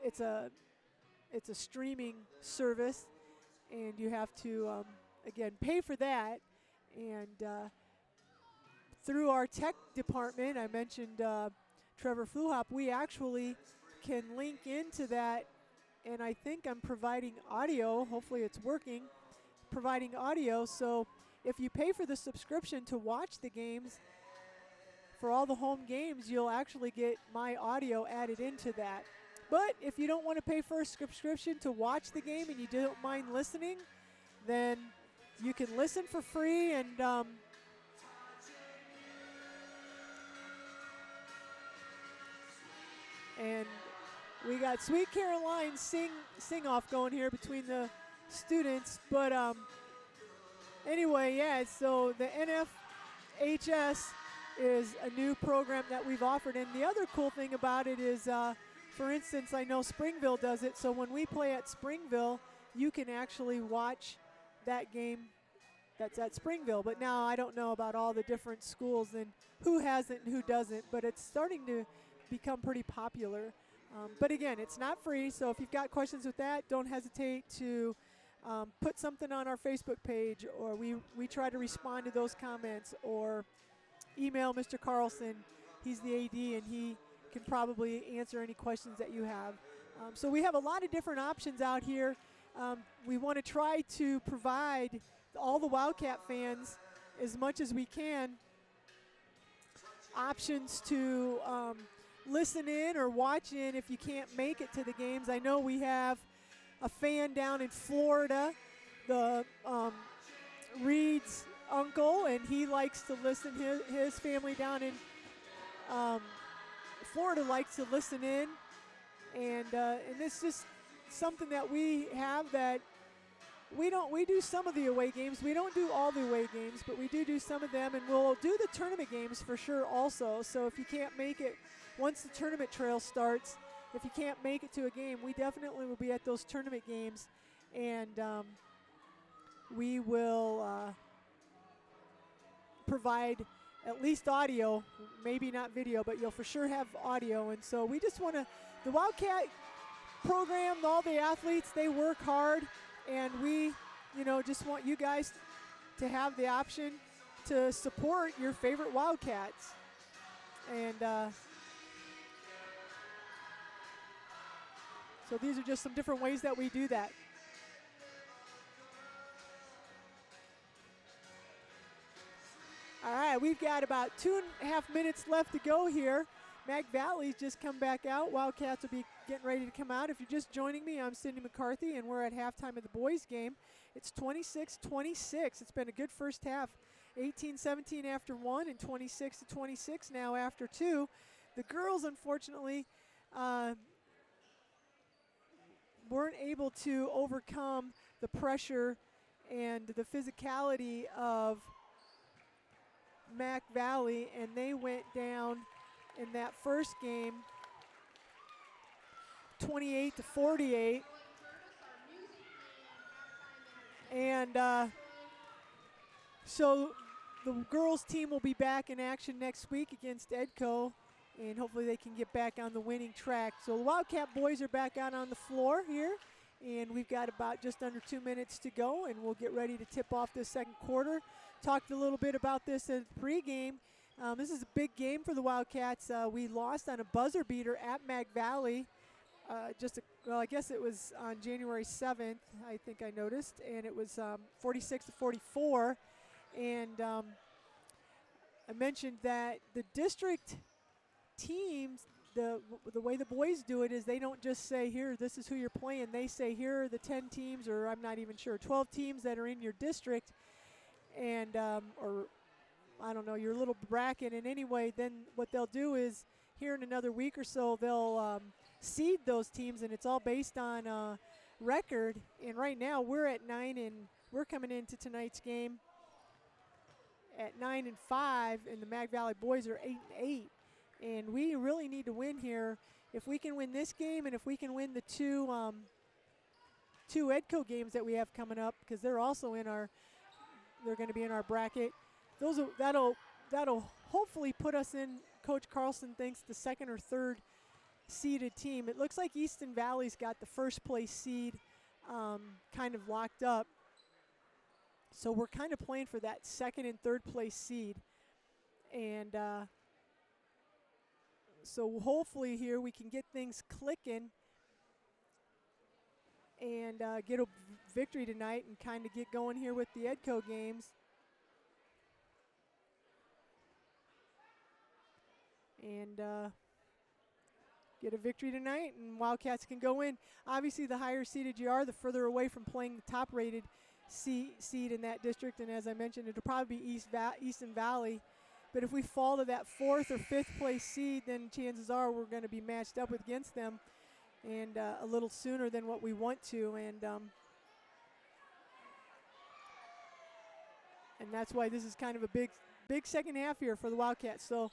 It's a streaming service, and you have to again pay for that. And through our tech department, I mentioned Trevor Fluhop, we actually can link into that, and I think I'm providing audio. Hopefully it's working, providing audio. So if you pay for the subscription to watch the games, for all the home games, you'll actually get my audio added into that. But if you don't want to pay for a subscription to watch the game and you don't mind listening, then you can listen for free. And we got Sweet Caroline sing off going here between the students. But anyway, yeah, so the NFHS is a new program that we've offered. And the other cool thing about it is, for instance, I know Springville does it. So when we play at Springville, you can actually watch that game that's at Springville. But now I don't know about all the different schools and who has it and who doesn't, but it's starting to become pretty popular. But again, it's not free, so if you've got questions with that, don't hesitate to put something on our Facebook page, or we try to respond to those comments, or email Mr. Carlson. He's the AD, and he can probably answer any questions that you have. So we have a lot of different options out here. We want to try to provide all the Wildcat fans, as much as we can, options to listen in or watch in if you can't make it to the games. I know we have a fan down in Florida, the Reed's uncle, and he likes to listen. His family down in Florida likes to listen in, and it's just something that we have that we do some of the away games. We don't do all the away games, but we do some of them, and we'll do the tournament games for sure also. So if you can't make it, once the tournament trail starts, if you can't make it to a game, we definitely will be at those tournament games, and we will provide at least audio, maybe not video, but you'll for sure have audio. And so we just want to, the Wildcat program, all the athletes, they work hard, and we, just want you guys to have the option to support your favorite Wildcats. And so these are just some different ways that we do that. All right, we've got about 2.5 minutes left to go here. Mag Valley's just come back out. Wildcats will be getting ready to come out. If you're just joining me, I'm Cindy McCarthy, and we're at halftime of the boys' game. It's 26-26. It's been a good first half. 18-17 after one, and 26-26 now after two. The girls, unfortunately, weren't able to overcome the pressure and the physicality of Mac Valley, and they went down in that first game 28-48. And so the girls team will be back in action next week against Edco, and hopefully they can get back on the winning track. So the Wildcat boys are back out on the floor here, and we've got about just under 2 minutes to go, and we'll get ready to tip off this second quarter. Talked a little bit about this at the pregame. This is a big game for the Wildcats. We lost on a buzzer beater at Mag Valley. I guess it was on January 7th, I think I noticed, and it was 46-44. And I mentioned that the district teams, the way the boys do it is they don't just say, here, this is who you're playing. They say, here are the 10 teams, or I'm not even sure, 12 teams that are in your district, and or I don't know, your little bracket. And anyway, then what they'll do is here in another week or so, they'll seed those teams, and it's all based on record. And right now we're at 9, and we're coming into tonight's game at 9-5, and the Mag Valley boys are 8-8. And we really need to win here. If we can win this game, and if we can win the two Edco games that we have coming up, because they're also in our, they're going to be in our bracket. That'll hopefully put us in, Coach Carlson thinks, the second or third seeded team. It looks like Easton Valley's got the first place seed kind of locked up. So we're kind of playing for that second and third place seed. And so hopefully here we can get things clicking and get a victory tonight and kind of get going here with the Edco games. And get a victory tonight, and Wildcats can go in. Obviously, the higher seeded you are, the further away from playing the top rated seed in that district. And as I mentioned, it'll probably be Easton Valley. But if we fall to that fourth or fifth place seed, then chances are we're going to be matched up against them, and a little sooner than what we want to. And that's why this is kind of a big second half here for the Wildcats. So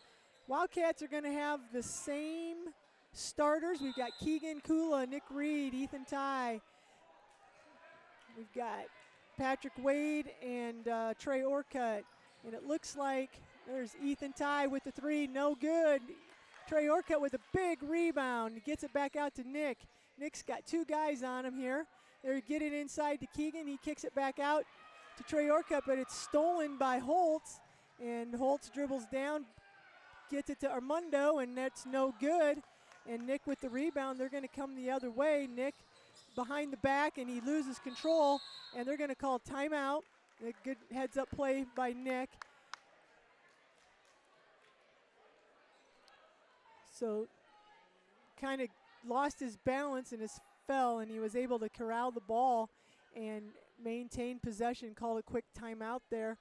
Wildcats are going to have the same starters. We've got Keegan Kula, Nick Reed, Ethan Ty. We've got Patrick Wade and Trey Orcutt. And it looks like there's Ethan Ty with the three, no good. Trey Orcutt with a big rebound. He gets it back out to Nick. Nick's got two guys on him here. They get it inside to Keegan. He kicks it back out to Trey Orcutt, but it's stolen by Holtz. And Holtz dribbles down, gets it to Armando, and that's no good. And Nick with the rebound. They're going to come the other way. Nick behind the back, and he loses control, and they're going to call timeout. A good heads-up play by Nick. So kind of lost his balance and fell, and he was able to corral the ball and maintain possession, call a quick timeout there.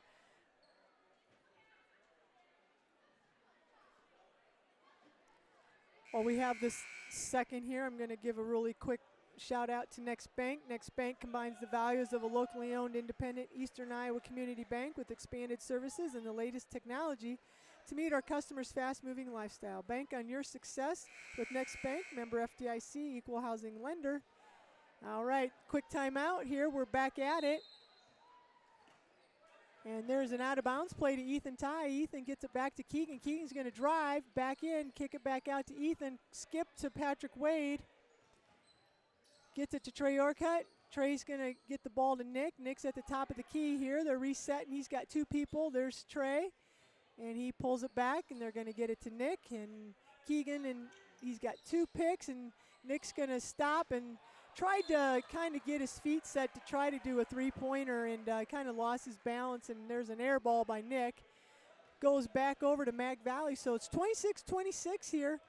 While we have this second here, I'm going to give a really quick shout out to Next Bank. Next Bank combines the values of a locally owned independent Eastern Iowa community bank with expanded services and the latest technology to meet our customers' fast-moving lifestyle. Bank on your success with Next Bank, member FDIC, equal housing lender. All right, quick timeout here. We're back at it. And there's an out-of-bounds play to Ethan Ty. Ethan gets it back to Keegan. Keegan's going to drive back in, kick it back out to Ethan, skip to Patrick Wade. Gets it to Trey Orcutt. Trey's going to get the ball to Nick. Nick's at the top of the key here. They're resetting. He's got two people. There's Trey. and he pulls it back, and they're going to get it to Nick and Keegan, and he's got 2 picks, and Nick's going to stop and tried to kind of get his feet set to try to do a 3-pointer, and kind of lost his balance, and there's an air ball by Nick. Goes back over to Mag Valley, so it's 26-26 here.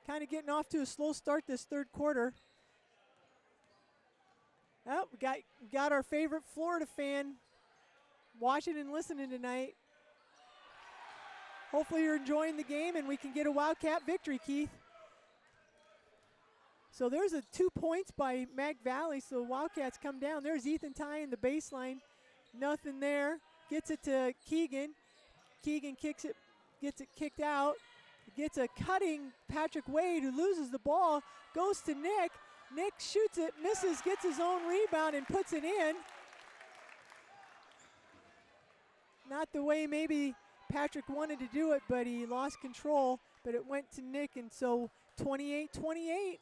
Kind of getting off to a slow start this third quarter. Oh, we got our favorite Florida fan watching and listening tonight. Hopefully you're enjoying the game and we can get a Wildcat victory, Keith. So there's 2 points by Mag Valley, so Wildcats come down. There's Ethan Ty in the baseline. Nothing there. Gets it to Keegan. Keegan kicks it, gets it kicked out. Gets a cutting Patrick Wade, who loses the ball, goes to Nick. Nick shoots it, misses, gets his own rebound and puts it in. Not the way maybe Patrick wanted to do it, but he lost control, but it went to Nick, and so 28-28.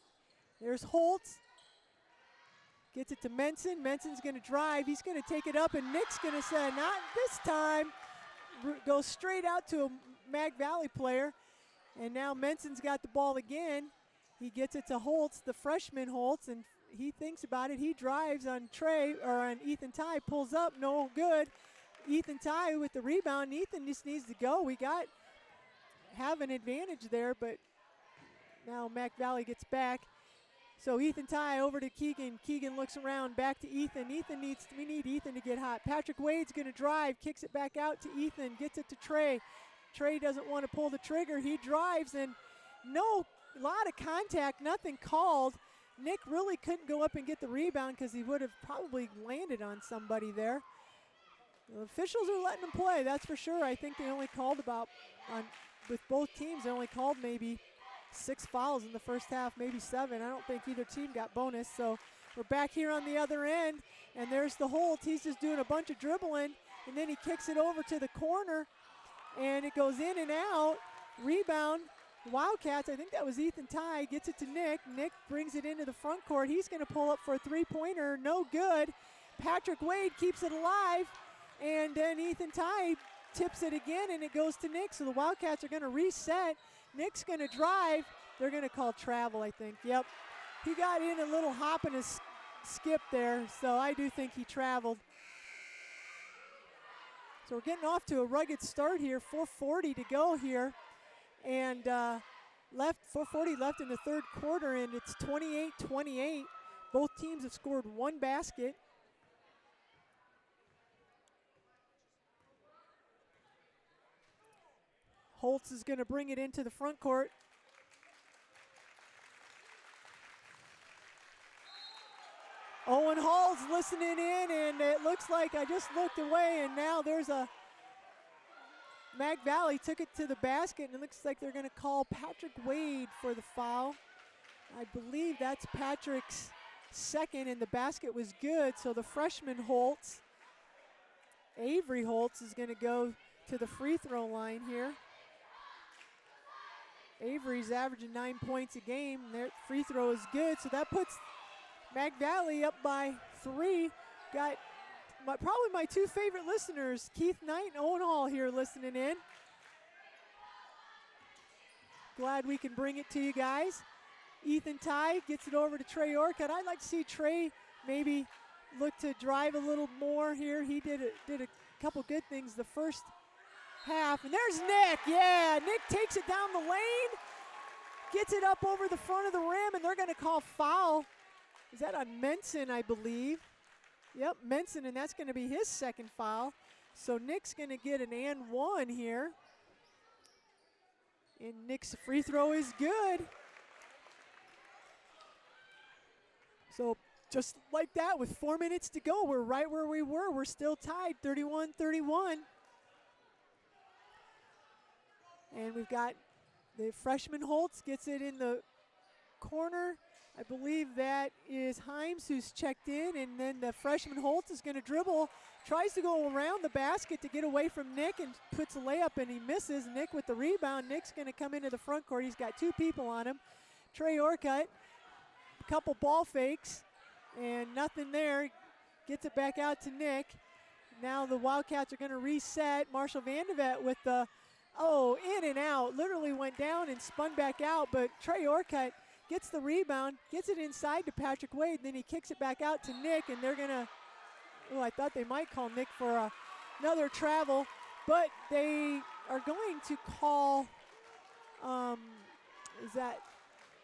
There's Holtz. Gets it to Menson. Menson's going to drive. He's going to take it up, and Nick's going to say, not this time. Goes straight out to a Mag Valley player, and now Menson's got the ball again. He gets it to Holtz, the freshman Holtz, and he thinks about it. He drives on on Ethan Ty, pulls up, no good. Ethan Ty with the rebound. Ethan just needs to go. We have an advantage there, but now Mac Valley gets back. So Ethan Ty over to Keegan. Keegan looks around, back to Ethan. We need Ethan to get hot. Patrick Wade's gonna drive, kicks it back out to Ethan, gets it to Trey. Trey doesn't want to pull the trigger. He drives, and a lot of contact, nothing called. Nick really couldn't go up and get the rebound because he would have probably landed on somebody there. The officials are letting them play, that's for sure. I think they only called with both teams, they only called maybe 6 fouls in the first half, maybe 7. I don't think either team got bonus. So we're back here on the other end, and there's the Holt. He's just doing a bunch of dribbling, and then he kicks it over to the corner, and it goes in and out. Rebound. Wildcats, I think that was Ethan Ty, gets it to Nick. Nick brings it into the front court. He's going to pull up for a 3-pointer, no good. Patrick Wade keeps it alive, and then Ethan Ty tips it again, and it goes to Nick. So the Wildcats are going to reset. Nick's going to drive. They're going to call travel, I think. Yep. He got in a little hop and a skip there, so I do think he traveled. So we're getting off to a rugged start here. 4:40 to go here. And 4:40 left in the third quarter, and it's 28-28. Both teams have scored 1 basket. Holtz is going to bring it into the front court. Owen Hall's listening in, and it looks like I just looked away, and now there's a Mag Valley took it to the basket, and it looks like they're going to call Patrick Wade for the foul. I believe that's Patrick's second, and the basket was good, so the freshman Holtz, Avery Holtz, is going to go to the free throw line here. Avery's averaging 9 points a game. Their free throw is good, so that puts Mag Valley up by 3. Got probably my 2 favorite listeners, Keith Knight and Owen Hall, here listening in. Glad we can bring it to you guys. Ethan Ty gets it over to Trey Orcutt. I'd like to see Trey maybe look to drive a little more here. He did a couple good things the first half. And there's Nick. Yeah, Nick takes it down the lane, gets it up over the front of the rim, and they're going to call foul. Is that on Menson, I believe? Yep, Menson, and that's going to be his second foul. So Nick's going to get an and 1 here. And Nick's free throw is good. So just like that, with 4 minutes to go, we're right where we were. We're still tied, 31-31. And we've got the freshman Holtz gets it in the corner. I believe that is Himes who's checked in, and then the freshman Holtz is going to dribble, tries to go around the basket to get away from Nick and puts a layup, and he misses. Nick with the rebound. Nick's going to come into the front court. He's got 2 people on him. Trey Orcutt, a couple ball fakes, and nothing there. Gets it back out to Nick. now the Wildcats are going to reset. Marshall Vandevet with the, in and out. Literally went down and spun back out, but Trey Orcutt gets the rebound, gets it inside to Patrick Wade, then he kicks it back out to Nick, and they're going to, I thought they might call Nick for another travel, but they are going to call, is that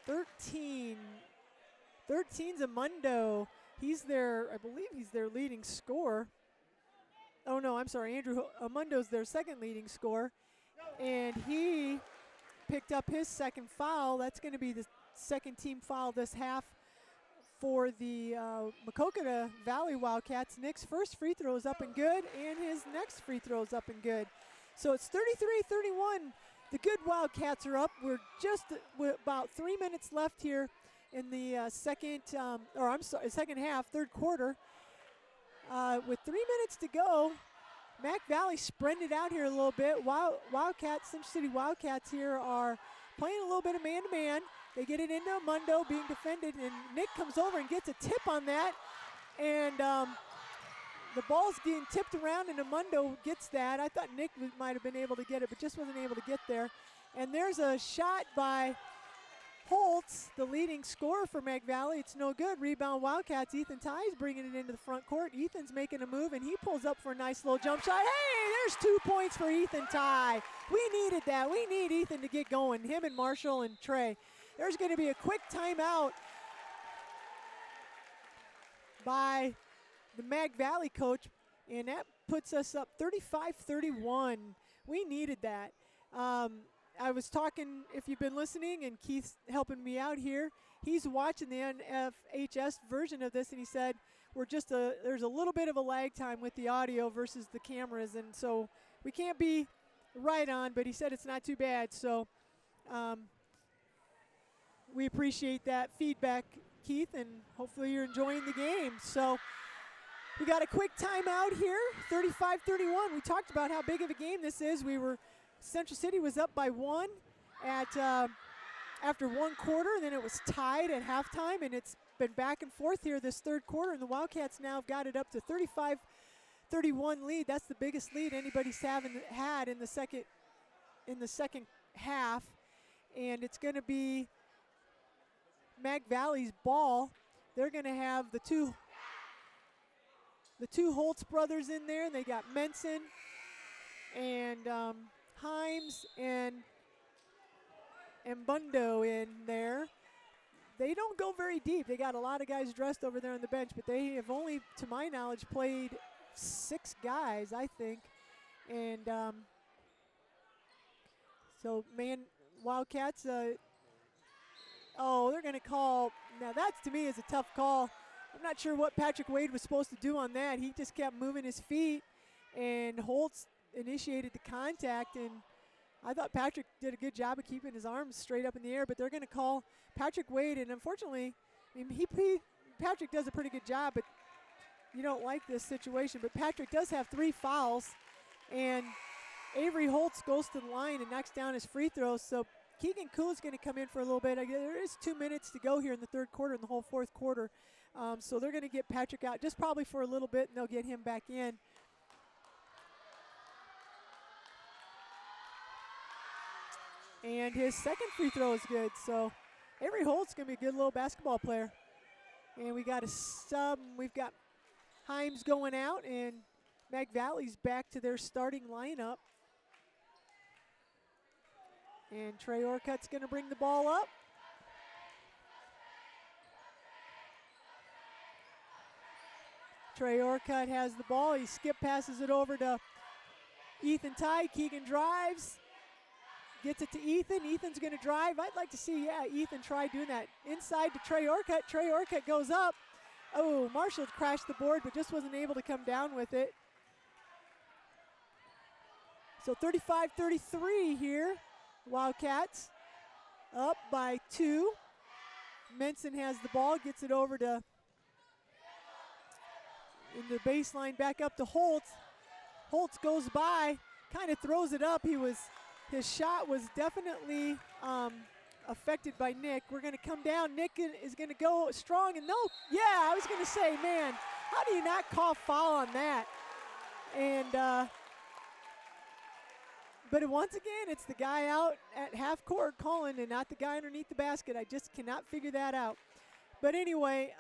13? 13's Amundo. He's their, I believe he's their leading scorer. Oh no, I'm sorry, Andrew Amundo's their second leading scorer. And he picked up his second foul. That's going to be the second team foul this half for the Maquoketa Valley Wildcats. Nick's first free throw is up and good, and his next free throw is up and good. So it's 33-31. The good Wildcats are up. We're just about 3 minutes left here in the second half, third quarter. With 3 minutes to go, Mac Valley spread it out here a little bit. Wildcats, Central City Wildcats here are playing a little bit of man-to-man. They get it into Amundo being defended, and Nick comes over and gets a tip on that. And the ball's getting tipped around, and Amundo gets that. I thought Nick might have been able to get it, but just wasn't able to get there. And there's a shot by Holtz, the leading scorer for Mac Valley. It's no good. Rebound Wildcats. Ethan Ty's bringing it into the front court. Ethan's making a move, and he pulls up for a nice little jump shot. Hey, there's 2 points for Ethan Ty. We needed that. We need Ethan to get going, him and Marshall and Trey. There's going to be a quick timeout by the Mac Valley coach, and that puts us up 35-31. We needed that. I was talking, if you've been listening, and Keith's helping me out here, he's watching the NFHS version of this, and he said there's a little bit of a lag time with the audio versus the cameras, and so we can't be right on, but he said it's not too bad. So we appreciate that feedback, Keith, and hopefully you're enjoying the game. So we got a quick timeout here, 35-31. We talked about how big of a game this is. Central City was up by 1 after one quarter, and then it was tied at halftime, and it's been back and forth here this third quarter, and the Wildcats now have got it up to 35-31 lead. That's the biggest lead anybody's had in the second half, and it's going to be Mac Valley's ball. They're going to have the two Holtz brothers in there. They got Menson and Himes and Bundo in there. They don't go very deep. They got a lot of guys dressed over there on the bench, but they have only, to my knowledge, played 6 guys, I think. And so, Wildcats, they're going to call. Now, that to me is a tough call. I'm not sure what Patrick Wade was supposed to do on that. He just kept moving his feet, and Holtz initiated the contact, and I thought Patrick did a good job of keeping his arms straight up in the air, but they're going to call Patrick Wade, and unfortunately, I mean, Patrick does a pretty good job, but you don't like this situation. But Patrick does have 3 fouls, and Avery Holtz goes to the line and knocks down his free throws, so Keegan Koo is going to come in for a little bit. There is 2 minutes to go here in the third quarter and the whole fourth quarter, so they're going to get Patrick out just probably for a little bit, and they'll get him back in. And his second free throw is good. So Avery Holt's going to be a good little basketball player. And we got a sub. We've got Himes going out, and Mac Valley's back to their starting lineup. And Trey Orcutt's going to bring the ball up. Trey Orcutt has the ball. He skip passes it over to Ethan Ty. Keegan drives. Gets it to Ethan. Ethan's going to drive. I'd like to see, Ethan try doing that. Inside to Trey Orcutt. Trey Orcutt goes up. Oh, Marshall crashed the board, but just wasn't able to come down with it. So 35-33 here. Wildcats up by 2. Menson has the ball, gets it over to in the baseline, back up to Holtz. Holtz goes by, kind of throws it up. His shot was definitely affected by Nick. We're going to come down. Nick is going to go strong, and I was going to say, man, how do you not call foul on that? And but once again, it's the guy out at half court calling and not the guy underneath the basket. I just cannot figure that out. But anyway,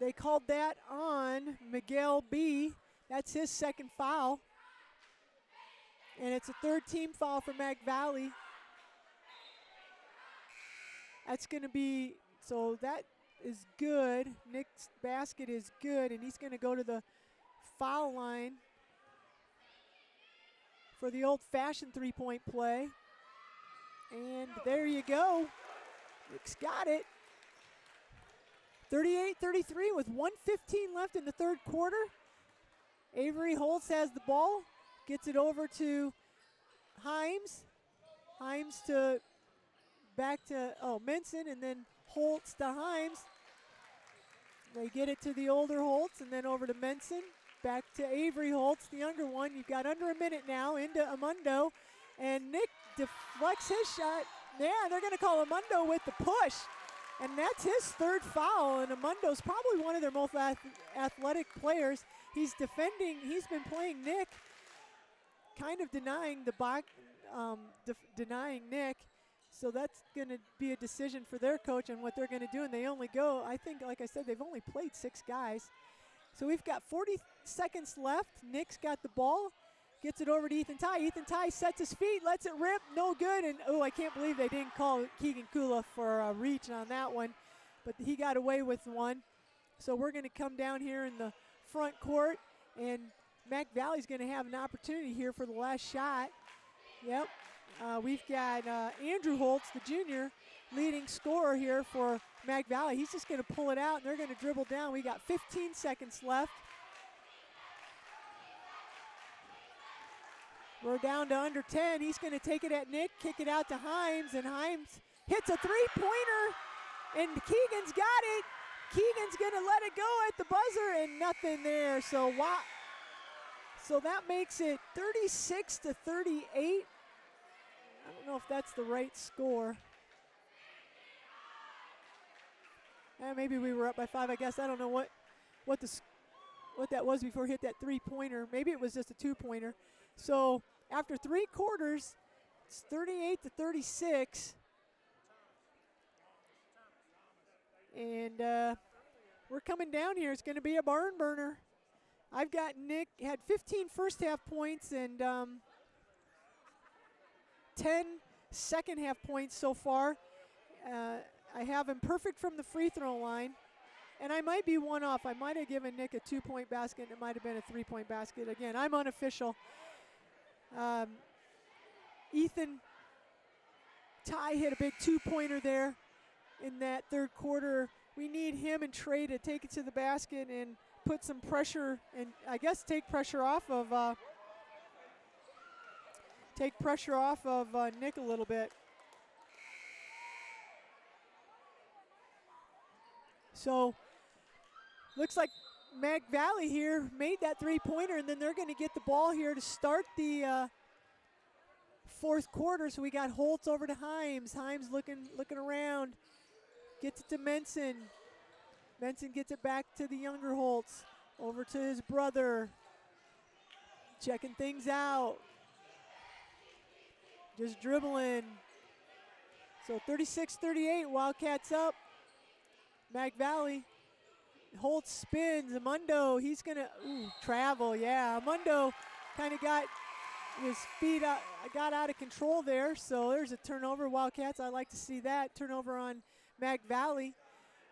they called that on Miguel B. That's his second foul. And it's a third team foul for Mag Valley. That's going to be, so that is good. Nick's basket is good, and he's going to go to the foul line for the old-fashioned three-point play. And there you go. Nick's got it. 38-33 with 1:15 left in the third quarter. Avery Holtz has the ball, gets it over to Himes. Himes to back to, Minson, and then Holtz to Himes. They get it to the older Holtz, and then over to Minson. Back to Avery Holtz, the younger one. You've got under a minute now into Amundo, and Nick deflects his shot. Yeah, they're going to call Amundo with the push, and that's his third foul, and Amundo's probably one of their most athletic players. He's defending. He's been playing Nick, kind of denying denying Nick. So that's going to be a decision for their coach and what they're going to do, and they only go, I think, like I said, they've only played 6 guys. So we've got 40 seconds left. Nick's got the ball, gets it over to Ethan Ty. Ethan Ty sets his feet, lets it rip, no good. And, I can't believe they didn't call Keegan Kula for a reach on that one. But he got away with one. So we're going to come down here in the front court, and Mac Valley's going to have an opportunity here for the last shot. Yep. We've got Andrew Holtz, the junior, leading scorer here for Mag Valley. He's just going to pull it out, and they're going to dribble down. We got 15 seconds left. We're down to under 10. He's going to take it at Nick, kick it out to Himes, and Himes hits a three-pointer, and Keegan's got it. Keegan's going to let it go at the buzzer, and nothing there. So that makes it 36-38. I don't know if that's the right score. Maybe we were up by 5, I guess. I don't know what that was before he hit that three-pointer. Maybe it was just a two-pointer. So after 3 quarters, it's 38-36. And we're coming down here. It's going to be a barn burner. I've got Nick had 15 first half points and 10 second half points so far. I have him perfect from the free throw line, and I might be one off. I might have given Nick a 2-point basket, and it might have been a 3-point basket. Again, I'm unofficial. Ethan Ty hit a big 2-pointer there in that third quarter. We need him and Trey to take it to the basket and put some pressure, and I guess take pressure off of Nick a little bit. So looks like Mag Valley here made that 3-pointer, and then they're going to get the ball here to start the fourth quarter. So we got Holtz over to Himes. Himes looking around, gets it to Menson. Menson gets it back to the younger Holtz, over to his brother, checking things out, just dribbling. So 36-38, Wildcats up. Mag Valley. Holtz spins. Amundo, he's going to travel. Yeah, Amundo kind of got his feet out, got out of control there. So there's a turnover. Wildcats, I like to see that. Turnover on Mag Valley.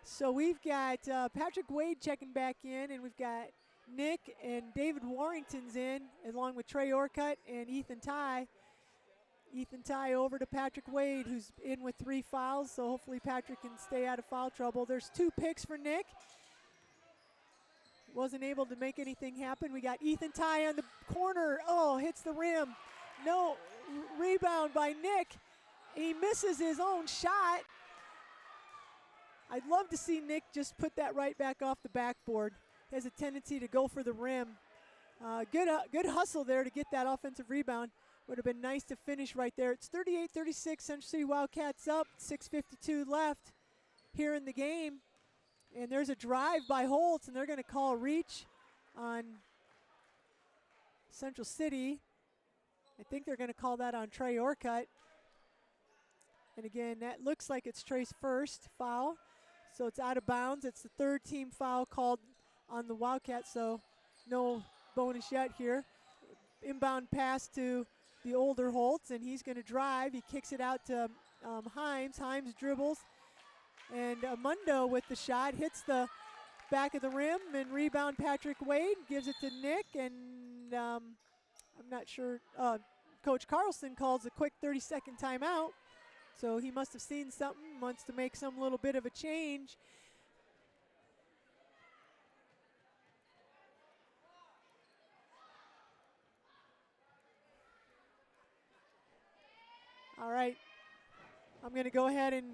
So we've got Patrick Wade checking back in, and we've got Nick and David Warrington's in, along with Trey Orcutt and Ethan Ty. Ethan Ty over to Patrick Wade, who's in with 3 fouls, so hopefully Patrick can stay out of foul trouble. There's 2 picks for Nick. Wasn't able to make anything happen. We got Ethan Ty on the corner. Hits the rim. No, rebound by Nick. He misses his own shot. I'd love to see Nick just put that right back off the backboard. He has a tendency to go for the rim. Good hustle there to get that offensive rebound. Would have been nice to finish right there. It's 38-36, Central City Wildcats up, 6:52 left here in the game. And there's a drive by Holtz, and they're going to call a reach on Central City. I think they're going to call that on Trey Orcutt. And again, that looks like it's Trey's first foul. So it's out of bounds. It's the third team foul called on the Wildcats, so no bonus yet here. Inbound pass to the older Holtz, and he's going to drive. He kicks it out to Himes. Himes dribbles. And Mundo with the shot hits the back of the rim, and rebound Patrick Wade gives it to Nick, and I'm not sure. Coach Carlson calls a quick 30-second timeout. So he must have seen something, wants to make some little bit of a change. All right, I'm going to go ahead and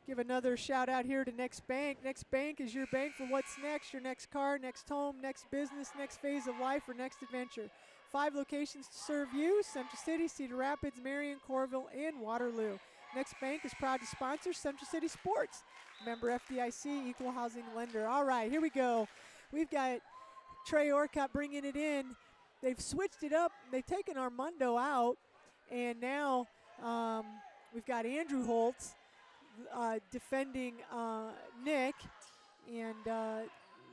give another shout out here to Next Bank. Next Bank is your bank for what's next, your next car, next home, next business, next phase of life, or next adventure. 5 locations to serve you: Central City, Cedar Rapids, Marion, Coralville, and Waterloo. Next Bank is proud to sponsor Central City Sports. Member FDIC, equal housing lender. All right, here we go. We've got Trey Orcutt bringing it in. They've switched it up. They've taken Armando out, and now we've got Andrew Holtz defending Nick, and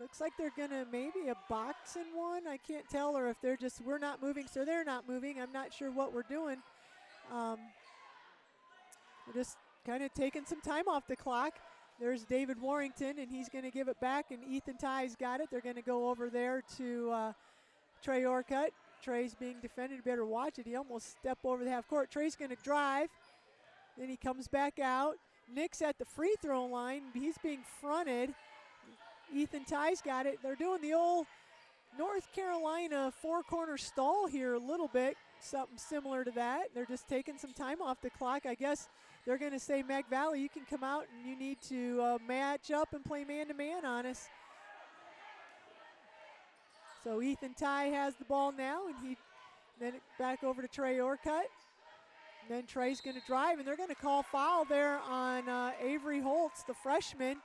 looks like they're gonna maybe a box in one. I can't tell, or if they're just, we're not moving, so they're not moving. I'm not sure what we're doing. We're just kind of taking some time off the clock. There's David Warrington, and he's going to give it back, and Ethan Ty's got it. They're going to go over there to Trey Orcutt. Trey's being defended. You better watch it. He almost stepped over the half court. Trey's going to drive. Then he comes back out. Nick's at the free throw line. He's being fronted. Ethan Ty's got it. They're doing the old North Carolina four-corner stall here a little bit, something similar to that. They're just taking some time off the clock. I guess they're going to say, Mag Valley, you can come out and you need to match up and play man-to-man on us. So Ethan Ty has the ball now, and then back over to Trey Orcutt. And then Trey's going to drive, and they're going to call foul there on Avery Holtz, the freshman,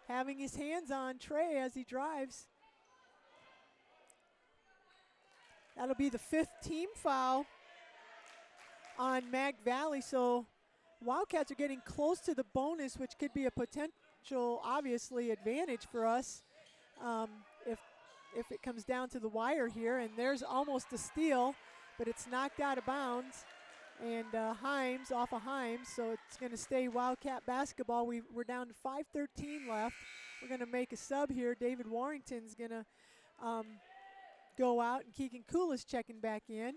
having his hands on Trey as he drives. That'll be the 5th team foul on Mag Valley. So Wildcats are getting close to the bonus, which could be a potential, obviously, advantage for us if it comes down to the wire here. And there's almost a steal, but it's knocked out of bounds. And Himes, off of Himes, so it's going to stay Wildcat basketball. We're down to 5:13 left. We're going to make a sub here. David Warrington's going to go out, and Keegan Kula's checking back in.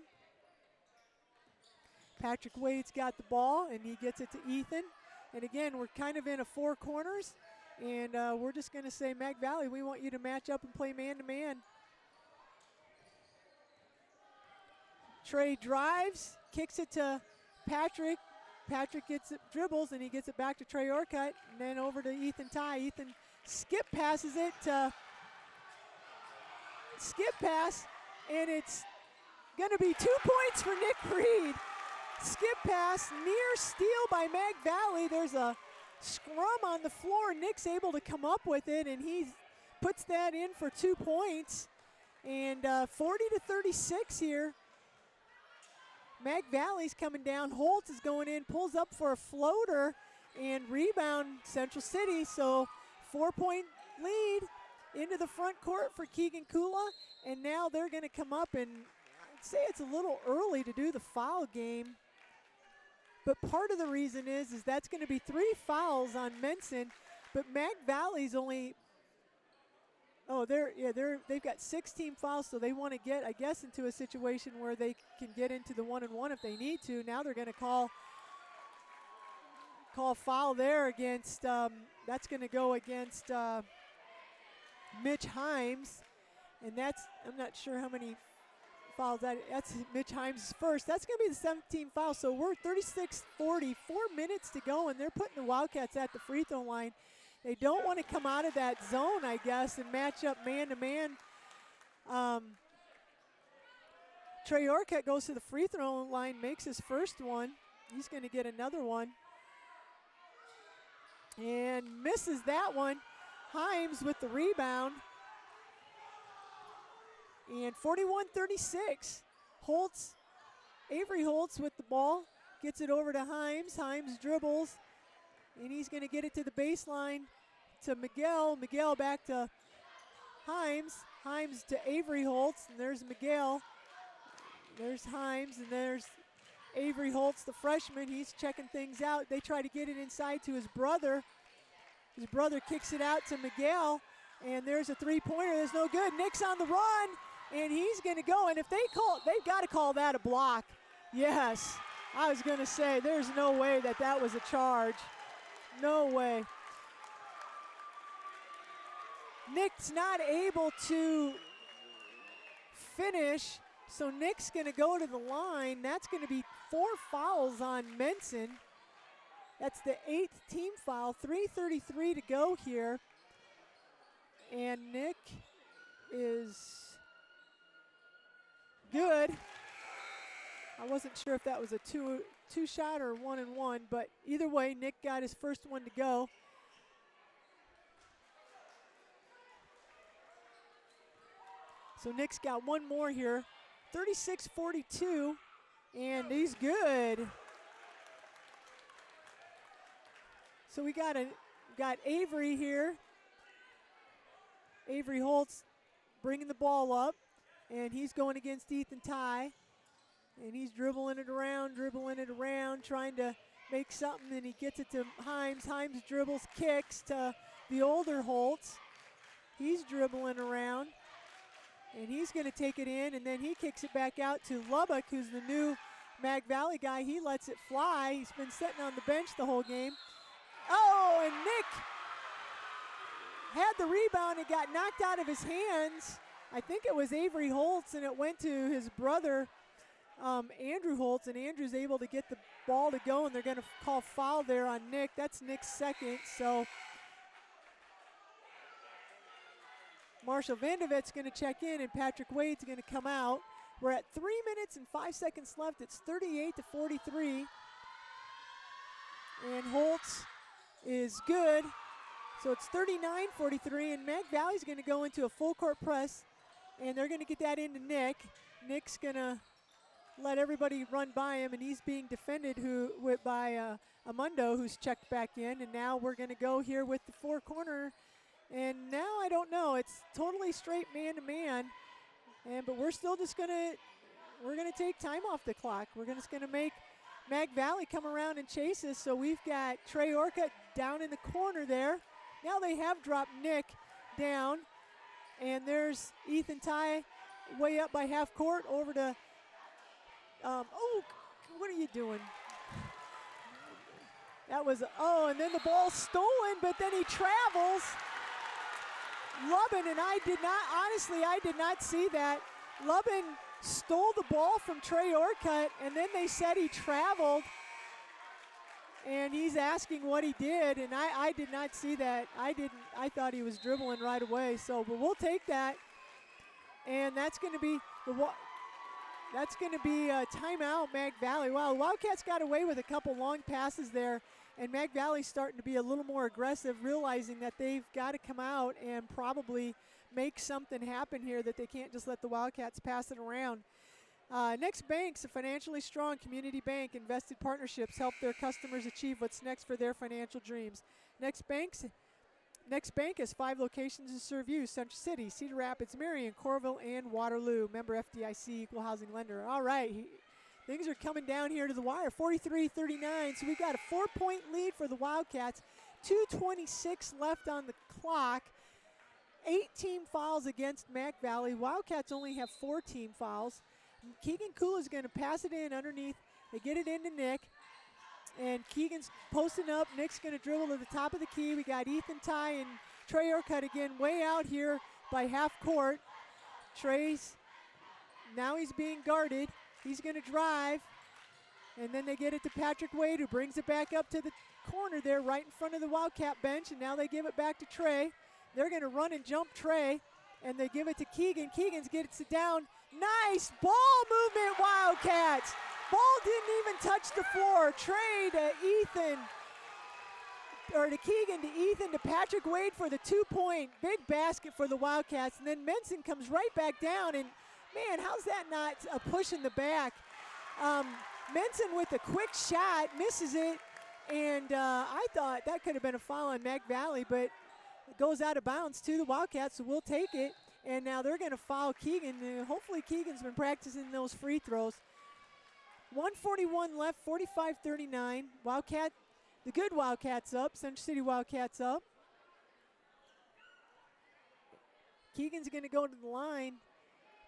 Patrick Wade's got the ball, and he gets it to Ethan. And again, we're kind of in a 4 corners, and we're just going to say, Mag Valley, we want you to match up and play man-to-man. Trey drives, kicks it to Patrick. Patrick gets it, dribbles, and he gets it back to Trey Orcutt, and then over to Ethan Ty. Ethan skip passes it to skip pass, and it's going to be 2 points for Nick Reed. Skip pass, near steal by Mag Valley. There's a scrum on the floor. Nick's able to come up with it, and he puts that in for 2 points. And 40-36 here. Mag Valley's coming down. Holtz is going in, pulls up for a floater, and rebound Central City. So 4-point lead into the front court for Keegan Kula. And now they're going to come up, and I'd say it's a little early to do the foul game. But part of the reason is that's going to be 3 fouls on Menson. But Mag Valley's only, they've got 16 fouls, so they want to get, I guess, into a situation where they can get into the 1-and-1 if they need to. Now they're going to call foul there against, that's going to go against Mitch Himes. And that's, I'm not sure how many fouls that's Mitch Himes' first. That's going to be the 17th foul. So we're 36-40, 4 minutes to go, and they're putting the Wildcats at the free throw line. They don't want to come out of that zone, I guess, and match up man-to-man. Trey Orcutt goes to the free throw line, makes his first one. He's going to get another one. And misses that one. Himes with the rebound. And 41-36. Avery Holtz with the ball. Gets it over to Himes. Himes dribbles. And he's going to get it to the baseline to Miguel. Miguel back to Himes. Himes to Avery Holtz. And there's Miguel. There's Himes. And there's Avery Holtz, the freshman. He's checking things out. They try to get it inside to his brother. His brother kicks it out to Miguel. And there's a three-pointer. There's no good. Nick's on the run. And he's going to go. And if they've got to call that a block. Yes. I was going to say, there's no way that was a charge. No way. Nick's not able to finish, so Nick's going to go to the line. That's going to be 4 fouls on Menson. That's the 8th team foul. 3:33 to go here. And Nick is good. I wasn't sure if that was a two shot or 1-and-1, but either way, Nick got his first one to go. So Nick's got one more here. 36-42, and he's good. So we got Avery here. Avery Holtz bringing the ball up, and he's going against Ethan Ty. And he's dribbling it around, trying to make something, and he gets it to Himes. Himes dribbles, kicks to the older Holtz. He's dribbling around, and he's going to take it in, and then he kicks it back out to Lubbock, who's the new Mag Valley guy. He lets it fly. He's been sitting on the bench the whole game. Oh, and Nick had the rebound. It got knocked out of his hands. I think it was Avery Holtz, and it went to his brother, Andrew Holtz, and Andrew's able to get the ball to go, and they're going to call foul there on Nick. That's Nick's second, so Marshall Vandevet's going to check in, and Patrick Wade's going to come out. We're at 3 minutes and 5 seconds left. It's 38-43, and Holtz is good. So it's 39-43, and Mag Valley's going to go into a full court press, and they're going to get that into Nick. Nick's going to let everybody run by him, and he's being defended by Amundo, who's checked back in. And now we're going to go here with the 4-corner. And now I don't know. It's totally straight man-to-man. But we're still just going to take time off the clock. We're just going to make Mag Valley come around and chase us. So we've got Trey Orcutt down in the corner there. Now they have dropped Nick down. And there's Ethan Ty way up by half court over to what are you doing? And then the ball's stolen, but then he travels. Lubin, and I did not see that. Lubin stole the ball from Trey Orcutt, and then they said he traveled. And he's asking what he did, and I did not see that. I thought he was dribbling right away. So, but we'll take that. And that's going to be a timeout, Mag Valley. Wow, Wildcats got away with a couple long passes there, and Mag Valley's starting to be a little more aggressive, realizing that they've got to come out and probably make something happen here, that they can't just let the Wildcats pass it around. Next Bank's a financially strong community bank. Invested partnerships help their customers achieve what's next for their financial dreams. Next Bank has 5 locations to serve you: Central City, Cedar Rapids, Marion, Coralville, and Waterloo. Member FDIC, equal housing lender. All right, things are coming down here to the wire. 43-39, so we've got a 4-point lead for the Wildcats. 2:26 left on the clock. 8 team fouls against Mac Valley. Wildcats only have 4 team fouls. Keegan Kula's going to pass it in underneath. They get it into Nick. And Keegan's posting up. Nick's going to dribble to the top of the key. We got Ethan Ty and Trey Orcutt again way out here by half court. Now he's being guarded. He's going to drive. And then they get it to Patrick Wade, who brings it back up to the corner there right in front of the Wildcat bench. And now they give it back to Trey. They're going to run and jump Trey. And they give it to Keegan. Keegan gets it down. Nice ball movement, Wildcats. Ball didn't even touch the floor. Trey to Ethan. to Keegan, to Ethan, to Patrick Wade for the 2-point big basket for the Wildcats. And then Menson comes right back down. And, man, how's that not a push in the back? Menson with a quick shot, misses it. And I thought that could have been a foul on Mac Valley, but it goes out of bounds to the Wildcats, so we'll take it. And now they're going to foul Keegan. Hopefully Keegan's been practicing those free throws. 1:41 left, 45-39. Wildcat, the good Wildcats up, Central City Wildcats up. Keegan's going to go to the line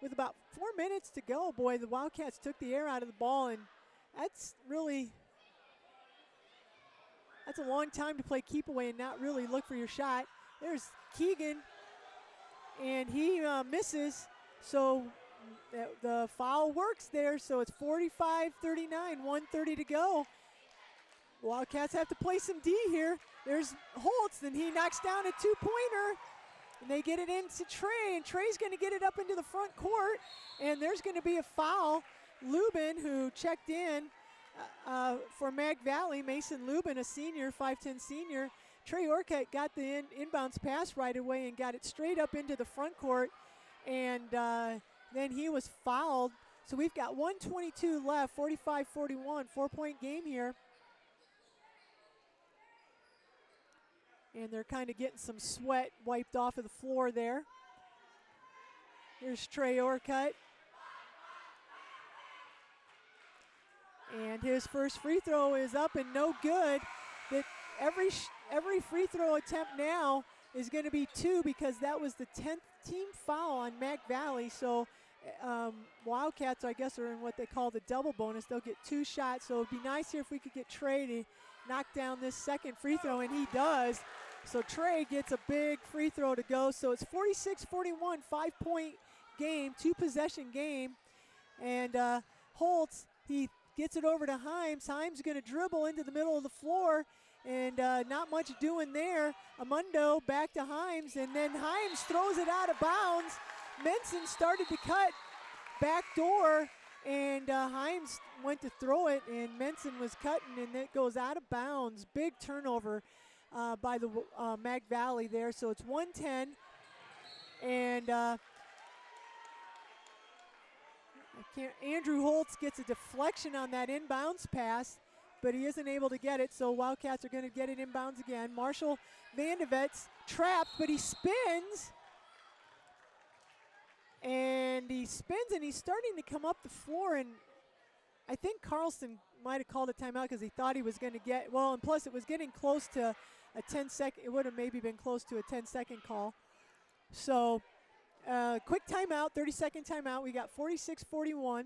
with about 4 minutes to go. Boy, the Wildcats took the air out of the ball, and that's a long time to play keep away and not really look for your shot. There's Keegan, and he misses, so the foul works there, so it's 45-39, 1:30 to go. Wildcats have to play some D here. There's Holtz, and he knocks down a two-pointer, and they get it into Trey, and Trey's going to get it up into the front court, and there's going to be a foul. Lubin, who checked in for Mag Valley, Mason Lubin, a senior, 5'10 senior. Trey Orcutt got the inbounds pass right away and got it straight up into the front court, and then he was fouled. So we've got 1:22 left, 45-41, 4-point game here. And they're kind of getting some sweat wiped off of the floor there. Here's Trey Orcutt. And his first free throw is up and no good. That every free throw attempt now is going to be 2 because that was the 10th team foul on Mac Valley. So Wildcats, I guess, are in what they call the double bonus. They'll get 2 shots. So it'd be nice here if we could get Trey to knock down this second free throw, and he does. So Trey gets a big free throw to go. So it's 46-41, 5-point game, 2-possession game. And Holtz, he gets it over to Himes. Himes going to dribble into the middle of the floor, and not much doing there. Amundo back to Himes, and then Himes throws it out of bounds. Menson started to cut back door, and Himes went to throw it, and Menson was cutting, and it goes out of bounds. Big turnover by the Mag Valley there, so it's 1:10, and Andrew Holtz gets a deflection on that inbounds pass, but he isn't able to get it, so Wildcats are going to get it inbounds again. Marshall Vandevet's trapped, but he spins. And he spins, and he's starting to come up the floor, and I think Carlson might have called a timeout because he thought he was going to get, well, and plus it was getting close to a 10-second, it would have maybe been close to a 10-second call. So quick timeout, 30-second timeout. We got 46-41.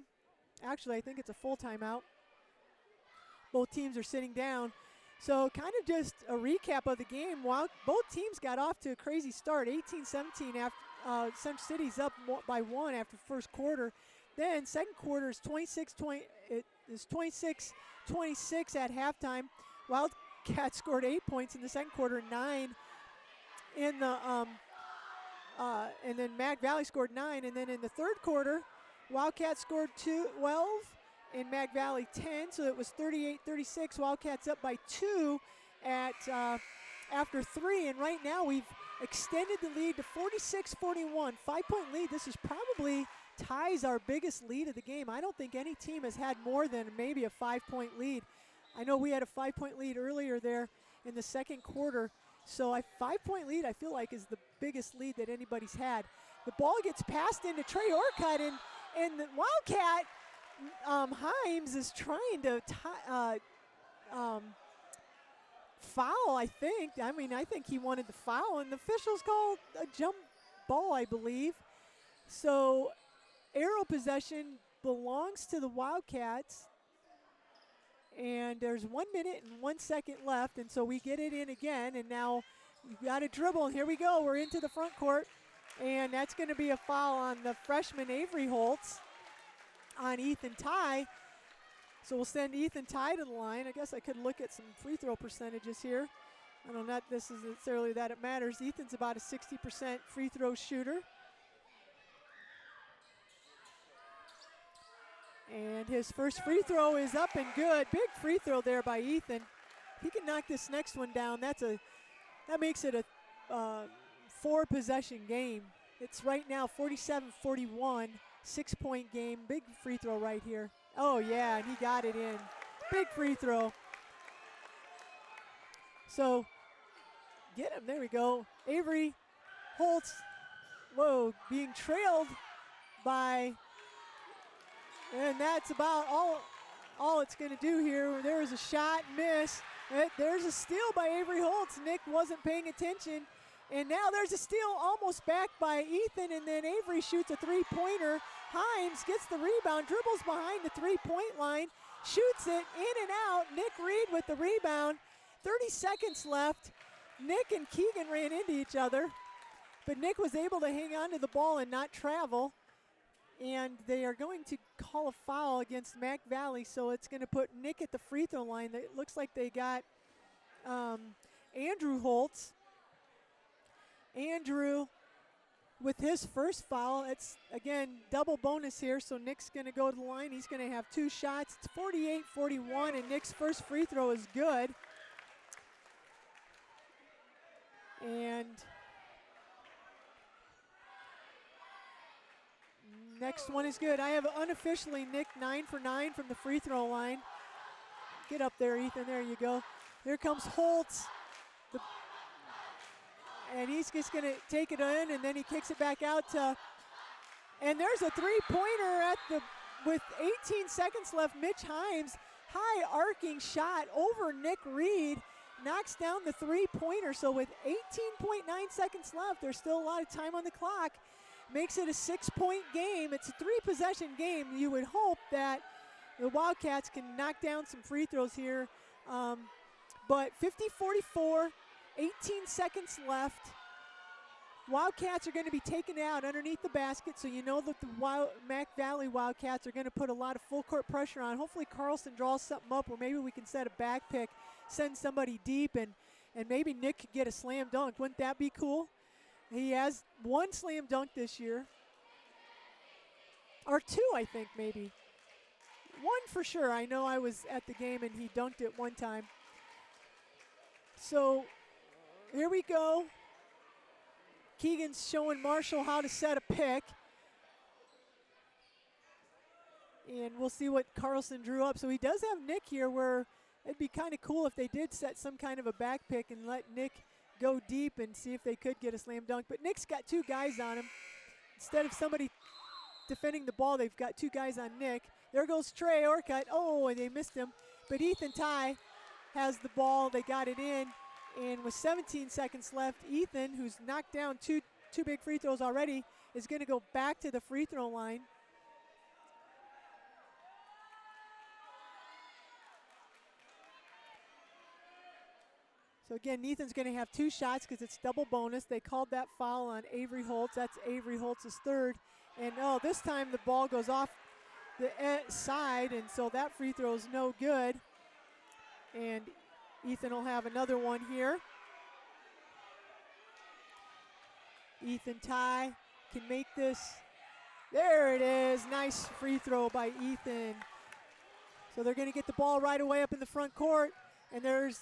Actually, I think it's a full timeout. Both teams are sitting down. So kind of just a recap of the game. While both teams got off to a crazy start, 18-17 after Central City's up by 1 after first quarter. Then second quarter is 26-20. It is 26-26 at halftime. Wildcats scored 8 points in the second quarter, 9 in the and then Mag Valley scored 9. And then in the third quarter, Wildcats scored 12 and Mag Valley 10. So it was 38-36. Wildcats up by 2 at after 3. And right now we've extended the lead to 46-41. 5-point lead. This is probably ties our biggest lead of the game. I don't think any team has had more than maybe a 5-point lead. I know we had a 5-point lead earlier there in the second quarter. So a 5-point lead, I feel like, is the biggest lead that anybody's had. The ball gets passed into Trey Orcutt, and the Wildcat, Himes is trying to foul, I think. I mean, I think he wanted the foul, and the officials called a jump ball, I believe. So arrow possession belongs to the Wildcats. And there's 1 minute and 1 second left, and so we get it in again, and now we've got a dribble, and here we go. We're into the front court, and that's going to be a foul on the freshman Avery Holtz on Ethan Ty. So we'll send Ethan Ty to the line. I guess I could look at some free throw percentages here. I don't know if this is necessarily that it matters. Ethan's about a 60% free throw shooter. And his first free throw is up and good. Big free throw there by Ethan. he can knock this next one down, that makes it a 4-possession game. It's right now 47-41, 6-point game. Big free throw right here. Oh yeah, and he got it in. Big free throw. So get him, there we go. Avery Holtz, whoa, being trailed by, and that's about all it's going to do here. There was a shot, miss. There's a steal by Avery Holtz. Nick wasn't paying attention. And now there's a steal almost back by Ethan, and then Avery shoots a three-pointer. Himes gets the rebound, dribbles behind the three-point line, shoots it in and out. Nick Reed with the rebound. 30 seconds left. Nick and Keegan ran into each other, but Nick was able to hang on to the ball and not travel. And they are going to call a foul against Mac Valley, so it's going to put Nick at the free throw line. It looks like they got Andrew Holtz. Andrew with his first foul. It's, again, double bonus here, so Nick's going to go to the line. He's going to have 2 shots. It's 48-41, and Nick's first free throw is good. And next one is good. I have unofficially Nick 9 for 9 from the free throw line. Get up there, Ethan. There you go. Here comes Holtz. And he's just going to take it in, and then he kicks it back out to, and there's a three-pointer with 18 seconds left. Mitch Himes, high arcing shot over Nick Reed, knocks down the three-pointer. So with 18.9 seconds left, there's still a lot of time on the clock. Makes it a 6-point game. It's a 3-possession game. You would hope that the Wildcats can knock down some free throws here. But 50-44, 18 seconds left. Wildcats are going to be taken out underneath the basket, so you know that the Mac Valley Wildcats are going to put a lot of full court pressure on. Hopefully Carlson draws something up, or maybe we can set a back pick, send somebody deep, and maybe Nick could get a slam dunk. Wouldn't that be cool? He has 1 slam dunk this year. Or 2, I think, maybe. 1 for sure. I know I was at the game and he dunked it one time. So here we go. Keegan's showing Marshall how to set a pick. And we'll see what Carlson drew up. So he does have Nick here, where it'd be kind of cool if they did set some kind of a back pick and let Nick go deep and see if they could get a slam dunk. But Nick's got 2 guys on him. Instead of somebody defending the ball, they've got 2 guys on Nick. There goes Trey Orcutt. Oh, and they missed him. But Ethan Ty has the ball. They got it in. And with 17 seconds left, Ethan, who's knocked down two big free throws already, is going to go back to the free throw line. So again, Ethan's going to have 2 shots because it's double bonus. They called that foul on Avery Holtz. That's Avery Holtz's 3rd. And this time the ball goes off the side, and so that free throw is no good. And Ethan will have another one here. Ethan Ty can make this. There it is. Nice free throw by Ethan. So they're going to get the ball right away up in the front court. And there's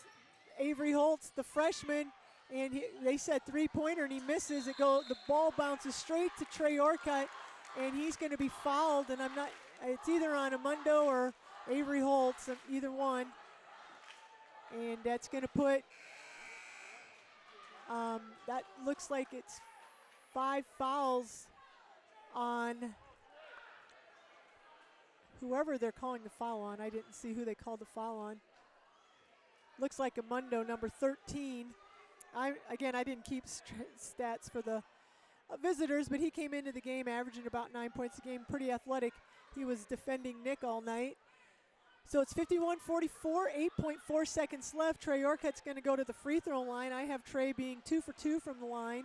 Avery Holtz, the freshman. And they said three-pointer, and he misses. The ball bounces straight to Trey Orcutt, and he's going to be fouled. And it's either on Amundo or Avery Holtz, either one. And that's going to put, that looks like it's 5 fouls on whoever they're calling the foul on. I didn't see who they called the foul on. Looks like Amundo, number 13. I didn't keep stats for the visitors, but he came into the game averaging about 9 points a game, pretty athletic. He was defending Nick all night. So it's 51-44, 8.4 seconds left. Trey Orcutt's going to go to the free throw line. I have Trey being 2 for 2 from the line.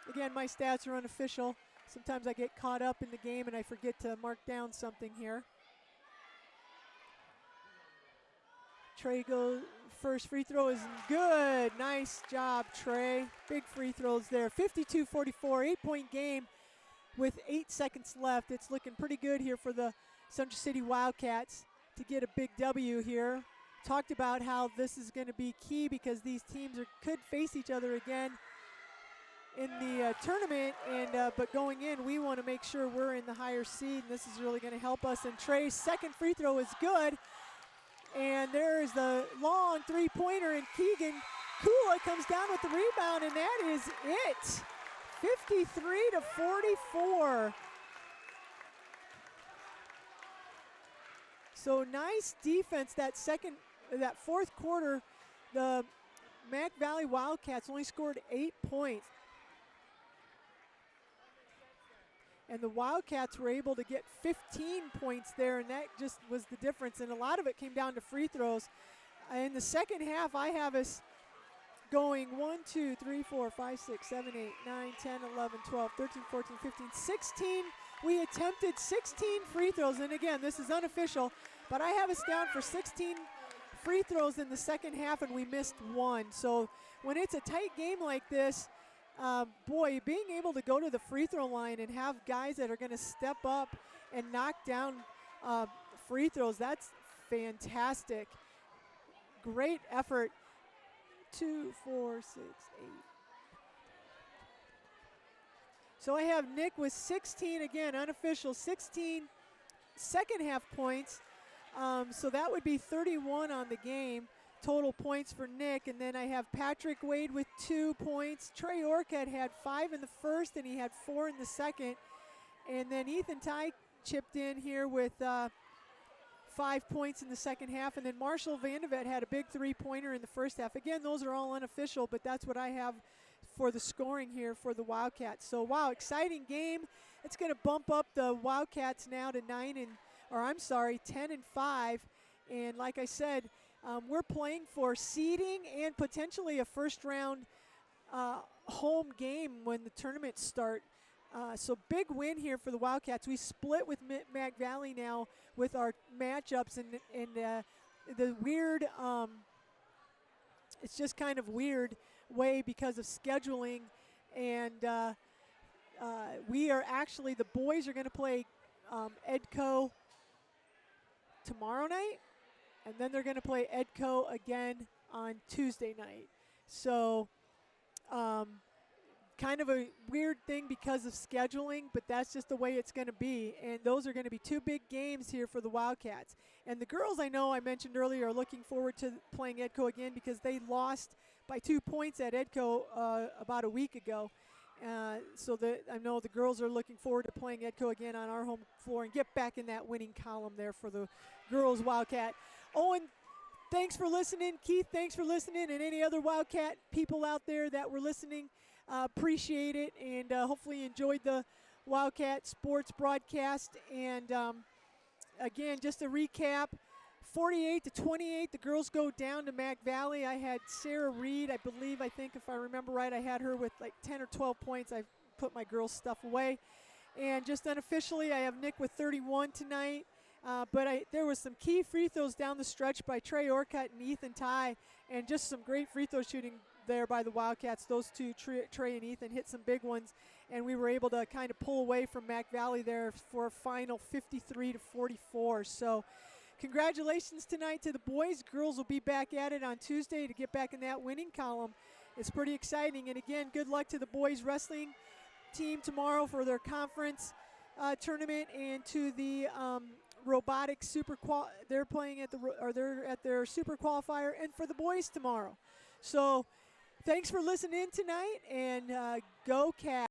Again, my stats are unofficial. Sometimes I get caught up in the game and I forget to mark down something here. Trey goes, first free throw is good. Nice job, Trey. Big free throws there. 52-44, 8-point game with 8 seconds left. It's looking pretty good here for the Central City Wildcats to get a big W here. talked about how this is going to be key because these teams could face each other again in the tournament, and but going in, we want to make sure we're in the higher seed, and this is really going to help us. And Trey's second free throw is good, and there is the long three-pointer, and Keegan Kula comes down with the rebound, and that is it. 53-44. So nice defense that fourth quarter. The Mac Valley Wildcats only scored 8 points. And the Wildcats were able to get 15 points there, and that just was the difference. And a lot of it came down to free throws. In the second half, I have us going 1, 2, 3, 4, 5, 6, 7, 8, 9, 10, 11, 12, 13, 14, 15, 16. We attempted 16 free throws. And again, this is unofficial, but I have us down for 16 free throws in the second half, and we missed 1. So when it's a tight game like this, boy, being able to go to the free throw line and have guys that are going to step up and knock down free throws, that's fantastic. Great effort. 2, 4, 6, 8. So I have Nick with 16, again, unofficial, 16 second half points. So that would be 31 on the game. Total points for Nick, and then I have Patrick Wade with 2 points. Trey Orcutt had 5 in the first, and he had 4 in the second. And then Ethan Ty chipped in here with 5 points in the second half, and then Marshall Vandevet had a big three-pointer in the first half. Again, those are all unofficial, but that's what I have for the scoring here for the Wildcats. So, wow, exciting game. It's going to bump up the Wildcats now to 10 and 5. And like I said, we're playing for seeding and potentially a first-round home game when the tournaments start. So big win here for the Wildcats. We split with Mac Valley now with our matchups, and the weird, it's just kind of weird way because of scheduling. And we are actually, the boys are going to play Edco tomorrow night. And then they're going to play Edco again on Tuesday night. So kind of a weird thing because of scheduling, but that's just the way it's going to be. And those are going to be 2 big games here for the Wildcats. And the girls, I know I mentioned earlier, are looking forward to playing Edco again because they lost by 2 points at Edco about a week ago. So I know the girls are looking forward to playing Edco again on our home floor and get back in that winning column there for the girls Wildcat. Owen, thanks for listening. Keith, thanks for listening. And any other Wildcat people out there that were listening, appreciate it. And hopefully you enjoyed the Wildcat sports broadcast. And again, just to recap, 48-28, the girls go down to Mac Valley. I had Sarah Reed, I think if I remember right, I had her with like 10 or 12 points. I put my girls' stuff away. And just unofficially, I have Nick with 31 tonight. But there was some key free throws down the stretch by Trey Orcutt and Ethan Ty, and just some great free throw shooting there by the Wildcats. Those two, Trey and Ethan, hit some big ones, and we were able to kind of pull away from Mac Valley there for a final 53-44. So congratulations tonight to the boys. Girls will be back at it on Tuesday to get back in that winning column. It's pretty exciting. And again, good luck to the boys wrestling team tomorrow for their conference tournament, and to the robotics they're playing they're at their super qualifier, and for the boys tomorrow. So thanks for listening tonight, and go Cats.